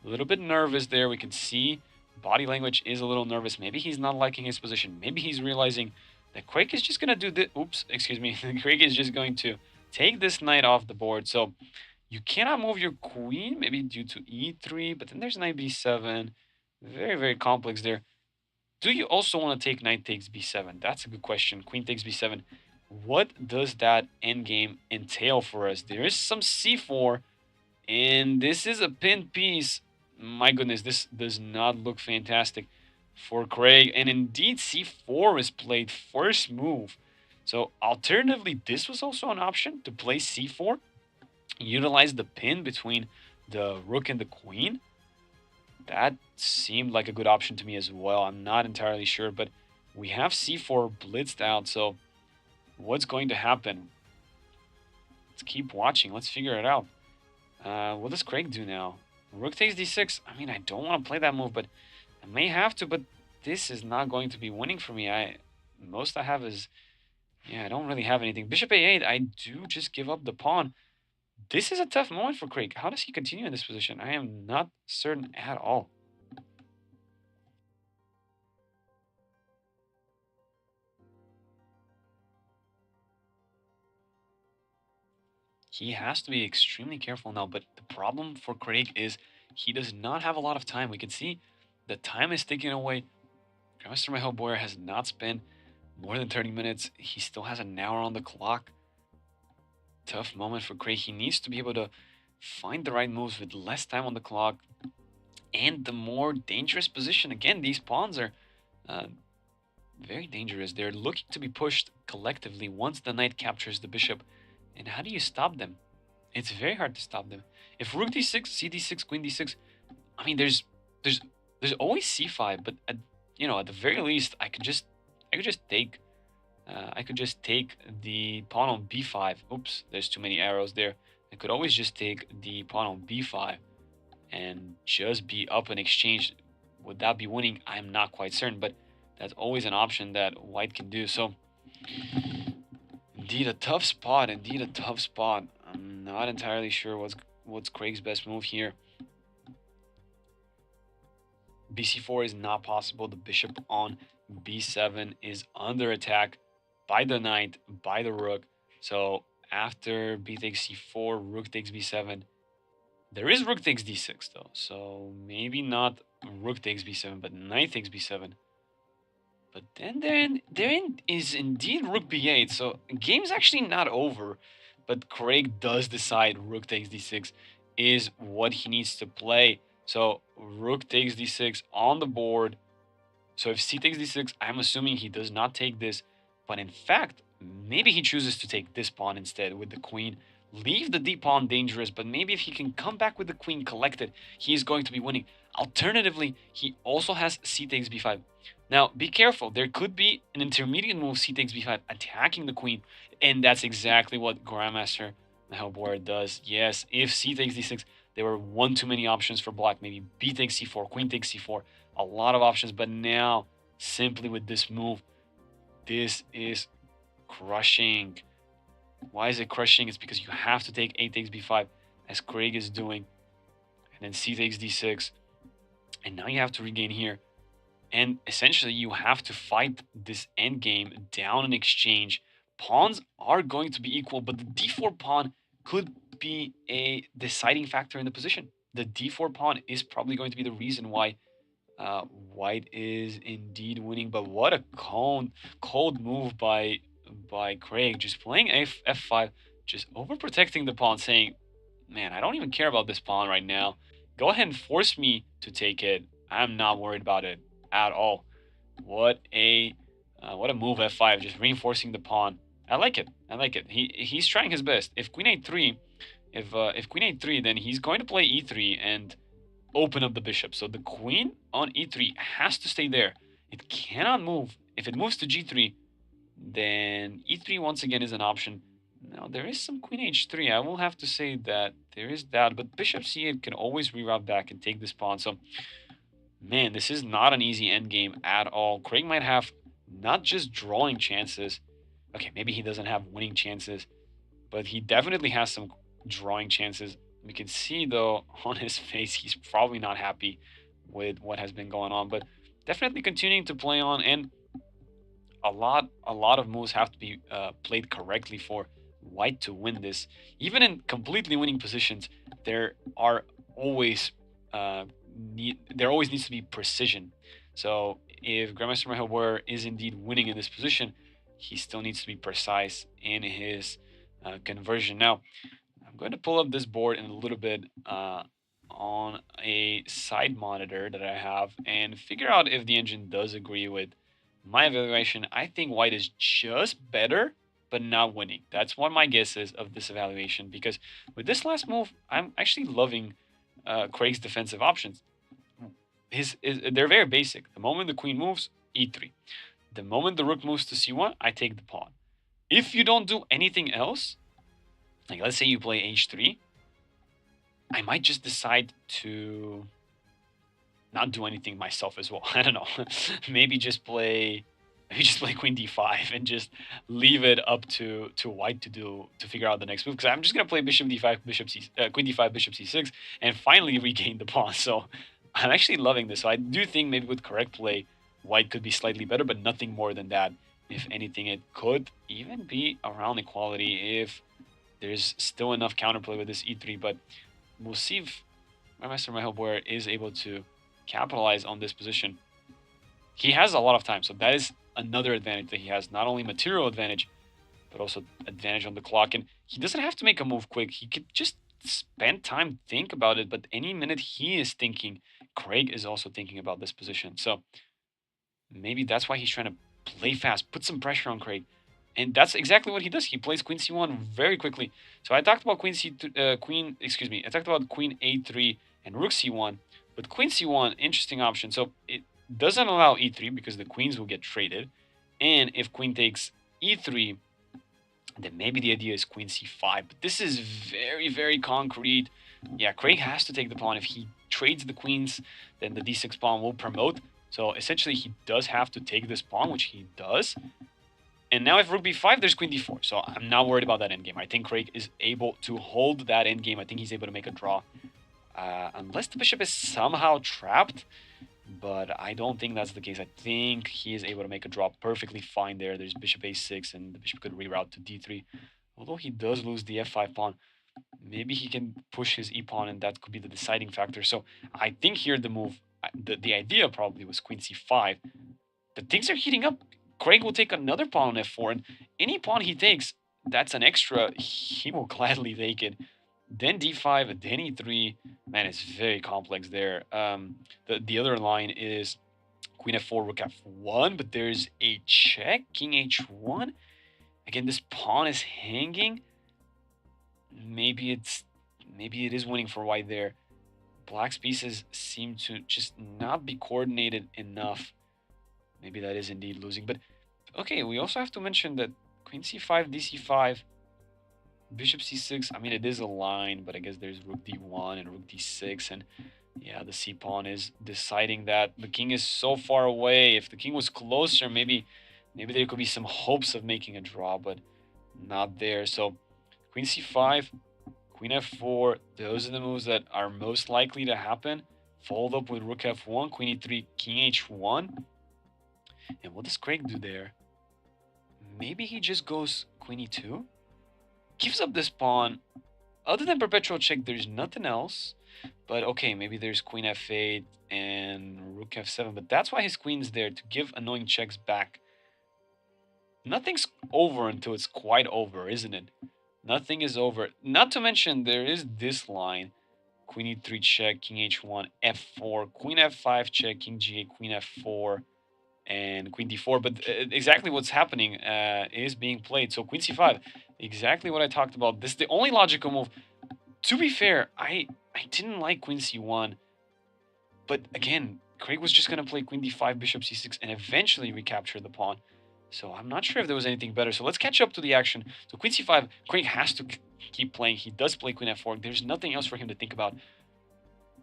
a little bit nervous there. We can see body language is a little nervous. Maybe he's not liking his position. Maybe he's realizing that Quake is just going to do this. Oops, excuse me. Quake is just going to take this knight off the board. So you cannot move your queen, maybe due to e3, but then there's knight b7. Very, very complex there. Do you also want to take knight takes b7? That's a good question. Queen takes b7. What does that endgame entail for us? There is some c4, and this is a pinned piece. My goodness, this does not look fantastic for Craig. And indeed, c4 is played first move. So alternatively, this was also an option to play c4, utilize the pin between the rook and the queen. That seemed like a good option to me as well. I'm not entirely sure, but we have c4 blitzed out, so what's going to happen? Let's keep watching. Let's figure it out. What does Craig do now? Rook takes d6. I mean, I don't want to play that move, but I may have to, but this is not going to be winning for me. Most I have is, yeah, I don't really have anything. Bishop a8, I do just give up the pawn, This is a tough moment for Craig. How does he continue in this position? I am not certain at all. He has to be extremely careful now, but the problem for Craig is he does not have a lot of time. We can see the time is ticking away. Grandmaster Michael Boyer has not spent more than 30 minutes. He still has an hour on the clock. Tough moment for Craig. He needs to be able to find the right moves with less time on the clock and the more dangerous position. Again, these pawns are uh, very dangerous. They're looking to be pushed collectively once the knight captures the bishop. And how do you stop them? It's very hard to stop them. If rook d6, c d6, queen d6, I mean, there's there's always c5, but at the very least, I could just take the pawn on b5. Oops, there's too many arrows there. I could always just take the pawn on b5 and just be up in exchange. Would that be winning? I'm not quite certain, but that's always an option that white can do. So indeed a tough spot. Indeed a tough spot. I'm not entirely sure what's Craig's best move here. bc4 is not possible. The bishop on b7 is under attack by the knight, by the rook. So after b takes c4, rook takes b7. There is rook takes d6 though, so maybe not rook takes b7, but knight takes b7. But then is indeed rook b8. So game's actually not over, but Craig does decide rook takes d6 is what he needs to play. So rook takes d6 on the board. So if c takes d6, I'm assuming he does not take this, but in fact, maybe he chooses to take this pawn instead with the queen. Leave the d pawn dangerous, but maybe if he can come back with the queen collected, he's going to be winning. Alternatively, he also has c takes b5. Now, be careful. There could be an intermediate move, c takes b5, attacking the queen, and that's exactly what Grandmaster Boyer does. Yes, if c takes d6, there were one too many options for black. Maybe b takes c4, queen takes c4, a lot of options, but now, simply with this move, this is crushing. Why is it crushing? It's because you have to take a takes b5, as Craig is doing, and then c takes d6, and now you have to regain here. And essentially, you have to fight this endgame down in exchange. Pawns are going to be equal, but the d4 pawn could be a deciding factor in the position. The d4 pawn is probably going to be the reason why white is indeed winning. But what a cold move by Craig, just playing f5, just overprotecting the pawn, saying, man, I don't even care about this pawn right now. Go ahead and force me to take it. I'm not worried about it at all. What a move, f5, just reinforcing the pawn. I like it. I like it. He's trying his best. If queen a3, if queen a3, then he's going to play e3 and open up the bishop. So the queen on e3 has to stay there. It cannot move. If it moves to g3, then e3 once again is an option. Now there is some queen h3. I will have to say that there is that, but bishop c8 can always reroute back and take this pawn. So man, this is not an easy endgame at all. Craig might have not just drawing chances. Okay, maybe he doesn't have winning chances, but he definitely has some drawing chances. We can see though on his face he's probably not happy with what has been going on, but definitely continuing to play on, and a lot of moves have to be played correctly for white to win this. Even in completely winning positions, there are always there always needs to be precision. So if Grandmaster Boyer is indeed winning in this position, he still needs to be precise in his conversion. Now, I'm going to pull up this board in a little bit on a side monitor that I have and figure out if the engine does agree with my evaluation. I think white is just better, but not winning. That's what my guess is of this evaluation, because with this last move, I'm actually loving Craig's defensive options. They're very basic. The moment the queen moves, e3. The moment the rook moves to c1, I take the pawn. If you don't do anything else, like let's say you play h3, I might just decide to not do anything myself as well. I don't know. Maybe just play maybe just play queen d5 and just leave it up to white to figure out the next move. Because I'm just gonna play bishop d5, queen d5, bishop c6, and finally regain the pawn. So I'm actually loving this. So I do think maybe with correct play, white could be slightly better, but nothing more than that. If anything, it could even be around equality if there's still enough counterplay with this e3. But we'll see if my master Michael Boyer is able to capitalize on this position. He has a lot of time, so that is another advantage that he has. Not only material advantage, but also advantage on the clock. And he doesn't have to make a move quick. He could just spend time, think about it. But any minute he is thinking, Craig is also thinking about this position. So maybe that's why he's trying to play fast, put some pressure on Craig. And that's exactly what he does. He plays queen c1 very quickly. So I talked about I talked about queen a3 and rook c1, but queen c1, interesting option. So it doesn't allow e3 because the queens will get traded. And if queen takes e3, then maybe the idea is queen c5. But this is very, very concrete. Yeah, Craig has to take the pawn. If he trades the queens, then the d6 pawn will promote. So essentially, he does have to take this pawn, which he does. And now if rook b5, there's queen d4. So I'm not worried about that endgame. I think Craig is able to hold that endgame. I think he's able to make a draw. Unless the bishop is somehow trapped. But I don't think that's the case. I think he is able to make a draw perfectly fine there. There's bishop a6, and the bishop could reroute to d3. Although he does lose the f5 pawn. Maybe he can push his e-pawn, and that could be the deciding factor. So I think here the move, the idea probably was queen c5. But things are heating up. Craig will take another pawn on f4, and any pawn he takes, that's an extra. He will gladly take it. Then d5, then e3. Man, it's very complex there. The other line is queen f4, rook f1, but there's a check, king h1. Again, this pawn is hanging. Maybe it is winning for white there. Black's pieces seem to just not be coordinated enough. Maybe that is indeed losing. But okay, we also have to mention that queen c5, dc5, bishop c6. I mean, it is a line, but I guess there's rook d1 and rook d6. And yeah, the c pawn is deciding that. The king is so far away. If the king was closer, maybe there could be some hopes of making a draw, but not there. So queen c5, queen f4, those are the moves that are most likely to happen. Followed up with rook f1, queen e3, king h1. And what does Craig do there? Maybe he just goes queen e2? Gives up this pawn. Other than perpetual check, there's nothing else. But okay, maybe there's queen f8 and rook f7. But that's why his queen's there, to give annoying checks back. Nothing's over until it's quite over, isn't it? Nothing is over. Not to mention, there is this line. Queen e3 check, king h1, f4, queen f5 check, king g8, queen f4, and queen d4. But exactly what's happening is being played. So queen c5, exactly what I talked about. This is the only logical move. To be fair, I didn't like queen c1. But again, Craig was just going to play queen d5, bishop c6, and eventually recapture the pawn. So I'm not sure if there was anything better. So let's catch up to the action. So queen c5, Craig has to keep playing. He does play queen f4. There's nothing else for him to think about.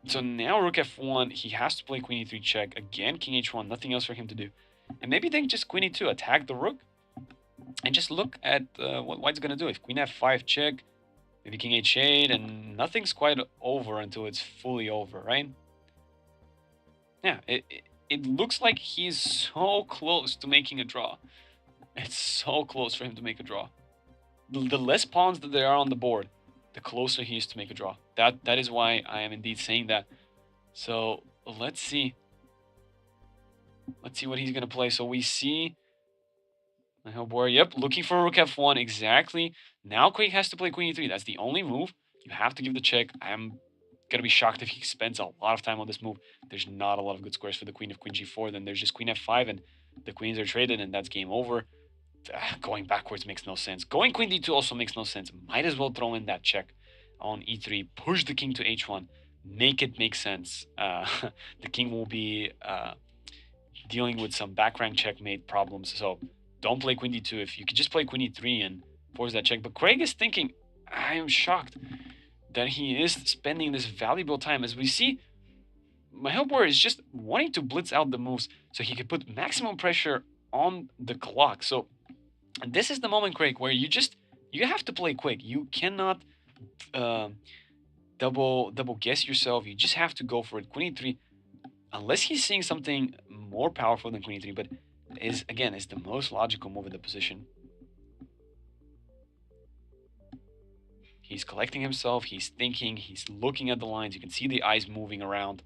So now rook f1, he has to play queen e3 check. Again, king h1, nothing else for him to do. And maybe then just queen e2, attack the rook. And just look at what white's going to do. If queen f5 check, maybe king h8, and nothing's quite over until it's fully over, right? Yeah, it looks like he's so close to making a draw. It's so close for him to make a draw. The less pawns that there are on the board, the closer he is to make a draw. That is why I am indeed saying that. So let's see. Let's see what he's going to play. So we see Boy, yep, looking for rook f1, exactly. Now Craig has to play queen e3. That's the only move. You have to give the check. I'm going to be shocked if he spends a lot of time on this move. There's not a lot of good squares for the queen. Of queen g4, then there's just queen f5, and the queens are traded, and that's game over. Going backwards makes no sense. Going queen d2 also makes no sense. Might as well throw in that check on e3. Push the king to h1. Make it make sense. The king will be dealing with some back rank checkmate problems. So don't play queen d2. If you could just play queen e3 and force that check. But Craig is thinking, I am shocked that he is spending this valuable time. As we see, my Boer is just wanting to blitz out the moves so he could put maximum pressure on the clock. So this is the moment, Craig, where you have to play quick. You cannot um, double guess yourself. You just have to go for it. Queen e3, unless he's seeing something more powerful than queen e3, but is the most logical move in the position. He's collecting himself, he's thinking, he's looking at the lines. You can see the eyes moving around.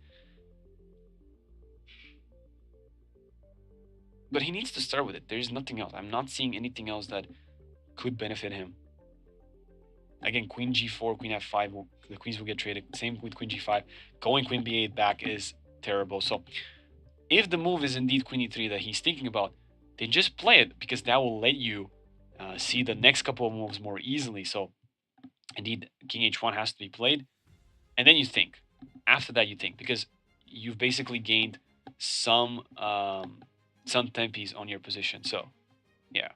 But he needs to start with it. There's nothing else. I'm not seeing anything else that could benefit him. Again, queen g4, queen f5, the queens will get traded. Same with queen g5. Going queen b8 back is terrible. So if the move is indeed queen e3 that he's thinking about, then just play it, because that will let you see the next couple of moves more easily. So indeed, king h1 has to be played. And then you think. After that, you think, because you've basically gained some tempis on your position. So yeah.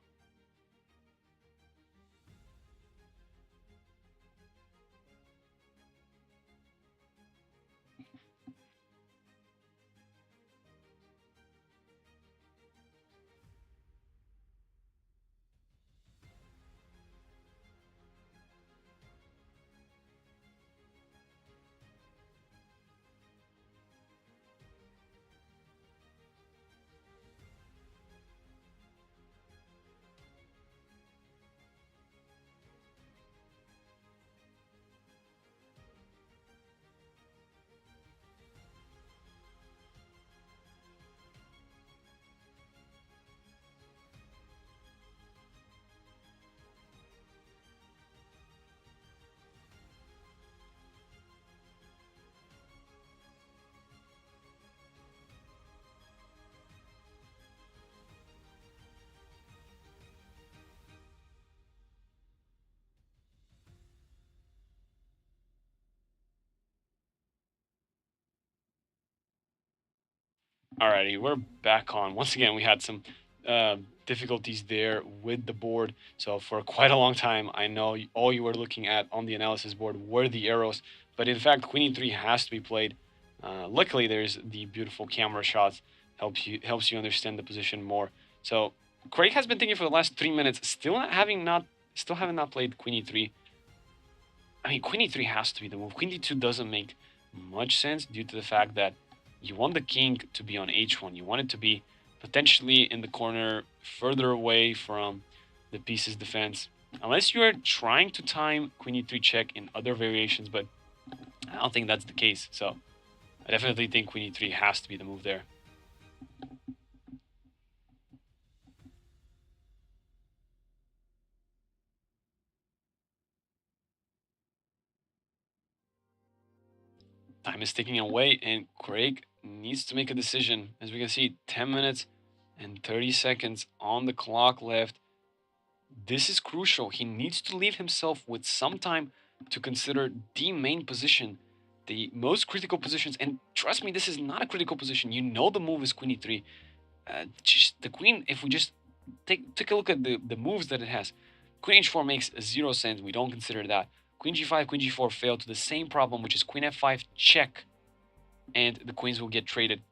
Alrighty, we're back on. Once again, we had some difficulties there with the board. So for quite a long time, I know all you were looking at on the analysis board were the arrows. But in fact, queen e3 has to be played. Luckily, there's the beautiful camera shots, helps you understand the position more. So Craig has been thinking for the last 3 minutes, still having not played queen e3. I mean, queen e3 has to be the move. Queen d2 doesn't make much sense due to the fact that you want the king to be on h1. You want it to be potentially in the corner, further away from the piece's defense. Unless you are trying to time queen e3 check in other variations, but I don't think that's the case. So I definitely think queen e3 has to be the move there. Time is ticking away, and Craig needs to make a decision. As we can see, 10 minutes and 30 seconds on the clock left. This is crucial. He needs to leave himself with some time to consider the main position, the most critical positions. And trust me, this is not a critical position. You know the move is queen e3. Just the queen, if we just take a look at the moves that it has. Queen h4 makes zero sense. We don't consider that. Queen g5, queen g4 fail to the same problem, which is queen f5 check, and the queens will get traded.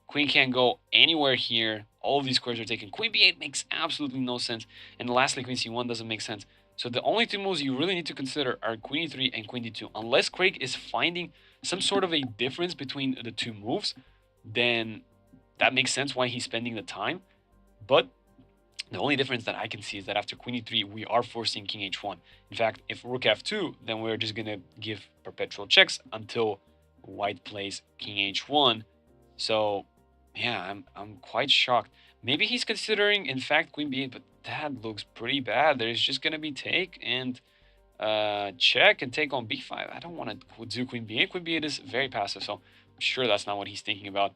Queen can't go anywhere here. All of these squares are taken. Queen b8 makes absolutely no sense. And lastly, queen c1 doesn't make sense. So the only two moves you really need to consider are queen e3 and queen d2. Unless Craig is finding some sort of a difference between the two moves, then that makes sense why he's spending the time. But the only difference that I can see is that after queen e3, we are forcing king h1. In fact, if rook f2, then we're just going to give perpetual checks until white plays king h1. So yeah, I'm quite shocked. Maybe he's considering, in fact, queen b8, but that looks pretty bad. There's just gonna be take and check and take on b5. I don't want to do queen b8. Queen b8 is very passive, so I'm sure that's not what he's thinking about.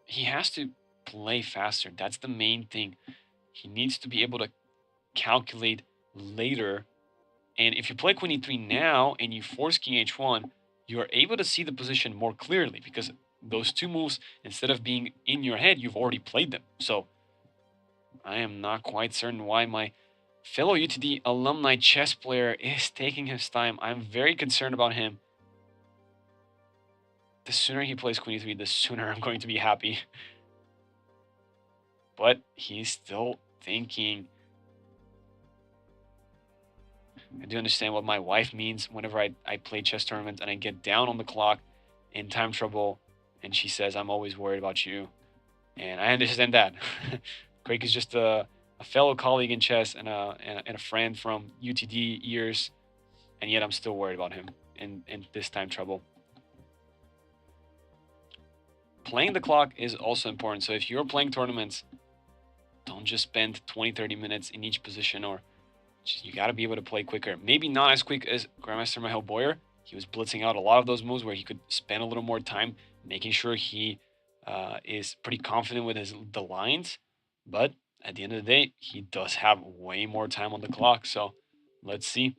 He has to play faster. That's the main thing. He needs to be able to calculate later. And if you play queen e3 now and you force king h1, you are able to see the position more clearly, because those two moves, instead of being in your head, you've already played them. So I am not quite certain why my fellow UTD alumni chess player is taking his time. I'm very concerned about him. The sooner he plays queen e3, the sooner I'm going to be happy. but he's still thinking. I do understand what my wife means whenever I play chess tournaments and I get down on the clock in time trouble, and she says, I'm always worried about you. And I understand that. Craig is just a fellow colleague in chess and a friend from UTD years, and yet I'm still worried about him in this time trouble. Playing the clock is also important. So if you're playing tournaments, don't just spend 20-30 minutes in each position, or you got to be able to play quicker. Maybe not as quick as Grandmaster Michael Boyer. He was blitzing out a lot of those moves where he could spend a little more time making sure he is pretty confident with the lines. But at the end of the day, he does have way more time on the clock. So let's see.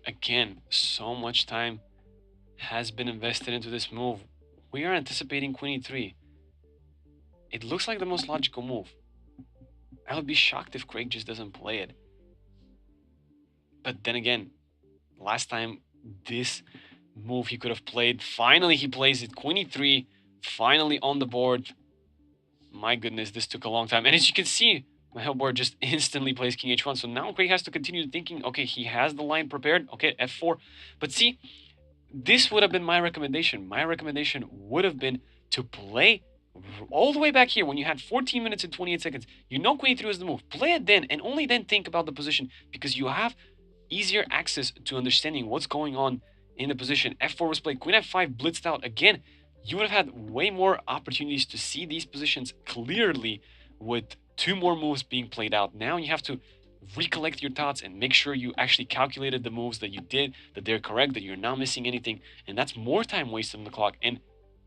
Again, so much time has been invested into this move. We are anticipating queen e3. It looks like the most logical move. I would be shocked if Craig just doesn't play it. But then again, last time this move he could have played, finally he plays it. Queen e3, finally on the board. My goodness, this took a long time. And as you can see, my board just instantly plays king h1. So now Craig has to continue thinking, okay, he has the line prepared. Okay, f4. But see, this would have been my recommendation. My recommendation would have been to play all the way back here when you had 14 minutes and 28 seconds. You know queen e3 is the move. Play it then, and only then think about the position, because you have easier access to understanding what's going on in the position. f4 was played, queen f5 blitzed out again. You would have had way more opportunities to see these positions clearly with two more moves being played out. Now you have to recollect your thoughts and make sure you actually calculated the moves that you did, that they're correct, that you're not missing anything, and that's more time wasted on the clock. And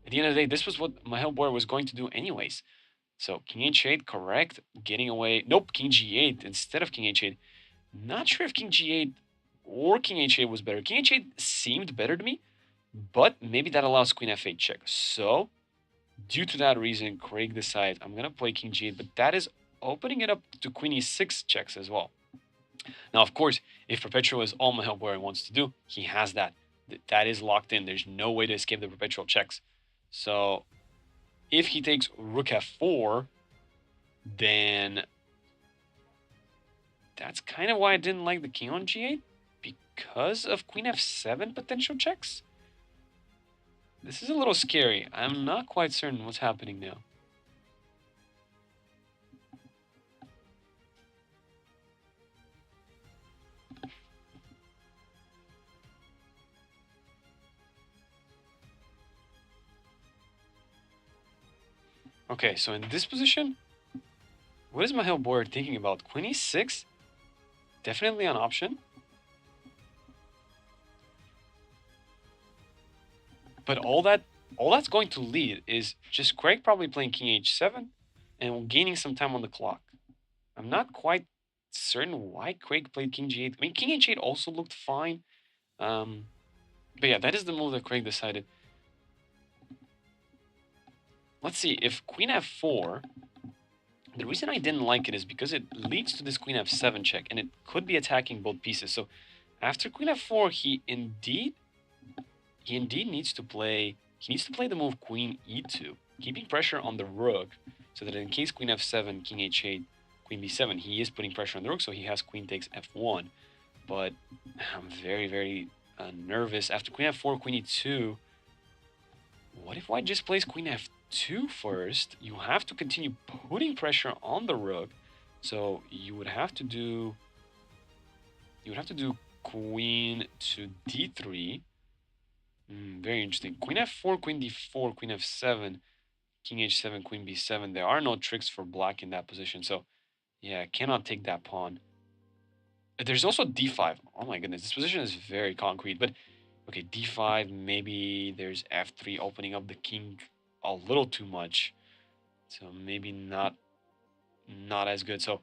at the end of the day, this was what Michael Boyer was going to do anyways. So king h8, correct, getting away. Nope, king g8 instead of king h8. Not sure if king g8 or king h8 was better. King h8 seemed better to me, but maybe that allows queen f8 check. So due to that reason, Craig decides I'm going to play king g8, but that is opening it up to queen e6 checks as well. Now, of course, if perpetual is all Michael Boyer wants to do, he has that. That is locked in. There's no way to escape the perpetual checks. So if he takes rook f4, then that's kind of why I didn't like the king on g8, because of queen f7 potential checks. This is a little scary. I'm not quite certain what's happening now. Okay, so in this position, what is Michael Boyer thinking about? Queen e6? Definitely an option. But all that's going to lead is just Craig probably playing king h7 and gaining some time on the clock. I'm not quite certain why Craig played king g8. I mean, king h8 also looked fine. But yeah, that is the move that Craig decided. Let's see, if queen f4, the reason I didn't like it is because it leads to this queen f7 check, and it could be attacking both pieces. So after queen f4, he indeed needs to play the move queen e2, keeping pressure on the rook, so that in case queen f7, king h8, queen b7, he is putting pressure on the rook, so he has queen takes f1. But I'm very, very nervous. After queen f4, queen e2, what if white just plays queen f2 first? You have to continue putting pressure on the rook, so you would have to do queen to d3. Very interesting. Queen f4, queen d4, queen f7, king h7, queen b7. There are no tricks for black in that position. So, yeah, I cannot take that pawn. There's also d5. Oh my goodness, this position is very concrete. But, okay, d5, maybe there's f3 opening up the king a little too much. So maybe not as good. So,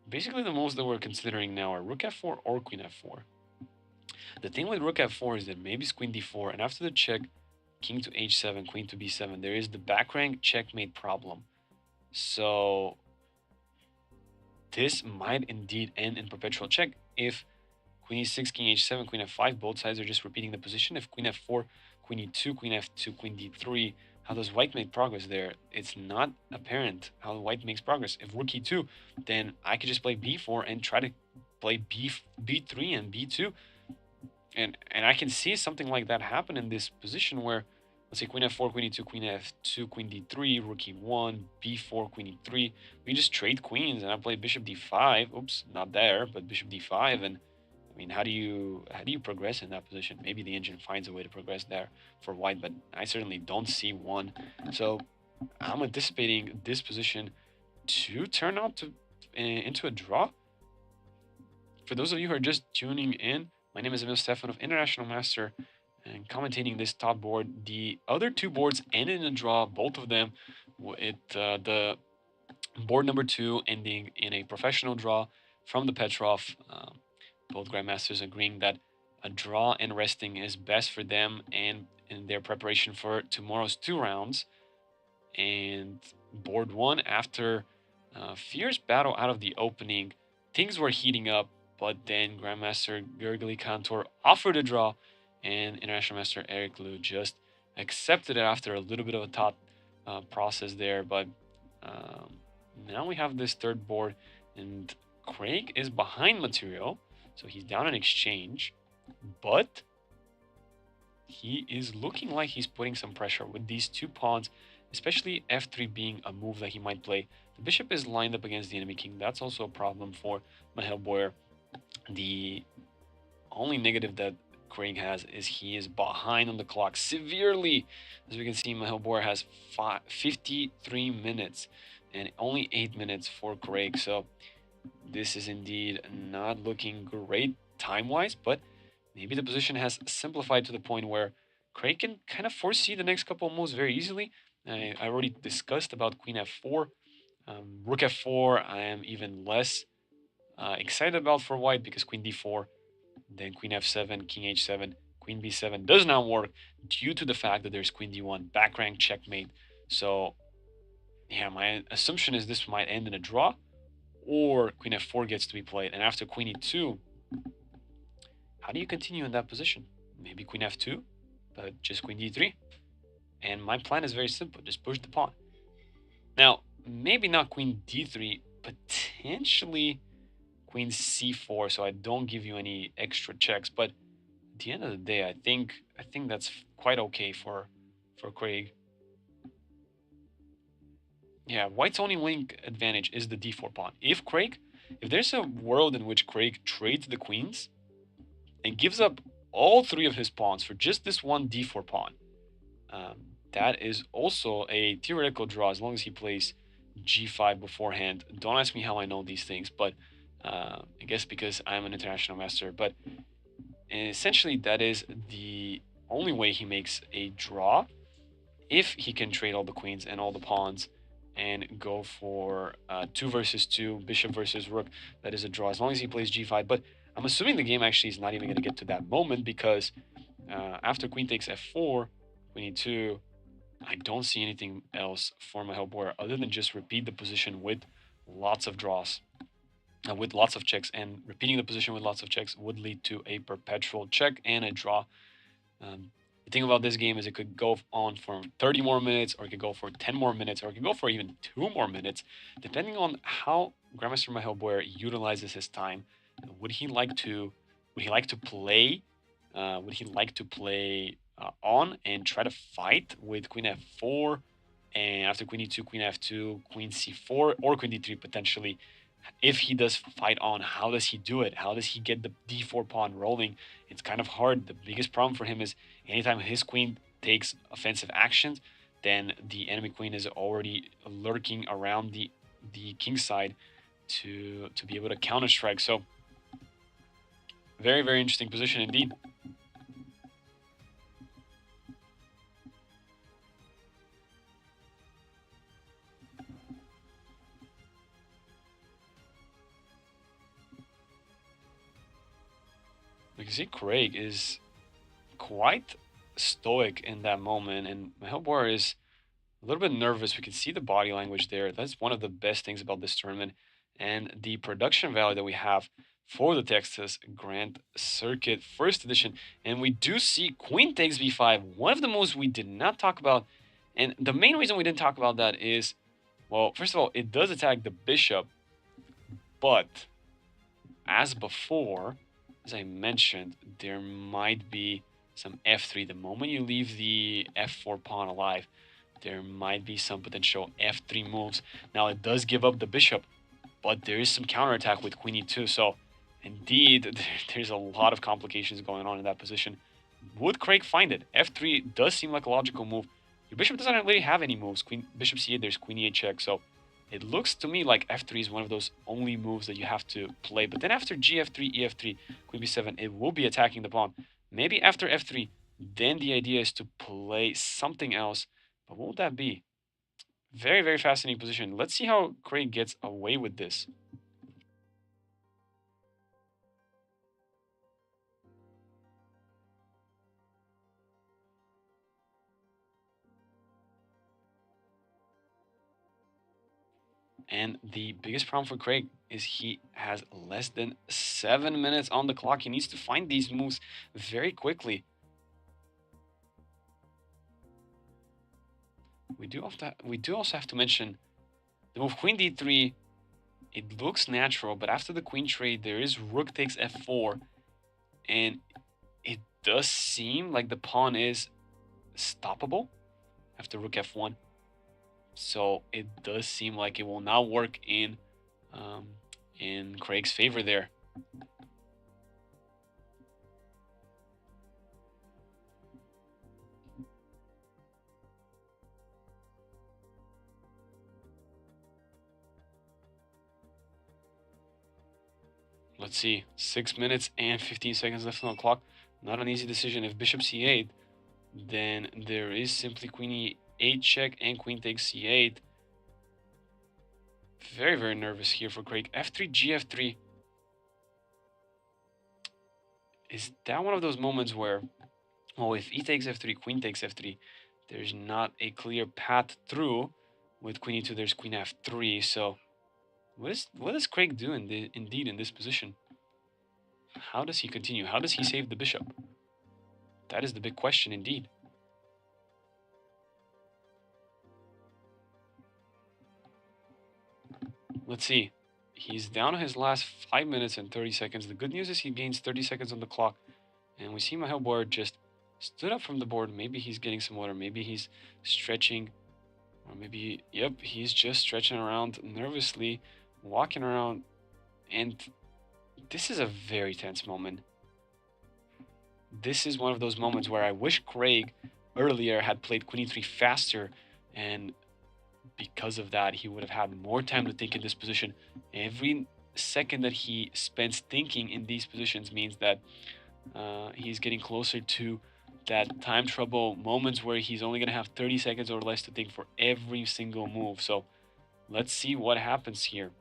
basically the moves that we're considering now are rook f4 or queen f4. The thing with rook f4 is that maybe it's queen d4, and after the check, king to h7, queen to b7. There is the back rank checkmate problem. So this might indeed end in perpetual check if queen e6, king h7, queen f5, both sides are just repeating the position. If queen f4, queen e2, queen f2, queen d3, how does white make progress there? It's not apparent how white makes progress. If rook e2, then I could just play b4 and try to play b3 and b2. And I can see something like that happen in this position where, let's say queen f4, queen e2, queen f2, queen d3, rook e1, b4, queen e3. We just trade queens and I play bishop d5. Oops, not there, but bishop d5. And I mean, how do you progress in that position? Maybe the engine finds a way to progress there for white, but I certainly don't see one. So I'm anticipating this position to turn out to into a draw. For those of you who are just tuning in, my name is Emil Stefanov, International Master, and commentating this top board. The other two boards ended in a draw, both of them. The board number 2 ending in a professional draw from the Petrov. Both grandmasters agreeing that a draw and resting is best for them and in their preparation for tomorrow's 2 rounds. And board 1, after a fierce battle out of the opening, things were heating up, but then Grandmaster Gergely Kantor offered a draw, and International Master Eric Liu just accepted it after a little bit of a thought process there. But now we have this third board, and Craig is behind material, so he's down in exchange, but he is looking like he's putting some pressure with these 2 pawns, especially f3 being a move that he might play. The bishop is lined up against the enemy king. That's also a problem for Mihail Boyer. The only negative that Craig has is he is behind on the clock severely. As we can see, Mihail Boyer has 53 minutes and only 8 minutes for Craig. So this is indeed not looking great time-wise, but maybe the position has simplified to the point where Craig can kind of foresee the next couple of moves very easily. I already discussed about queen f4. Rook f4, I am even less excited about for white because queen d4, then queen f7, king h7, queen b7 does not work due to the fact that there's queen d1, back rank checkmate. So yeah, my assumption is this might end in a draw, or queen f4 gets to be played. And after queen e2, how do you continue in that position? Maybe queen f2, but just queen d3. And my plan is very simple, just push the pawn. Now, maybe not queen d3, potentially queen c4, so I don't give you any extra checks. But at the end of the day, I think that's quite okay for Craig. Yeah, white's only winning advantage is the d4 pawn. If there's a world in which Craig trades the queens and gives up all 3 of his pawns for just this one d4 pawn, that is also a theoretical draw as long as he plays g5 beforehand. Don't ask me how I know these things, but I guess because I'm an international master. But essentially, that is the only way he makes a draw, if he can trade all the queens and all the pawns and go for 2 versus 2, bishop versus rook. That is a draw as long as he plays g5. But I'm assuming the game actually is not even going to get to that moment, because after queen takes f4, queen e2, I don't see anything else for Mihail Boyer other than just repeat the position with lots of draws, with lots of checks. And repeating the position with lots of checks would lead to a perpetual check and a draw. The thing about this game is it could go on for 30 more minutes, or it could go for 10 more minutes, or it could go for even 2 more minutes, depending on how Grandmaster Mihail Boyer utilizes his time. Would he like to play? Would he like to play on and try to fight with queen f4, and after queen e2, queen f2, queen c4, or queen d3 potentially? If he does fight on, how does he do it? How does he get the d4 pawn rolling? It's kind of hard. The biggest problem for him is anytime his queen takes offensive actions, then the enemy queen is already lurking around the king side to be able to counter strike. So very, very interesting position indeed. You can see Craig is quite stoic in that moment, and my help warrior is a little bit nervous. We can see the body language there. That's one of the best things about this tournament, and the production value that we have for the Texas Grand Circuit First Edition. And we do see Queen takes b5, one of the moves we did not talk about. And the main reason we didn't talk about that is, well, first of all, it does attack the bishop, but as before, as I mentioned, there might be some f3. The moment you leave the f4 pawn alive, there might be some potential f3 moves. Now, it does give up the bishop, but there is some counterattack with queen e2. So, indeed, there's a lot of complications going on in that position. Would Craig find it? f3 does seem like a logical move. Your bishop doesn't really have any moves. Bishop c8, there's queen e8 check. So, it looks to me like f3 is one of those only moves that you have to play. But then after gf3, ef3, queen b7, it will be attacking the pawn. Maybe after f3, then the idea is to play something else. But what would that be? Very, very fascinating position. Let's see how Craig gets away with this. And the biggest problem for Craig is he has less than 7 minutes on the clock. He needs to find these moves very quickly. We do also have to mention the move queen d3. It looks natural, but after the queen trade, there is rook takes f4, and it does seem like the pawn is stoppable after rook f1. So it does seem like it will not work in Craig's favor there. Let's see, 6 minutes and 15 seconds left on the clock. Not an easy decision. If bishop c8, then there is simply queen e8 check and queen takes c8. Very, very nervous here for Craig. f3, gf3. Is that one of those moments where, oh, if e takes f3, queen takes f3, there's not a clear path through. With queen e2, there's queen f3. So what does Craig do indeed in this position? How does he continue? How does he save the bishop? That is the big question indeed. Let's see. He's down to his last 5 minutes and 30 seconds. The good news is he gains 30 seconds on the clock. And we see my board just stood up from the board. Maybe he's getting some water. Maybe he's stretching. Or maybe, yep, he's just stretching around nervously, walking around. And this is a very tense moment. This is one of those moments where I wish Craig earlier had played queen e3 faster, and because of that, he would have had more time to think in this position. Every second that he spends thinking in these positions means that he's getting closer to that time trouble moments where he's only going to have 30 seconds or less to think for every single move. So let's see what happens here.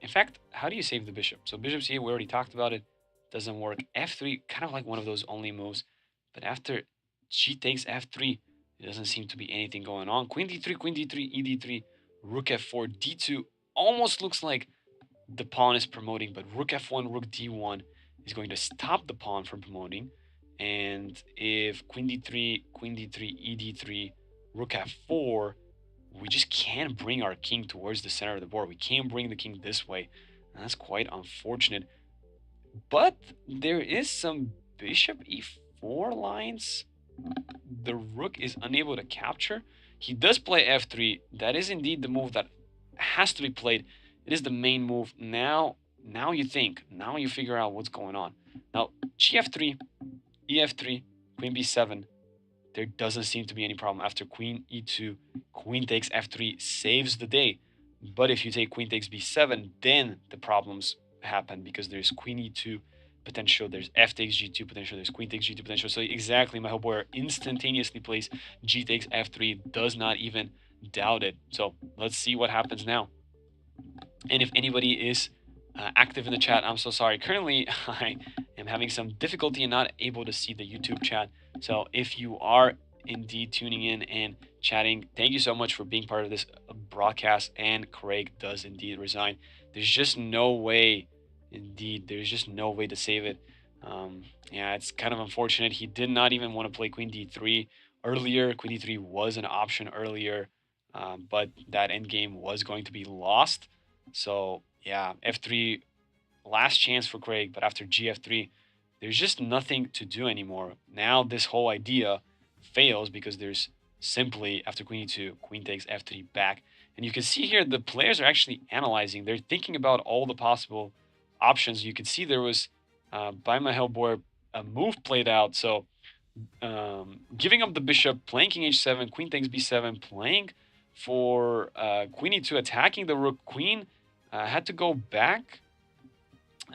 In fact, how do you save the bishop? So bishop c8, we already talked about it. Doesn't work. f3, kind of like one of those only moves. But after g takes f3, there doesn't seem to be anything going on. Queen d3, queen d3, e d3, rook f4, d2. Almost looks like the pawn is promoting, but rook f1, rook d1 is going to stop the pawn from promoting. And if queen d3, e d3, rook f4, we just can't bring our king towards the center of the board. We can't bring the king this way. And that's quite unfortunate. But there is some bishop e4 lines. The rook is unable to capture. He does play f3. That is indeed the move that has to be played. It is the main move. Now you think. Now you figure out what's going on. Now, gf3, ef3, queen b7. There doesn't seem to be any problem. After queen e2, queen takes f3 saves the day. But if you take queen takes b7, then the problems happen because there's queen e2 potential, there's f takes g2 potential, there's queen takes g2 potential. So exactly, my whole board instantaneously plays g takes f3, does not even doubt it. So let's see what happens now. And if anybody is active in the chat, I'm so sorry. Currently, I am having some difficulty and not able to see the YouTube chat. So if you are indeed tuning in and chatting, thank you so much for being part of this broadcast. And Craig does indeed resign. There's just no way, indeed, there's just no way to save it. Yeah, it's kind of unfortunate. He did not even want to play Queen D3 earlier. Queen D3 was an option earlier, but that endgame was going to be lost. So yeah, F3, last chance for Craig, but after GF3, there's just nothing to do anymore. Now this whole idea fails because there's simply, after Queen E2, Queen takes F3 back. And you can see here the players are actually analyzing. They're thinking about all the possible options. You can see there was, by my Hellboy, a move played out. So giving up the bishop, playing King H7, Queen takes B7, playing for Queen E2, attacking the Rook. Queen had to go back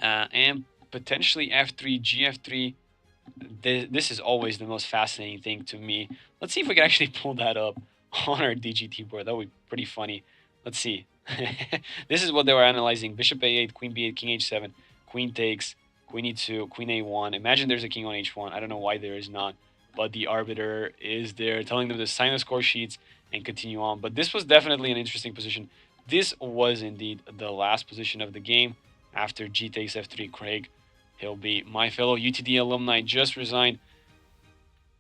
and potentially F3, GF3. This is always the most fascinating thing to me. Let's see if we can actually pull that up on our DGT board. That would be pretty funny. Let's see. This is what they were analyzing. Bishop A8, Queen B8, King H7, Queen takes, Queen E2, Queen A1. Imagine there's a King on H1. I don't know why there is not, but the arbiter is there telling them to sign the score sheets and continue on. But this was definitely an interesting position. This was indeed the last position of the game. After G takes F3, Craig, he'll be my fellow UTD alumni, just resigned.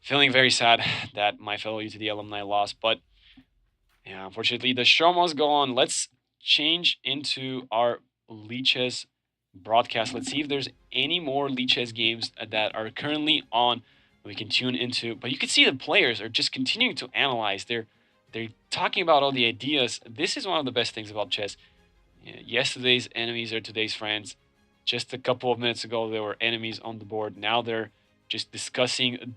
Feeling very sad that my fellow UTD alumni lost, but yeah, unfortunately, the show must go on. Let's change into our Lichess broadcast. Let's see if there's any more Lichess games that are currently on we can tune into. But you can see the players are just continuing to analyze. They're talking about all the ideas. This is one of the best things about chess. Yesterday's enemies are today's friends. Just a couple of minutes ago, there were enemies on the board. Now they're just discussing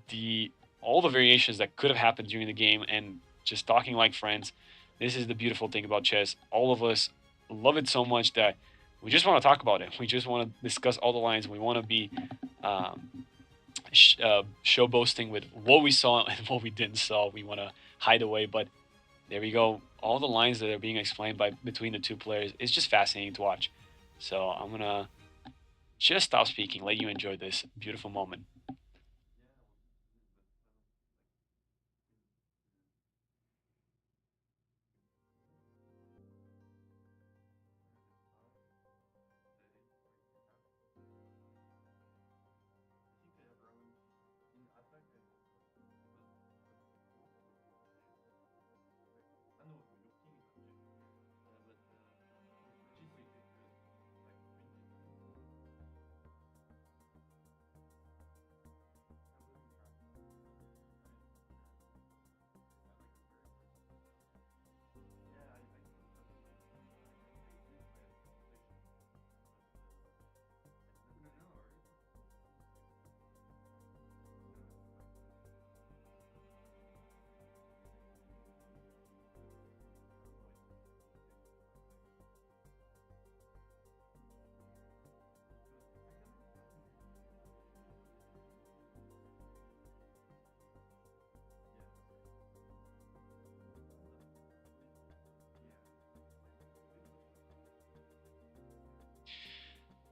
all the variations that could have happened during the game and just talking like friends. This is the beautiful thing about chess. All of us love it so much that we just want to talk about it. We just want to discuss all the lines. We want to be show boasting with what we saw and what we didn't saw. We want to hide away, but there we go. All the lines that are being explained by between the two players is just fascinating to watch. So I'm gonna just stop speaking, let you enjoy this beautiful moment.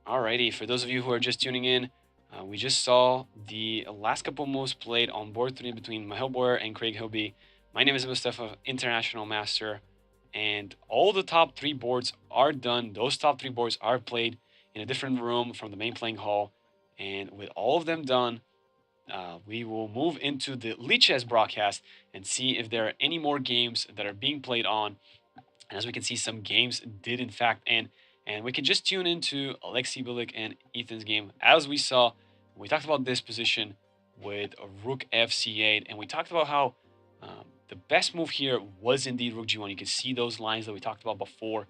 Alrighty, for those of you who are just tuning in, we just saw the last couple moves played on board 3 between Mahel Boyer and Craig Hilby. My name is Mustafa, International Master, and all the top 3 boards are done. Those top 3 boards are played in a different room from the main playing hall, and with all of them done, we will move into the Lichess broadcast and see if there are any more games that are being played on. And as we can see, some games did in fact end. And we can just tune into Alexei Bilik and Ethan's game. As we saw, we talked about this position with Rook FC8, and we talked about how the best move here was indeed Rook G1. You can see those lines that we talked about before.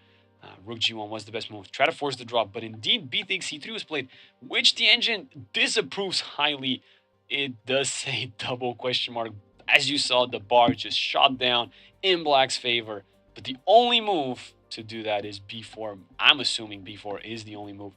Rook G1 was the best move. Try to force the drop, but indeed B takes C3 was played, which the engine disapproves highly. It does say double question mark. As you saw, the bar just shot down in Black's favor. But the only move to do that is B4. I'm assuming B4 is the only move.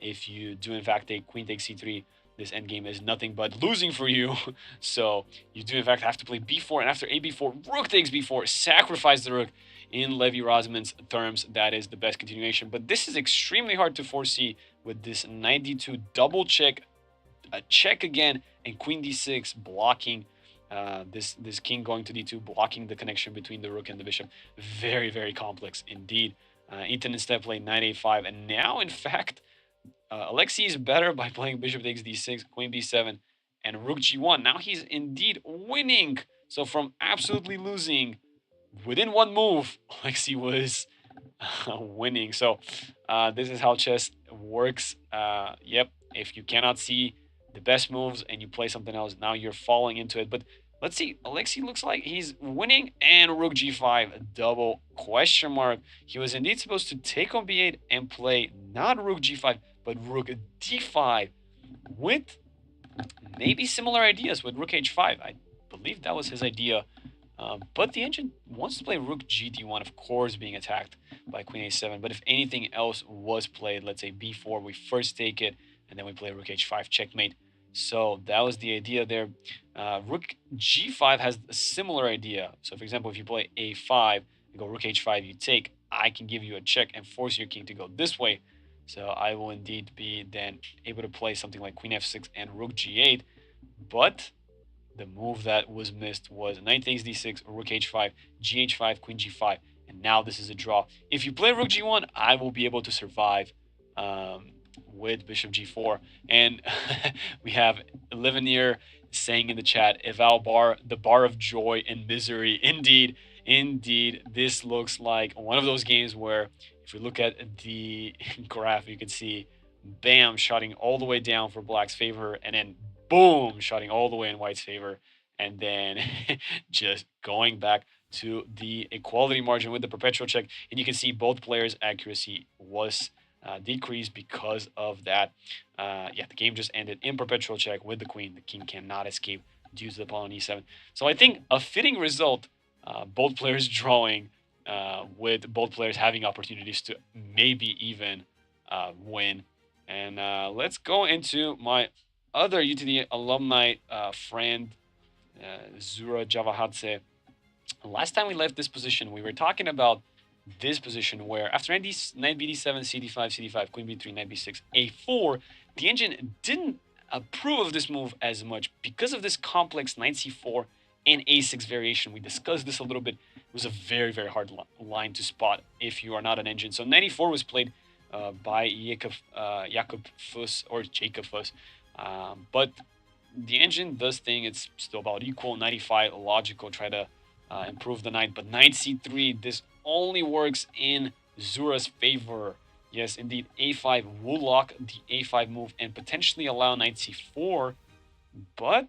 If you do in fact take Queen takes C3, this endgame is nothing but losing for you. So you do in fact have to play b4, and after a b4, rook takes b4, sacrifice the rook. In Levi Rosman's terms, that is the best continuation. But this is extremely hard to foresee with this knight d2 double check, a check again, and queen d6 blocking this king going to d2, blocking the connection between the rook and the bishop. Very, very complex indeed. Eaton instead played knight a5, and now in fact Alexei is better by playing bishop takes d6, queen b7, and rook g1. Now he's indeed winning. So from absolutely losing within one move, Alexei was winning. So this is how chess works. Yep, if you cannot see the best moves and you play something else, now you're falling into it. But let's see, Alexei looks like he's winning, and rook g5, a double question mark. He was indeed supposed to take on b8 and play not rook g5, but rook d5 with maybe similar ideas with rook h5. I believe that was his idea. But the engine wants to play rook gd1, of course, being attacked by queen a7. But if anything else was played, let's say b4, we first take it, and then we play rook h5, checkmate. So that was the idea there. Rook g5 has a similar idea. So, for example, if you play a5, you go rook h5, you take, I can give you a check and force your king to go this way. So I will indeed be then able to play something like queen f6 and rook g8. But the move that was missed was knight takes d6, rook h5, gh5, queen g5, and now this is a draw. If you play rook g1, I will be able to survive with bishop g4. And we have Livanir saying in the chat, eval bar, the bar of joy and misery. Indeed, this looks like one of those games where if we look at the graph, you can see bam, shotting all the way down for black's favor, and then boom, shotting all the way in white's favor, and then just going back to the equality margin with the perpetual check. And you can see both players' accuracy was decreased because of that. Yeah, the game just ended in perpetual check with the queen. The king cannot escape due to the pawn on e7. So I think a fitting result, both players drawing, with both players having opportunities to maybe even win. And let's go into my other UTD alumni friend, Zura Javahadze. Last time we left this position, we were talking about this position where after knight bd7, cd5, cd5, queen b3, knight b6, a4, the engine didn't approve of this move as much because of this complex knight c4 and a6 variation. We discussed this a little bit. It was a very, very hard line to spot if you are not an engine. So knight e4 was played by Jakob Fuss or Jacob Fuss. But the engine does think it's still about equal. Knight e5, logical, try to improve the knight. But knight c3, this only works in Zura's favor. Yes, indeed, a5 will lock the a5 move and potentially allow knight c4. But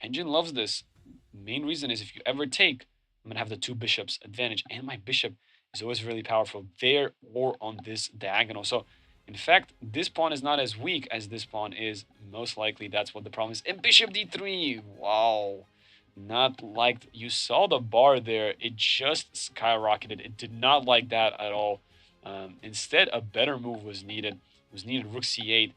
engine loves this. Main reason is if you ever take, I'm going to have the two bishops advantage. And my bishop is always really powerful there or on this diagonal. So, in fact, this pawn is not as weak as this pawn is. Most likely, that's what the problem is. And bishop d3. Wow. Not liked. You saw the bar there. It just skyrocketed. It did not like that at all. Instead, a better move was needed. It was needed rook c8.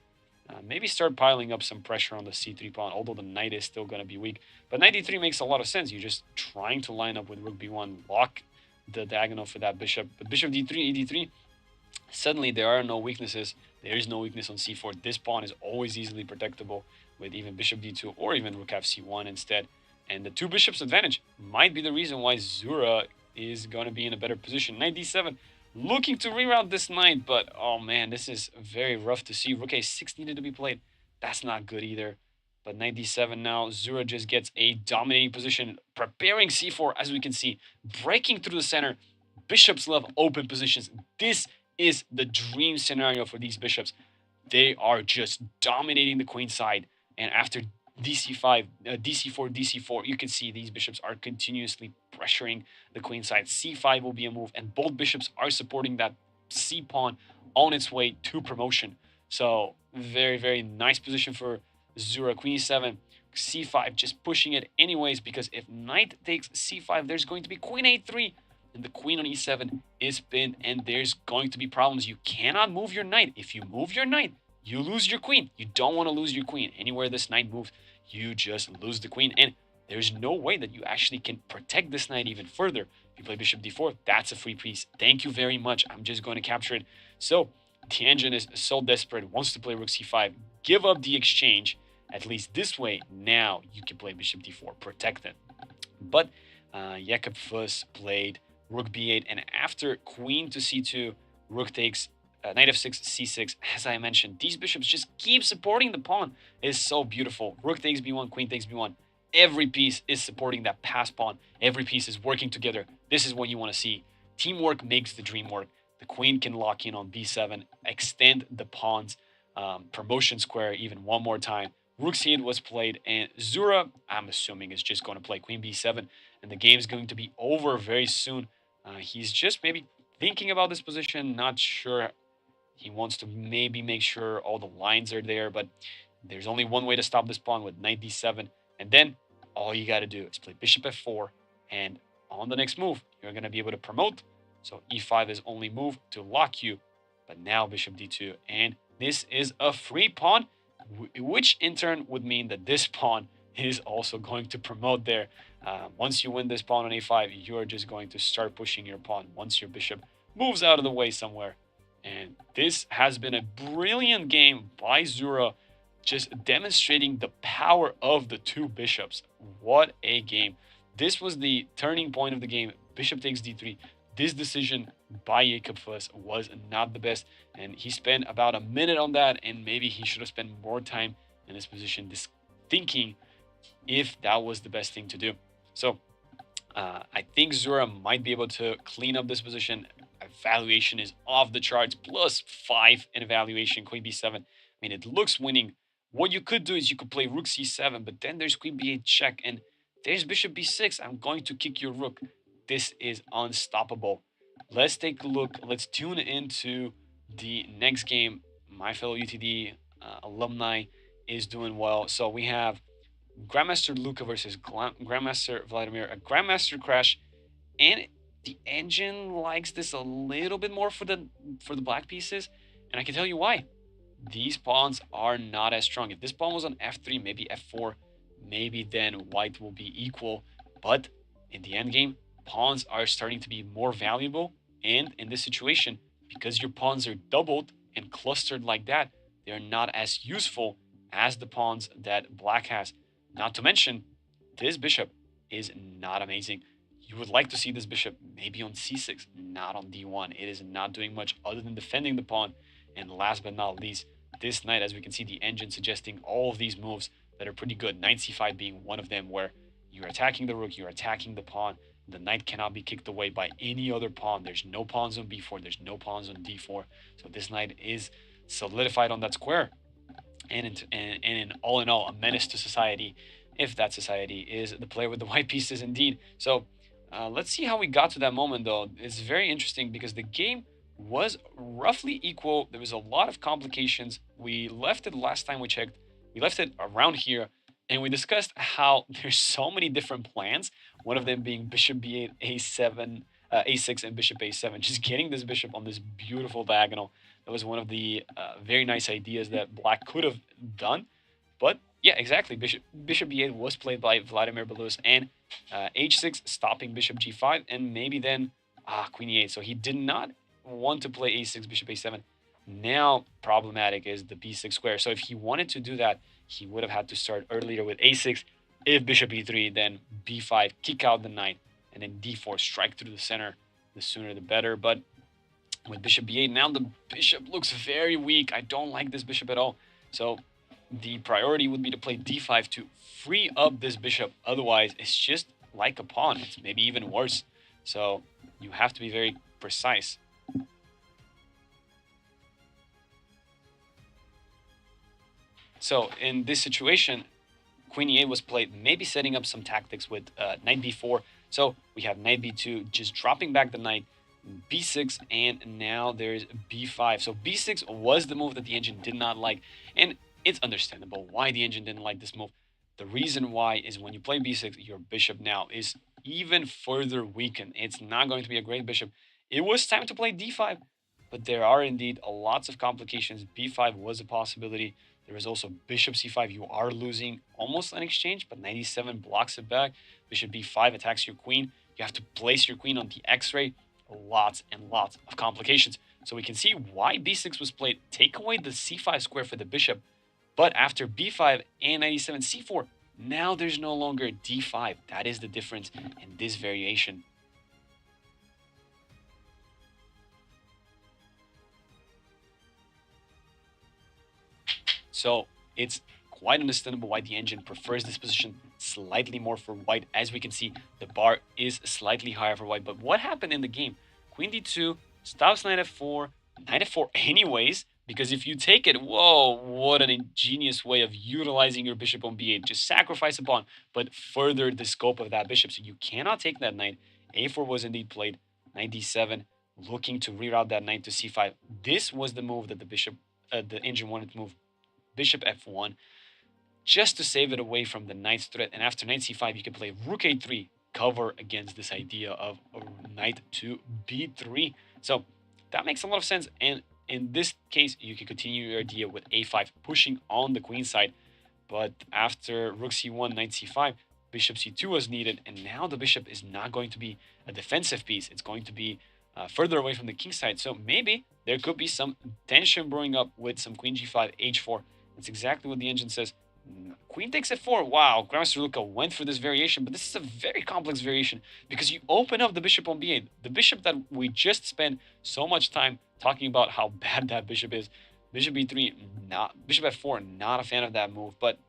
Maybe start piling up some pressure on the c3 pawn, although the knight is still going to be weak. But knight d3 makes a lot of sense. You're just trying to line up with rook b1, lock the diagonal for that bishop. But bishop d3, e3, suddenly there are no weaknesses. There is no weakness on c4. This pawn is always easily protectable with even bishop d2 or even rook f c1 instead. And the two bishops advantage might be the reason why Zura is going to be in a better position. Knight d7, looking to reroute this knight, but oh man, this is very rough to see. Rook a6 needed to be played. That's not good either. But knight d7 now, Zura just gets a dominating position, preparing c4, as we can see, breaking through the center. Bishops love open positions. This is the dream scenario for these bishops. They are just dominating the queen side, and after dc5, dc4, dc4, you can see these bishops are continuously pressuring the queen side. c5 will be a move, and both bishops are supporting that c pawn on its way to promotion. So very, very nice position for Zura. Queen e7, c5, just pushing it anyways, because if knight takes c5, there's going to be queen a3, and the queen on e7 is pinned, and there's going to be problems. You cannot move your knight. If you move your knight, you lose your queen. You don't want to lose your queen. Anywhere this knight moves, you just lose the queen. And there's no way that you actually can protect this knight even further. If you play bishop d4, that's a free piece. Thank you very much. I'm just going to capture it. So the engine is so desperate, wants to play rook c5, give up the exchange. At least this way, now you can play bishop d4, protect it. But Jakob Fuss played rook b8, and after queen to c2, rook takes knight f6, c6. As I mentioned, these bishops just keep supporting the pawn. It's so beautiful. Rook takes b1, queen takes b1. Every piece is supporting that pass pawn. Every piece is working together. This is what you want to see. Teamwork makes the dream work. The queen can lock in on b7, extend the pawn's promotion square even one more time. Rook c8 was played, and Zura, I'm assuming, is just going to play queen b7, and the game is going to be over very soon. He's just maybe thinking about this position, not sure. He wants to maybe make sure all the lines are there, but there's only one way to stop this pawn with knight d7, and then all you got to do is play bishop f4, and on the next move, you're going to be able to promote. So e5 is only move to lock you, but now bishop d2, and this is a free pawn, which in turn would mean that this pawn is also going to promote there. Once you win this pawn on a5, you're just going to start pushing your pawn once your bishop moves out of the way somewhere. And this has been a brilliant game by Zura, just demonstrating the power of the two bishops. What a game. This was the turning point of the game. Bishop takes d3. This decision by Jakob Fuss was not the best, and he spent about a minute on that, and maybe he should have spent more time in this position thinking if that was the best thing to do. So I think Zura might be able to clean up this position. Evaluation is off the charts, +5 in evaluation, queen b7. I mean, it looks winning. What you could do is you could play rook c7, but then there's queen b8 check, and there's bishop b6. I'm going to kick your rook. This is unstoppable. Let's take a look. Let's tune into the next game. My fellow UTD alumni is doing well. So we have Grandmaster Luca versus Grandmaster Vladimir, a Grandmaster crash, and the engine likes this a little bit more for the black pieces, and I can tell you why. These pawns are not as strong. If this pawn was on f3, maybe f4, maybe then white will be equal. But in the end game, pawns are starting to be more valuable, and in this situation, because your pawns are doubled and clustered like that, they're not as useful as the pawns that black has. Not to mention, this bishop is not amazing. You would like to see this bishop maybe on c6, not on d1. It is not doing much other than defending the pawn. And last but not least, this knight, as we can see the engine suggesting all of these moves that are pretty good. Knight c5 being one of them, where you're attacking the rook, you're attacking the pawn. The knight cannot be kicked away by any other pawn. There's no pawns on b4, there's no pawns on d4. So this knight is solidified on that square. And in all, a menace to society, if that society is the player with the white pieces indeed. So let's see how we got to that moment, though. It's very interesting because the game was roughly equal. There was a lot of complications. We left it last time we checked. We left it around here, and we discussed how there's so many different plans. One of them being bishop b8, a7, a6, and bishop a7. Just getting this bishop on this beautiful diagonal. That was one of the very nice ideas that black could have done. But yeah, exactly. Bishop b8 was played by Vladimir Belus, and h6 stopping bishop g5, and maybe then queen e8. So he did not want to play a6, bishop a7. Now problematic is the b6 square. So if he wanted to do that, he would have had to start earlier with a6. If bishop e3, then b5, kick out the knight, and then d4, strike through the center. The sooner the better. But with bishop b8, now the bishop looks very weak. I don't like this bishop at all. So the priority would be to play d5 to free up this bishop. Otherwise, it's just like a pawn. It's maybe even worse. So you have to be very precise. So in this situation, queen e8 was played, maybe setting up some tactics with knight b4. So we have knight b2, just dropping back the knight, b6, and now there's b5. So b6 was the move that the engine did not like, and it's understandable why the engine didn't like this move. The reason why is when you play b6, your bishop now is even further weakened. It's not going to be a great bishop. It was time to play d5. but there are indeed lots of complications. b5 was a possibility. There is also bishop c5. You are losing almost an exchange, but 97 blocks it back. Bishop b5 attacks your queen. You have to place your queen on the x-ray. Lots and lots of complications. So we can see why b6 was played. Take away the c5 square for the bishop. But after b5 and 97 c4, now there's no longer d5. That is the difference in this variation. So it's quite understandable why the engine prefers this position slightly more for white. As we can see, the bar is slightly higher for white. But what happened in the game? Queen d2 stops knight f4, knight f4 anyways, because if you take it, whoa, what an ingenious way of utilizing your bishop on b8. Just sacrifice a pawn, but further the scope of that bishop. So you cannot take that knight. a4 was indeed played, knight d7, looking to reroute that knight to c5. This was the move that the engine wanted to move. Bishop f1, just to save it away from the knight's threat. And after knight c5, you can play rook a3, cover against this idea of knight to b3. So that makes a lot of sense. And in this case, you can continue your idea with a5, pushing on the queen side. But after rook c1, knight c5, bishop c2 was needed. And now the bishop is not going to be a defensive piece. It's going to be further away from the king side. So maybe there could be some tension brewing up with some queen g5, h4. That's exactly what the engine says. Queen takes f4. Wow, Grandmaster Luca went for this variation, but this is a very complex variation because you open up the bishop on b8. The bishop that we just spent so much time talking about how bad that bishop is. Bishop b3, bishop f4, not a fan of that move. But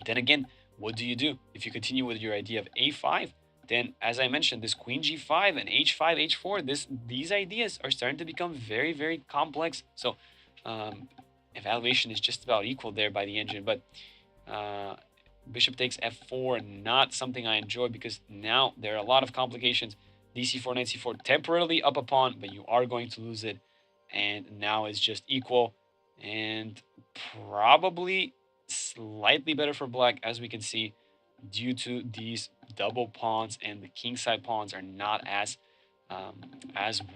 then again, what do you do? If you continue with your idea of a5, then as I mentioned, this queen g5 and h5, h4, these ideas are starting to become very, very complex. So evaluation is just about equal there by the engine, but bishop takes f4, not something I enjoy because now there are a lot of complications. dc4, knight c4, temporarily up a pawn, but you are going to lose it, and now it's just equal and probably slightly better for black, as we can see, due to these double pawns, and the kingside pawns are not as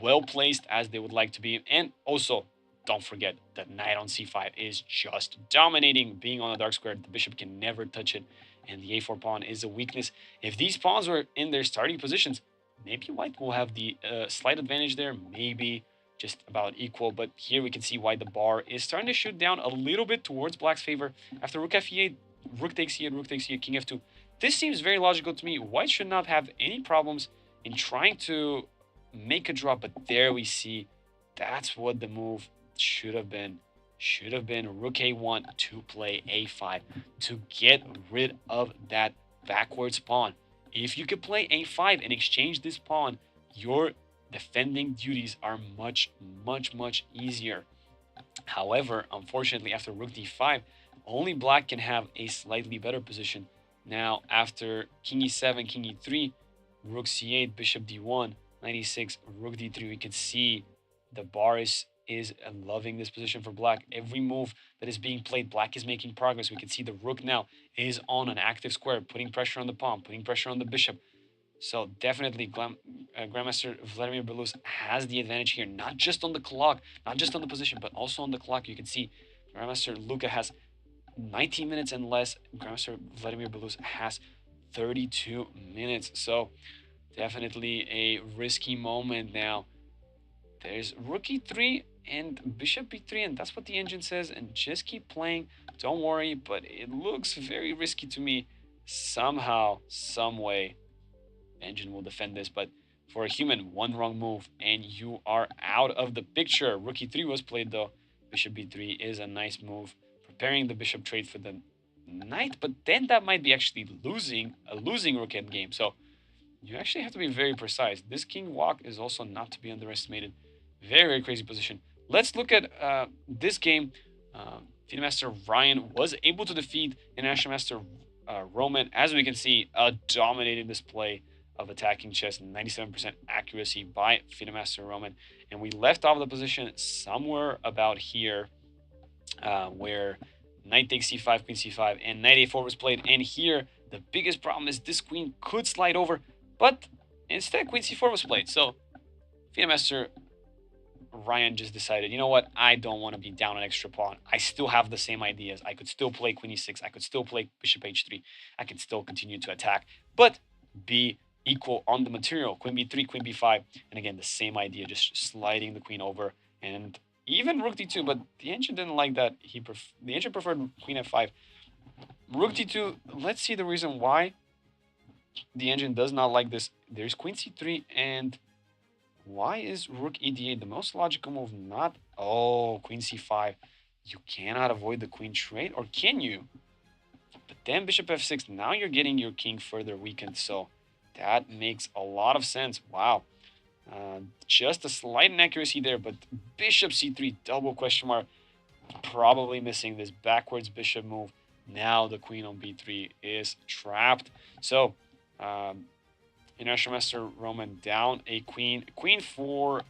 well placed as they would like to be. And also, don't forget that knight on c5 is just dominating. Being on the dark square, the bishop can never touch it, and the a4 pawn is a weakness. If these pawns were in their starting positions, maybe white will have the slight advantage there, maybe just about equal. But here we can see why the bar is starting to shoot down a little bit towards black's favor. After rook f8, rook takes e8, rook takes e8, king f2. This seems very logical to me. White should not have any problems in trying to make a draw, but there we see that's what the move should have been rook a1 to play a5 to get rid of that backwards pawn. If you could play a5 and exchange this pawn, your defending duties are much easier. However, unfortunately, after rook d5, only black can have a slightly better position. Now, after king e7, king e3, rook c8, bishop d1, knight e6, rook d3, we can see the bar is loving this position for black. Every move that is being played, black is making progress. We can see the rook now is on an active square, putting pressure on the pawn, putting pressure on the bishop. So definitely Grandmaster Vladimir Belus has the advantage here, not just on the clock, not just on the position, but also on the clock. You can see Grandmaster Luca has 19 minutes and less. Grandmaster Vladimir Belus has 32 minutes. So definitely a risky moment now. There's rook e3 and bishop b3, and that's what the engine says, and just keep playing, don't worry. But it looks very risky to me. Somehow, some way, engine will defend this, but for a human, one wrong move and you are out of the picture. Rook e3 was played though. Bishop b3 is a nice move, preparing the bishop trade for the knight, but then that might be actually a losing rook endgame. So you actually have to be very precise. This king walk is also not to be underestimated. Very crazy position. Let's look at this game. FIDE Master Ryan was able to defeat International Master Roman. As we can see, a dominating display of attacking chess, 97% accuracy by FIDE Master Roman. And we left off the position somewhere about here, where knight takes c5, queen c5, and knight a4 was played. And here, the biggest problem is this queen could slide over, but instead queen c4 was played. So FIDE Master Ryan just decided, you know what? I don't want to be down an extra pawn. I still have the same ideas. I could still play queen e6. I could still play bishop h3. I could still continue to attack, but be equal on the material. Queen b3, queen b5. And again, the same idea, just sliding the queen over. And even rook d2, but the engine didn't like that. The engine preferred queen f5. Rook d2, let's see the reason why the engine does not like this. There's queen c3, and why is rook ed8 the most logical move? Not, oh, queen c5. You cannot avoid the queen trade, or can you? But then bishop f6, now you're getting your king further weakened, so that makes a lot of sense. Wow. Just a slight inaccuracy there, but bishop c3, double question mark. Probably missing this backwards bishop move. Now the queen on b3 is trapped. So, International Master Roman down a queen. Queen for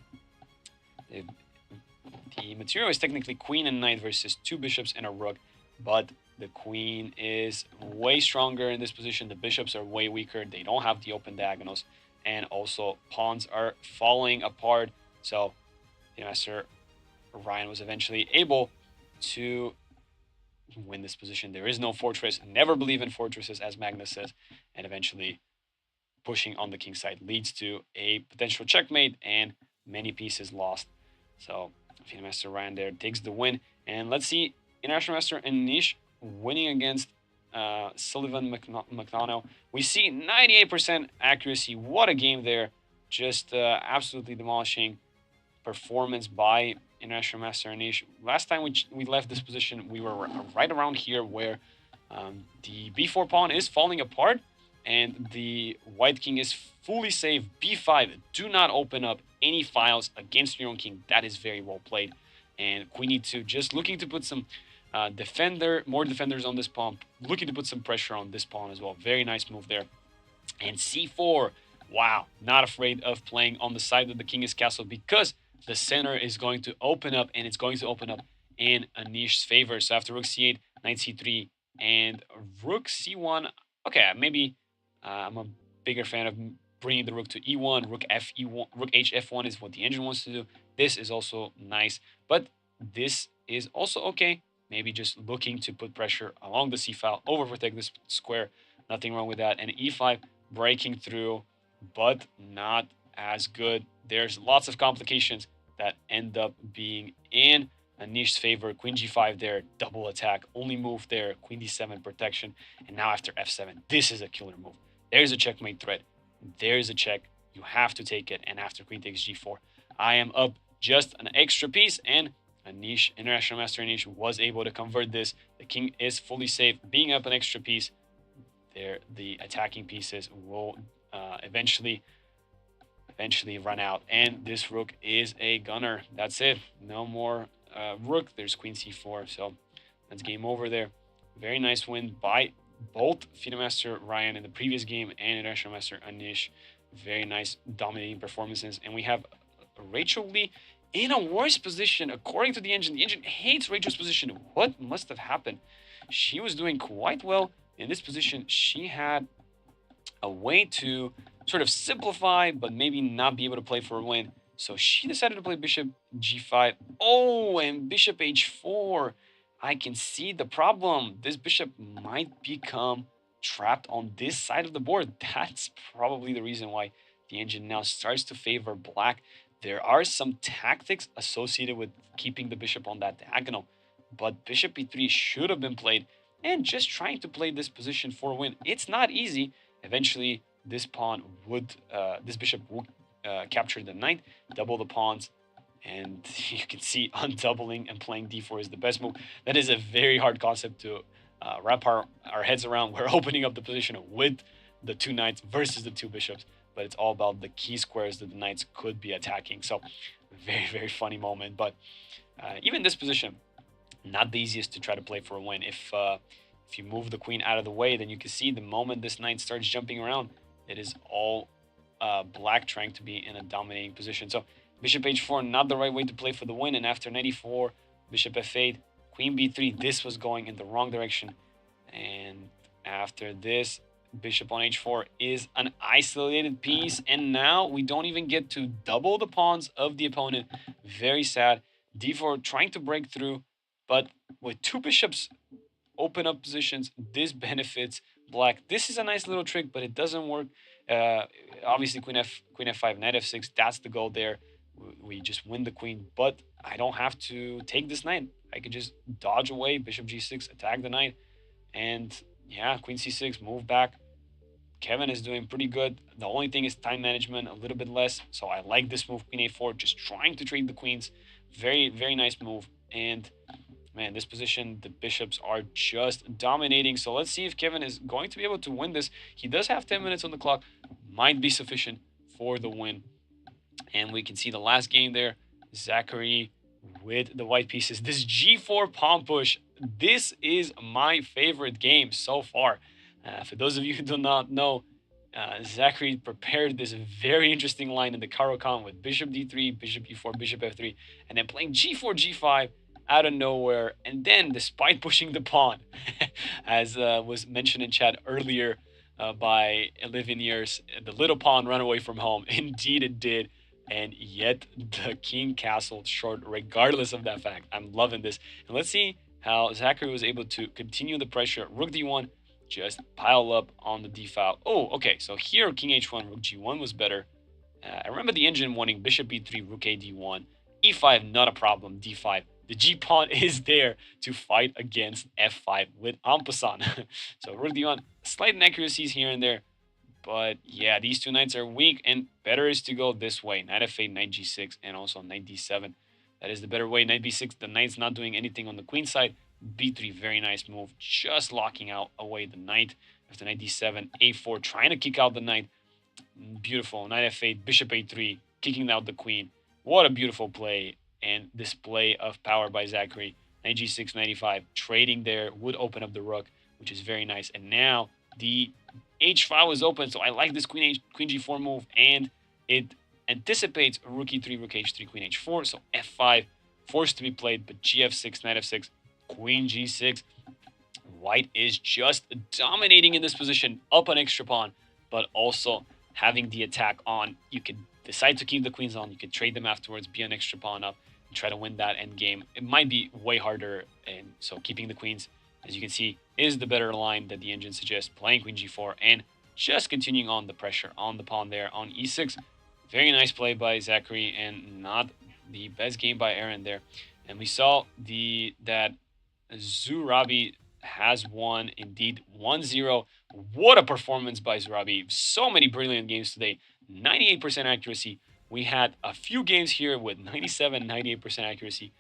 the material is technically queen and knight versus two bishops and a rook, but the queen is way stronger in this position. The bishops are way weaker. They don't have the open diagonals, and also pawns are falling apart. So, the Master Ryan was eventually able to win this position. There is no fortress. Never believe in fortresses, as Magnus says, and eventually pushing on the king side leads to a potential checkmate and many pieces lost. So FIDE Master Ryan there takes the win. And let's see International Master Anish winning against Sullivan McDonough. We see 98% accuracy. What a game there. Just absolutely demolishing performance by International Master Anish. Last time we left this position, we were right around here where the b4 pawn is falling apart and the white king is fully safe. b5, do not open up any files against your own king. That is very well played. And queen e2, just looking to put some more defenders on this pawn, looking to put some pressure on this pawn as well. Very nice move there. And c4, wow, not afraid of playing on the side that the king is castled, because the center is going to open up, and it's going to open up in Anish's favor. So after rook c8, knight c3, and rook c1, okay, maybe I'm a bigger fan of bringing the rook to e1, rook f1, rook h f1 is what the engine wants to do. This is also nice, but this is also okay. Maybe just looking to put pressure along the c file, overprotect this square. Nothing wrong with that. And e5 breaking through, but not as good. There's lots of complications that end up being in Anish's favor. Queen g5 there, double attack, only move there, queen d7 protection. And now after f7, this is a killer move. There's a checkmate threat. There's a check. You have to take it. And after queen takes g4, I am up just an extra piece, and Anish, International Master Anish, was able to convert this. The king is fully safe. Being up an extra piece, there the attacking pieces will eventually run out, and this rook is a gunner. That's it. No more rook. There's queen c4, so that's game over there. Very nice win by both FIDE Master Ryan in the previous game and International Master Anish. Very nice dominating performances. And we have Rachel Lee in a worse position according to the engine. The engine hates Rachel's position. What must have happened? She was doing quite well in this position. She had a way to sort of simplify, but maybe not be able to play for a win. So she decided to play bishop g5. Oh, and bishop h4. I can see the problem. This bishop might become trapped on this side of the board. That's probably the reason why the engine now starts to favor black. There are some tactics associated with keeping the bishop on that diagonal, but bishop e3 should have been played, and just trying to play this position for a win. It's not easy. Eventually, this bishop would capture the knight, double the pawns, and you can see undoubling and playing d4 is the best move. That is a very hard concept to wrap our heads around. We're opening up the position with the two knights versus the two bishops, but it's all about the key squares that the knights could be attacking. So very, very funny moment. But even this position, not the easiest to try to play for a win. If you move the queen out of the way, then you can see the moment this knight starts jumping around, it is all black trying to be in a dominating position. So bishop h4, not the right way to play for the win. And after knight e4, bishop f8, queen b3, this was going in the wrong direction. And after this, Bishop on h4 is an isolated piece, and now we don't even get to double the pawns of the opponent. Very sad. d4 trying to break through, but with two bishops open up positions, this benefits black. This is a nice little trick, but it doesn't work. Uh, Obviously, queen f5, knight f6. That's the goal there. We just win the queen, but I don't have to take this knight. I could just dodge away, bishop g6, attack the knight, and yeah, queen c6, move back. Kevin is doing pretty good. The only thing is time management, a little bit less. So I like this move, queen a4, just trying to trade the queens. Very, very nice move. And man, this position, the bishops are just dominating. So let's see if Kevin is going to be able to win this. He does have 10 minutes on the clock. Might be sufficient for the win. And we can see the last game there. Zachary with the white pieces. This g4 pawn push. This is my favorite game so far. For those of you who do not know, Zachary prepared this very interesting line in the Caro-Kann with bishop d3, bishop e4, bishop f3, and then playing g4, g5 out of nowhere. And then, despite pushing the pawn, as was mentioned in chat earlier by 11 years, the little pawn run away from home. Indeed, it did. And yet, the king castled short, regardless of that fact. I'm loving this. And let's see how Zachary was able to continue the pressure. Rook d1, just pile up on the d file. Oh, okay. So here, king h1, rook g1 was better. I remember the engine wanting bishop b3, rook a d1, e5, not a problem, d5. The g pawn is there to fight against f5 with en passant. So rook d1, slight inaccuracies here and there. But yeah, these two knights are weak, and better is to go this way. Knight f8, knight g6, and also knight d7. That is the better way. Knight b6, the knight's not doing anything on the queen side. b3, very nice move. Just locking out away the knight. After knight d7, a4, trying to kick out the knight. Beautiful. Knight f8, bishop a3, kicking out the queen. What a beautiful play and display of power by Zachary. Knight g6, knight e5, trading there would open up the rook, which is very nice. And now the h file is open, so I like this queen g4 move, and it anticipates rook e3, rook h3, queen h4. So f5 forced to be played, but gf6, knight f6, queen g6. White is just dominating in this position, up an extra pawn, but also having the attack on. You could decide to keep the queens on, you could trade them afterwards, be an extra pawn up, and try to win that end game. It might be way harder, and so keeping the queens, as you can see, is the better line that the engine suggests. Playing queen g4 and just continuing on the pressure on the pawn there on e6. Very nice play by Zachary, and not the best game by Aaron there. And we saw that Zurabi has won indeed 1-0. What a performance by Zurabi. So many brilliant games today. 98% accuracy. We had a few games here with 97, 98% accuracy.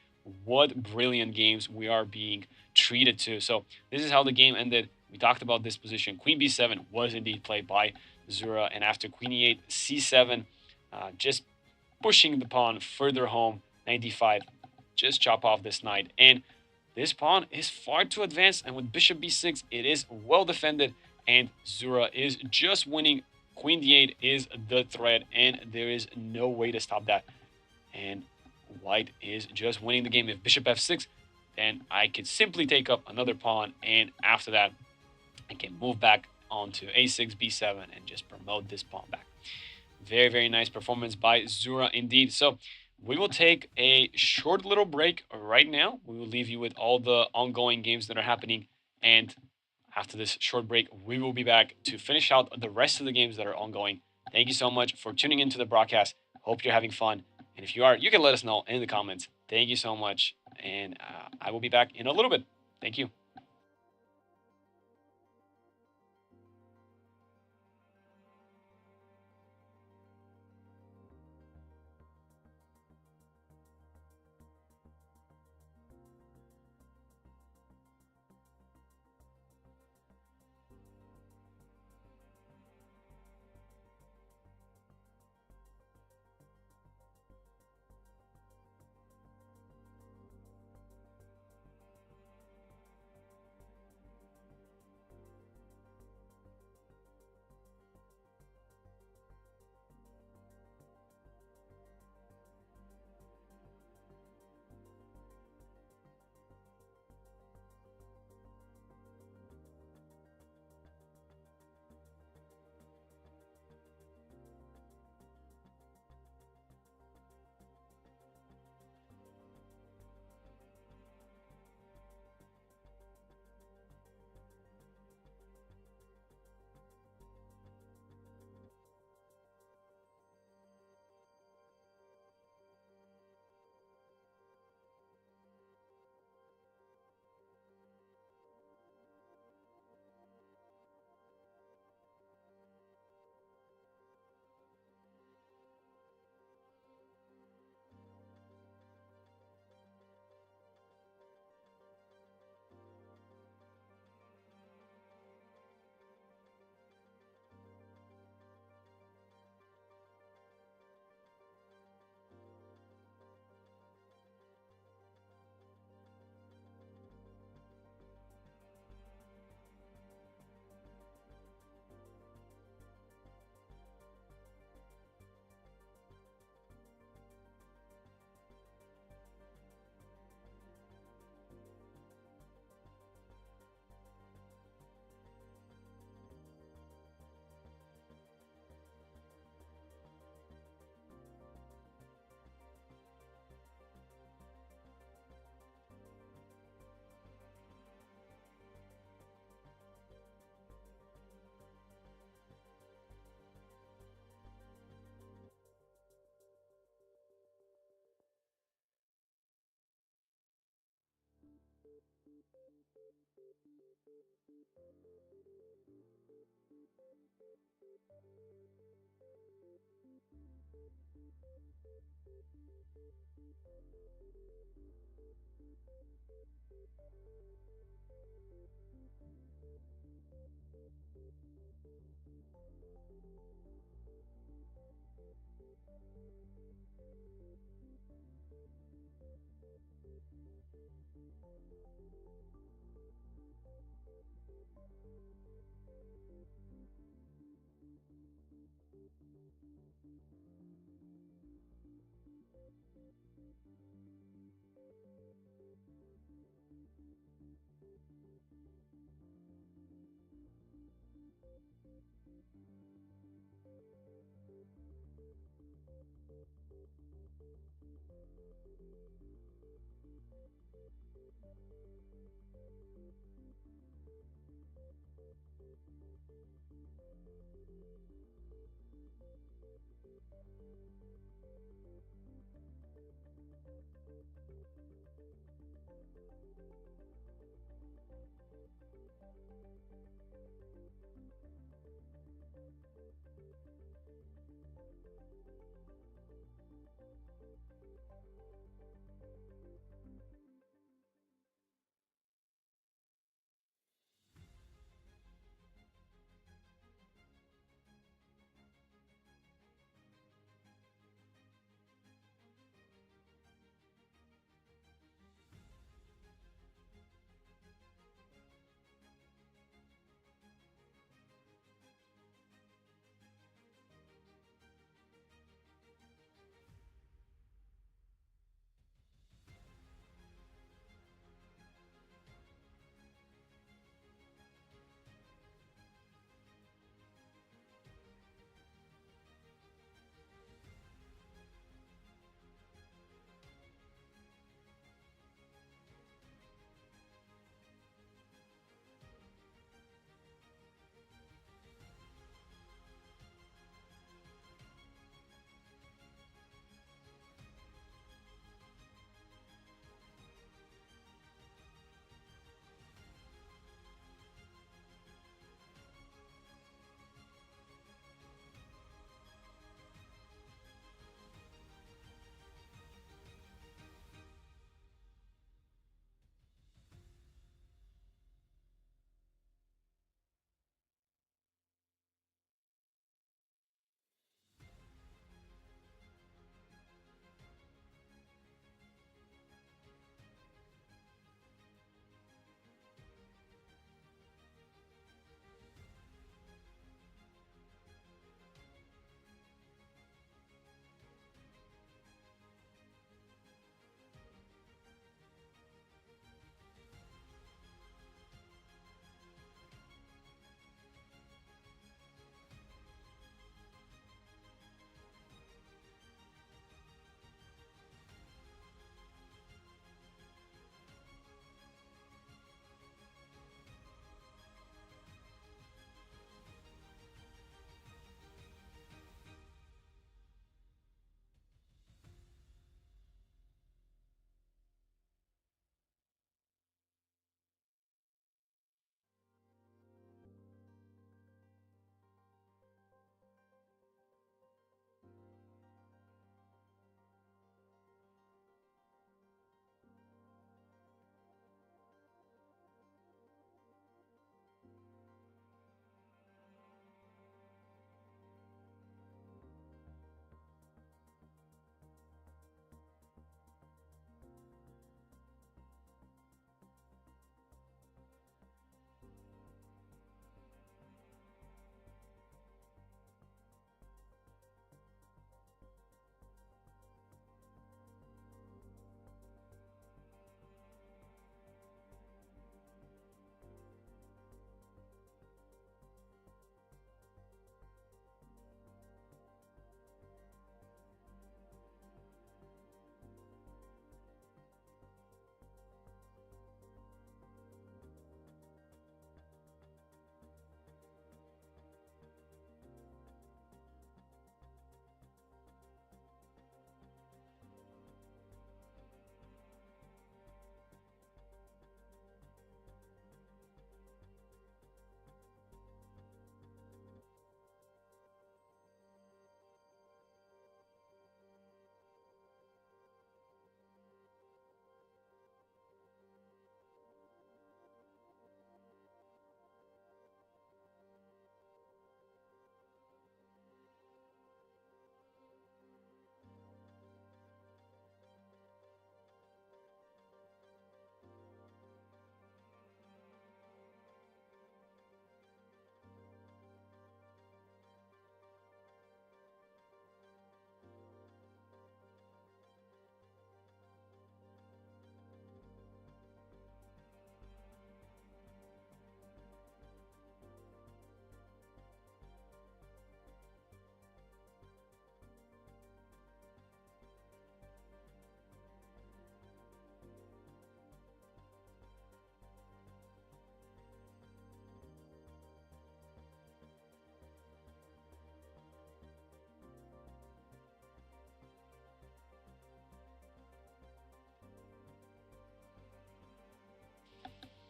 What brilliant games we are being treated to. So this is how the game ended. We talked about this position. Queen b7 was indeed played by Zura, and after queen e8, c7, just pushing the pawn further home. Knight d5, just chop off this knight, and this pawn is far too advanced, and with bishop b6, it is well defended, and Zura is just winning. Queen d8 is the threat, and there is no way to stop that. And white is just winning the game. If bishop f6, then I could simply take up another pawn, and after that, I can move back onto a6, b7, and just promote this pawn back. Very, very nice performance by Zura indeed. So we will take a short little break right now. We will leave you with all the ongoing games that are happening, and after this short break, we will be back to finish out the rest of the games that are ongoing. Thank you so much for tuning into the broadcast. Hope you're having fun. And if you are, you can let us know in the comments. Thank you so much. And I will be back in a little bit. Thank you.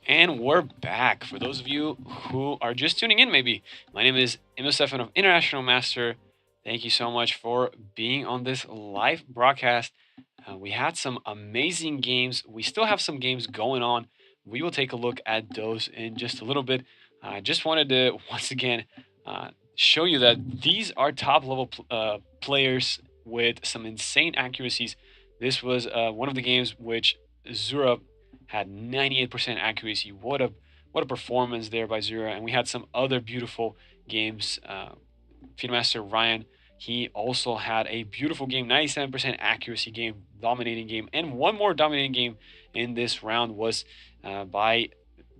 And we're back. For those of you who are just tuning in, maybe, my name is Emil Stefan of International Master. Thank you so much for being on this live broadcast. We had some amazing games. We still have some games going on. We will take a look at those in just a little bit. I just wanted to once again show you that these are top level players with some insane accuracies. This was one of the games which Zura had 98% accuracy. What a performance there by Zura. And we had some other beautiful games. Master Ryan, he also had a beautiful game, 97% accuracy game, dominating game, and one more dominating game in this round was by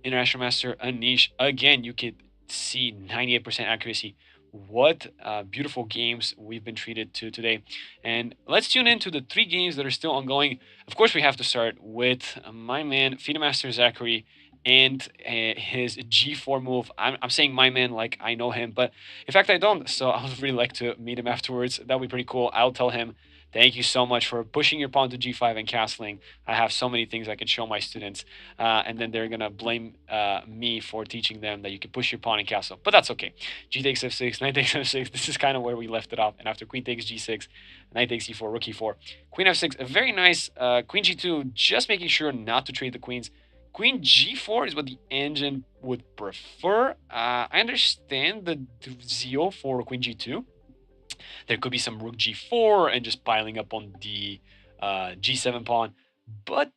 International Master Anish. Again, you could see 98% accuracy. What beautiful games we've been treated to today. And let's tune into the three games that are still ongoing. Of course, we have to start with my man, FIDE Master Zachary, and his G4 move. I'm saying my man like I know him, but in fact, I don't. So I would really like to meet him afterwards. That would be pretty cool. I'll tell him, thank you so much for pushing your pawn to G5 and castling. I have so many things I can show my students. And then they're going to blame me for teaching them that you can push your pawn and castle. But that's okay. G takes F6, knight takes F6. This is kind of where we left it off. And after queen takes G6, knight takes E4, rook E4. Queen F6, a very nice queen G2, just making sure not to trade the queens. Queen G4 is what the engine would prefer. I understand the zeal for Queen G2. There could be some Rook G4 and just piling up on the G7 pawn. But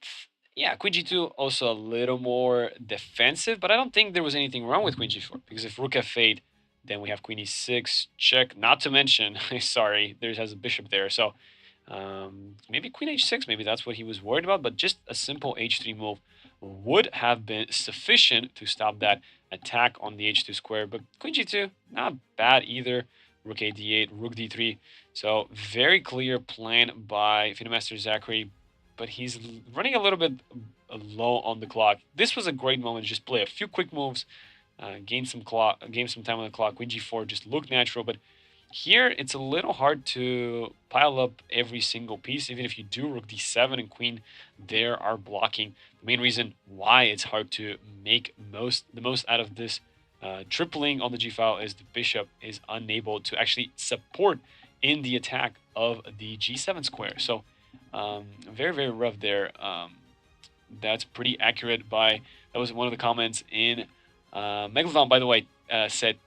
yeah, Queen G2 also a little more defensive, but I don't think there was anything wrong with Queen G4 because if Rook F8, then we have Queen E6 check. Not to mention, sorry, there has a bishop there. So maybe Queen H6, maybe that's what he was worried about, but just a simple H3 move would have been sufficient to stop that attack on the H2 square. But Queen G2, not bad either. Rook A D8, Rook D3. So very clear plan by FIDE Master Zachary, but he's running a little bit low on the clock. This was a great moment to just play a few quick moves, gain some time on the clock. Queen G4 just looked natural, but here it's a little hard to pile up every single piece. Even if you do Rook D7 and Queen there are blocking. The main reason why it's hard to make the most out of this tripling on the G file is the bishop is unable to actually support in the attack of the G7 square. So very, very rough there. That's pretty accurate that was one of the comments in Megalodon, by the way, said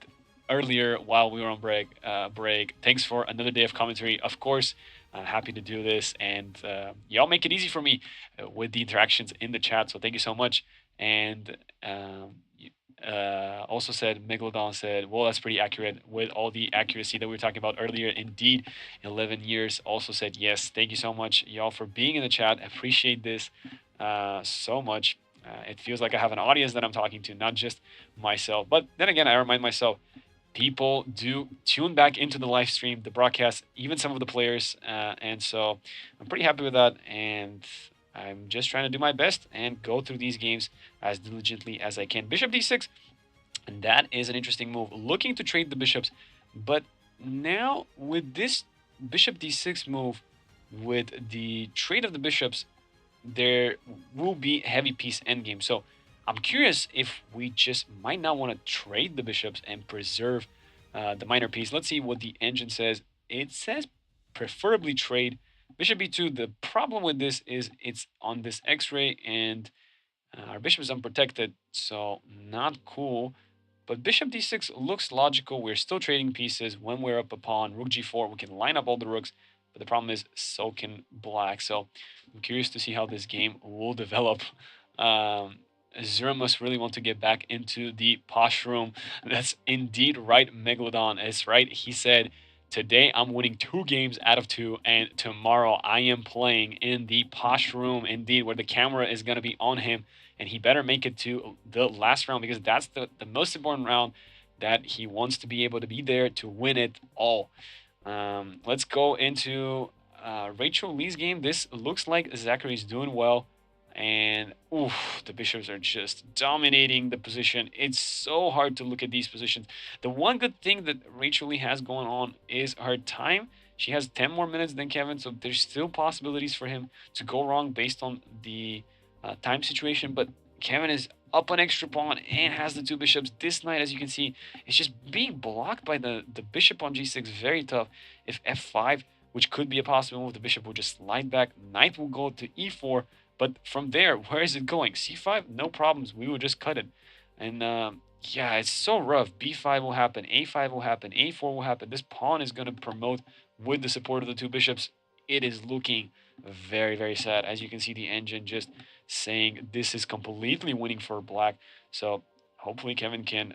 earlier while we were on break. Thanks for another day of commentary. Of course, happy to do this, and y'all make it easy for me with the interactions in the chat. So thank you so much. And also said, Megalodon said, well, that's pretty accurate with all the accuracy that we were talking about earlier. Indeed, 11 years. Also said, yes, thank you so much, y'all, for being in the chat. I appreciate this so much. It feels like I have an audience that I'm talking to, not just myself. But then again, I remind myself, people do tune back into the live stream, the broadcast, even some of the players. And so I'm pretty happy with that. And I'm just trying to do my best and go through these games as diligently as I can. Bishop D6, and that is an interesting move. Looking to trade the bishops, but now with this Bishop D6 move, with the trade of the bishops, there will be heavy piece endgame. So I'm curious if we just might not want to trade the bishops and preserve the minor piece. Let's see what the engine says. It says preferably trade. Bishop b2, the problem with this is it's on this x-ray and our bishop is unprotected, so not cool. But bishop d6 looks logical. We're still trading pieces. When we're up a pawn, rook g4, we can line up all the rooks, but the problem is so can black. So I'm curious to see how this game will develop. Zura must really want to get back into the posh room. That's indeed right, Megalodon. It's right. He said, today I'm winning 2 games out of 2, and tomorrow I am playing in the posh room, indeed, where the camera is going to be on him, and he better make it to the last round because that's the most important round that he wants to be able to be there to win it all. Let's go into Rachel Lee's game. This looks like Zachary's doing well. And oof, the bishops are just dominating the position. It's so hard to look at these positions. The one good thing that Rachel Lee has going on is her time. She has 10 more minutes than Kevin, so there's still possibilities for him to go wrong based on the time situation. But Kevin is up an extra pawn and has the two bishops. This knight, as you can see, is just being blocked by the bishop on g6. Very tough. If f5, which could be a possible move, the bishop will just slide back. Knight will go to e4. But from there, where is it going? c5, no problems. We will just cut it. And yeah, it's so rough. b5 will happen. a5 will happen. a4 will happen. This pawn is going to promote with the support of the two bishops. It is looking very, very sad. As you can see, the engine just saying this is completely winning for black. So hopefully Kevin can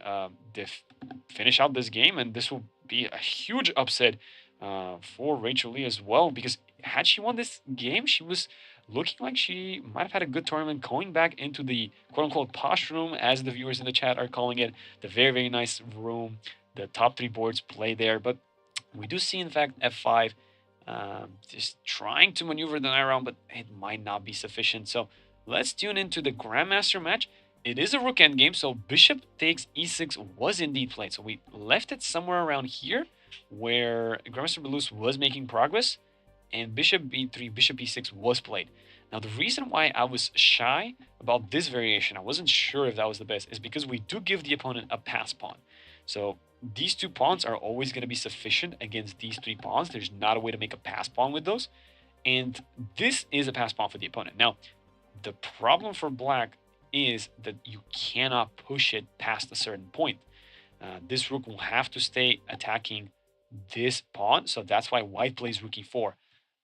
finish out this game, and this will be a huge upset for Rachel Lee as well, because had she won this game, she was looking like she might have had a good tournament, going back into the quote-unquote posh room, as the viewers in the chat are calling it, the very, very nice room. The top three boards play there, but we do see, in fact, f5 just trying to maneuver the knight around, but it might not be sufficient. So let's tune into the Grandmaster match. It is a rook endgame, so bishop takes e6 was indeed played. So we left it somewhere around here, where Grandmaster Belus was making progress, and bishop b3, bishop e6 was played. Now, the reason why I was shy about this variation, I wasn't sure if that was the best, is because we do give the opponent a pass pawn. So these two pawns are always going to be sufficient against these three pawns. There's not a way to make a pass pawn with those. And this is a pass pawn for the opponent. Now, the problem for black is that you cannot push it past a certain point. This rook will have to stay attacking this pawn. So that's why white plays rook e4.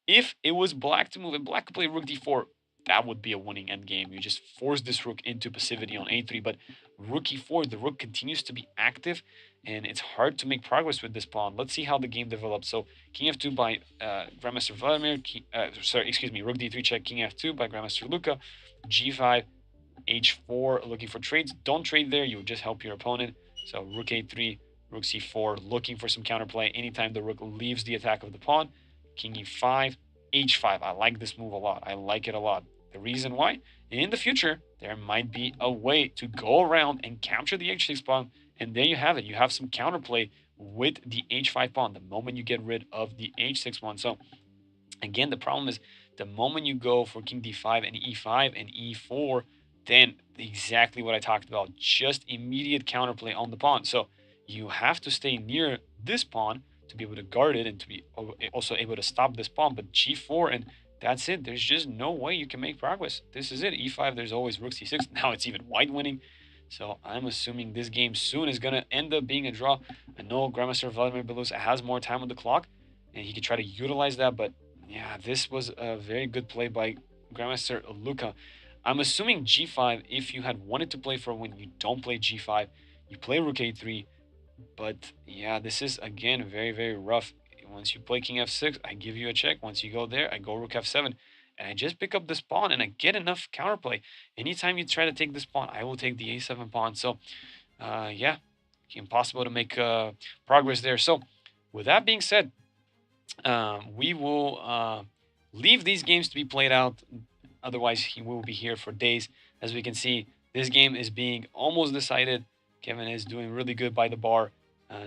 If it was black to move and black could play rook d4, that would be a winning endgame. You just force this rook into passivity on a3, but rook e4, the rook continues to be active, and it's hard to make progress with this pawn. Let's see how the game develops. So king f2 by Grandmaster Vladimir, rook d3 check, king f2 by Grandmaster Luca, g5, h4, looking for trades. Don't trade there, you would just help your opponent. So rook a3, rook c4, looking for some counterplay anytime the rook leaves the attack of the pawn. King e5, h5. I like this move a lot. I like it a lot. The reason why? In the future, there might be a way to go around and capture the h6 pawn, and there you have it. You have some counterplay with the h5 pawn the moment you get rid of the h6 pawn. So again, the problem is the moment you go for king d5 and e5 and e4, then exactly what I talked about, just immediate counterplay on the pawn. So you have to stay near this pawn to be able to guard it and to be also able to stop this pawn. But g4, and that's it. There's just no way you can make progress. This is it. e5, there's always rook c6. Now it's even white winning. So I'm assuming this game soon is going to end up being a draw. I know Grandmaster Vladimir Belus has more time on the clock, and he could try to utilize that. But yeah, this was a very good play by Grandmaster Luca. I'm assuming g5, if you had wanted to play for a win, you don't play g5. You play rook a3. But yeah, this is again very, very rough. Once you play king f6, I give you a check. Once you go there, I go rook f7, and I just pick up this pawn, and I get enough counterplay. Anytime you try to take this pawn, I will take the a7 pawn. So yeah, impossible to make progress there. So with that being said, we will leave these games to be played out. Otherwise, he will be here for days. As we can see, this game is being almost decided. Kevin is doing really good by the bar.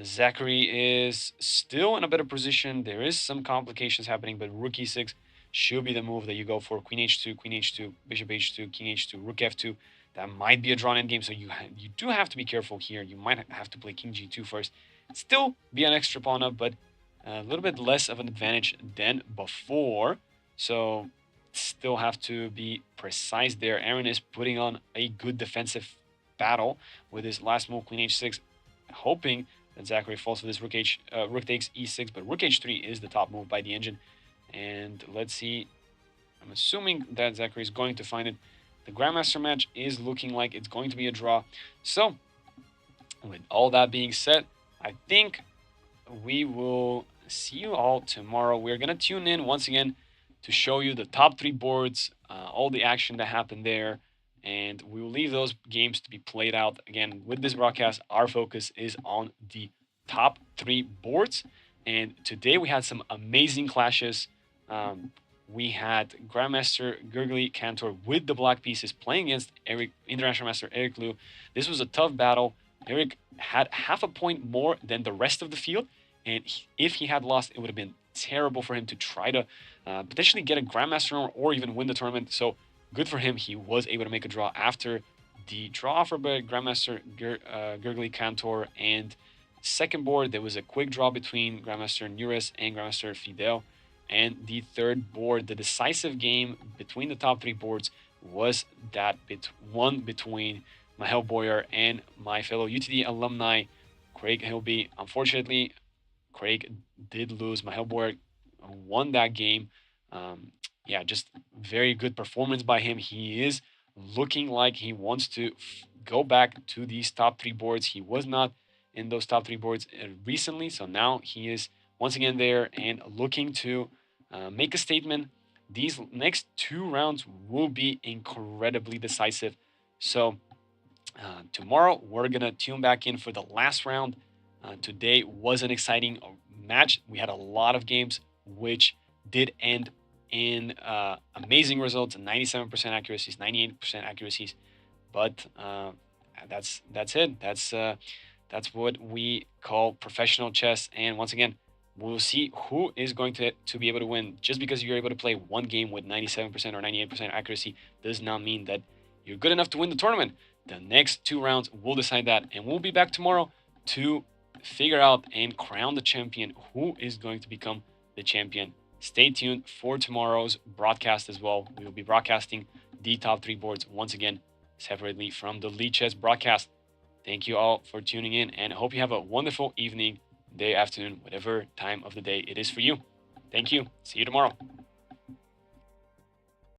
Zachary is still in a better position. There is some complications happening, but rook e6 should be the move that you go for. Queen h2, bishop h2, king h2, rook f2. That might be a drawn endgame, so you do have to be careful here. You might have to play king g2 first. Still be an extra pawn up, but a little bit less of an advantage than before. So still have to be precise there. Aaron is putting on a good defensive battle with his last move, queen h6, hoping that Zachary falls for this rook takes e6, but rook h3 is the top move by the engine. And let's see, I'm assuming that Zachary is going to find it. The Grandmaster match is looking like it's going to be a draw. So with all that being said, I think we will see you all tomorrow. We're going to tune in once again to show you the top three boards, all the action that happened there. And we will leave those games to be played out. Again, with this broadcast, our focus is on the top three boards. And today we had some amazing clashes. We had Grandmaster Gergely Cantor with the black pieces playing against International Master Eric Liu. This was a tough battle. Eric had half a point more than the rest of the field. And if he had lost, it would have been terrible for him to try to potentially get a Grandmaster or even win the tournament. So good for him. He was able to make a draw after the draw for Grandmaster Gergely Cantor, and second board there was a quick draw between Grandmaster Nuris and Grandmaster Fidel. And the third board, the decisive game between the top three boards, was that one between Mahel Boyer and my fellow UTD alumni, Craig Hilby. Unfortunately, Craig did lose. Mahel Boyer won that game. Yeah, just very good performance by him. He is looking like he wants to go back to these top three boards. He was not in those top three boards recently, so now he is once again there and looking to make a statement. These next two rounds will be incredibly decisive. So tomorrow we're gonna tune back in for the last round. Today was an exciting match. We had a lot of games which did end in amazing results: 97% accuracies, 98% accuracies. But that's it. That's what we call professional chess. And once again, we'll see who is going to be able to win. Just because you're able to play one game with 97% or 98% accuracy does not mean that you're good enough to win the tournament. The next two rounds will decide that. And we'll be back tomorrow to figure out and crown the champion. Who is going to become the champion? Stay tuned for tomorrow's broadcast as well. We will be broadcasting the top three boards once again separately from the Lichess broadcast. Thank you all for tuning in, and I hope you have a wonderful evening, day, afternoon, whatever time of the day it is for you. Thank you. See you tomorrow.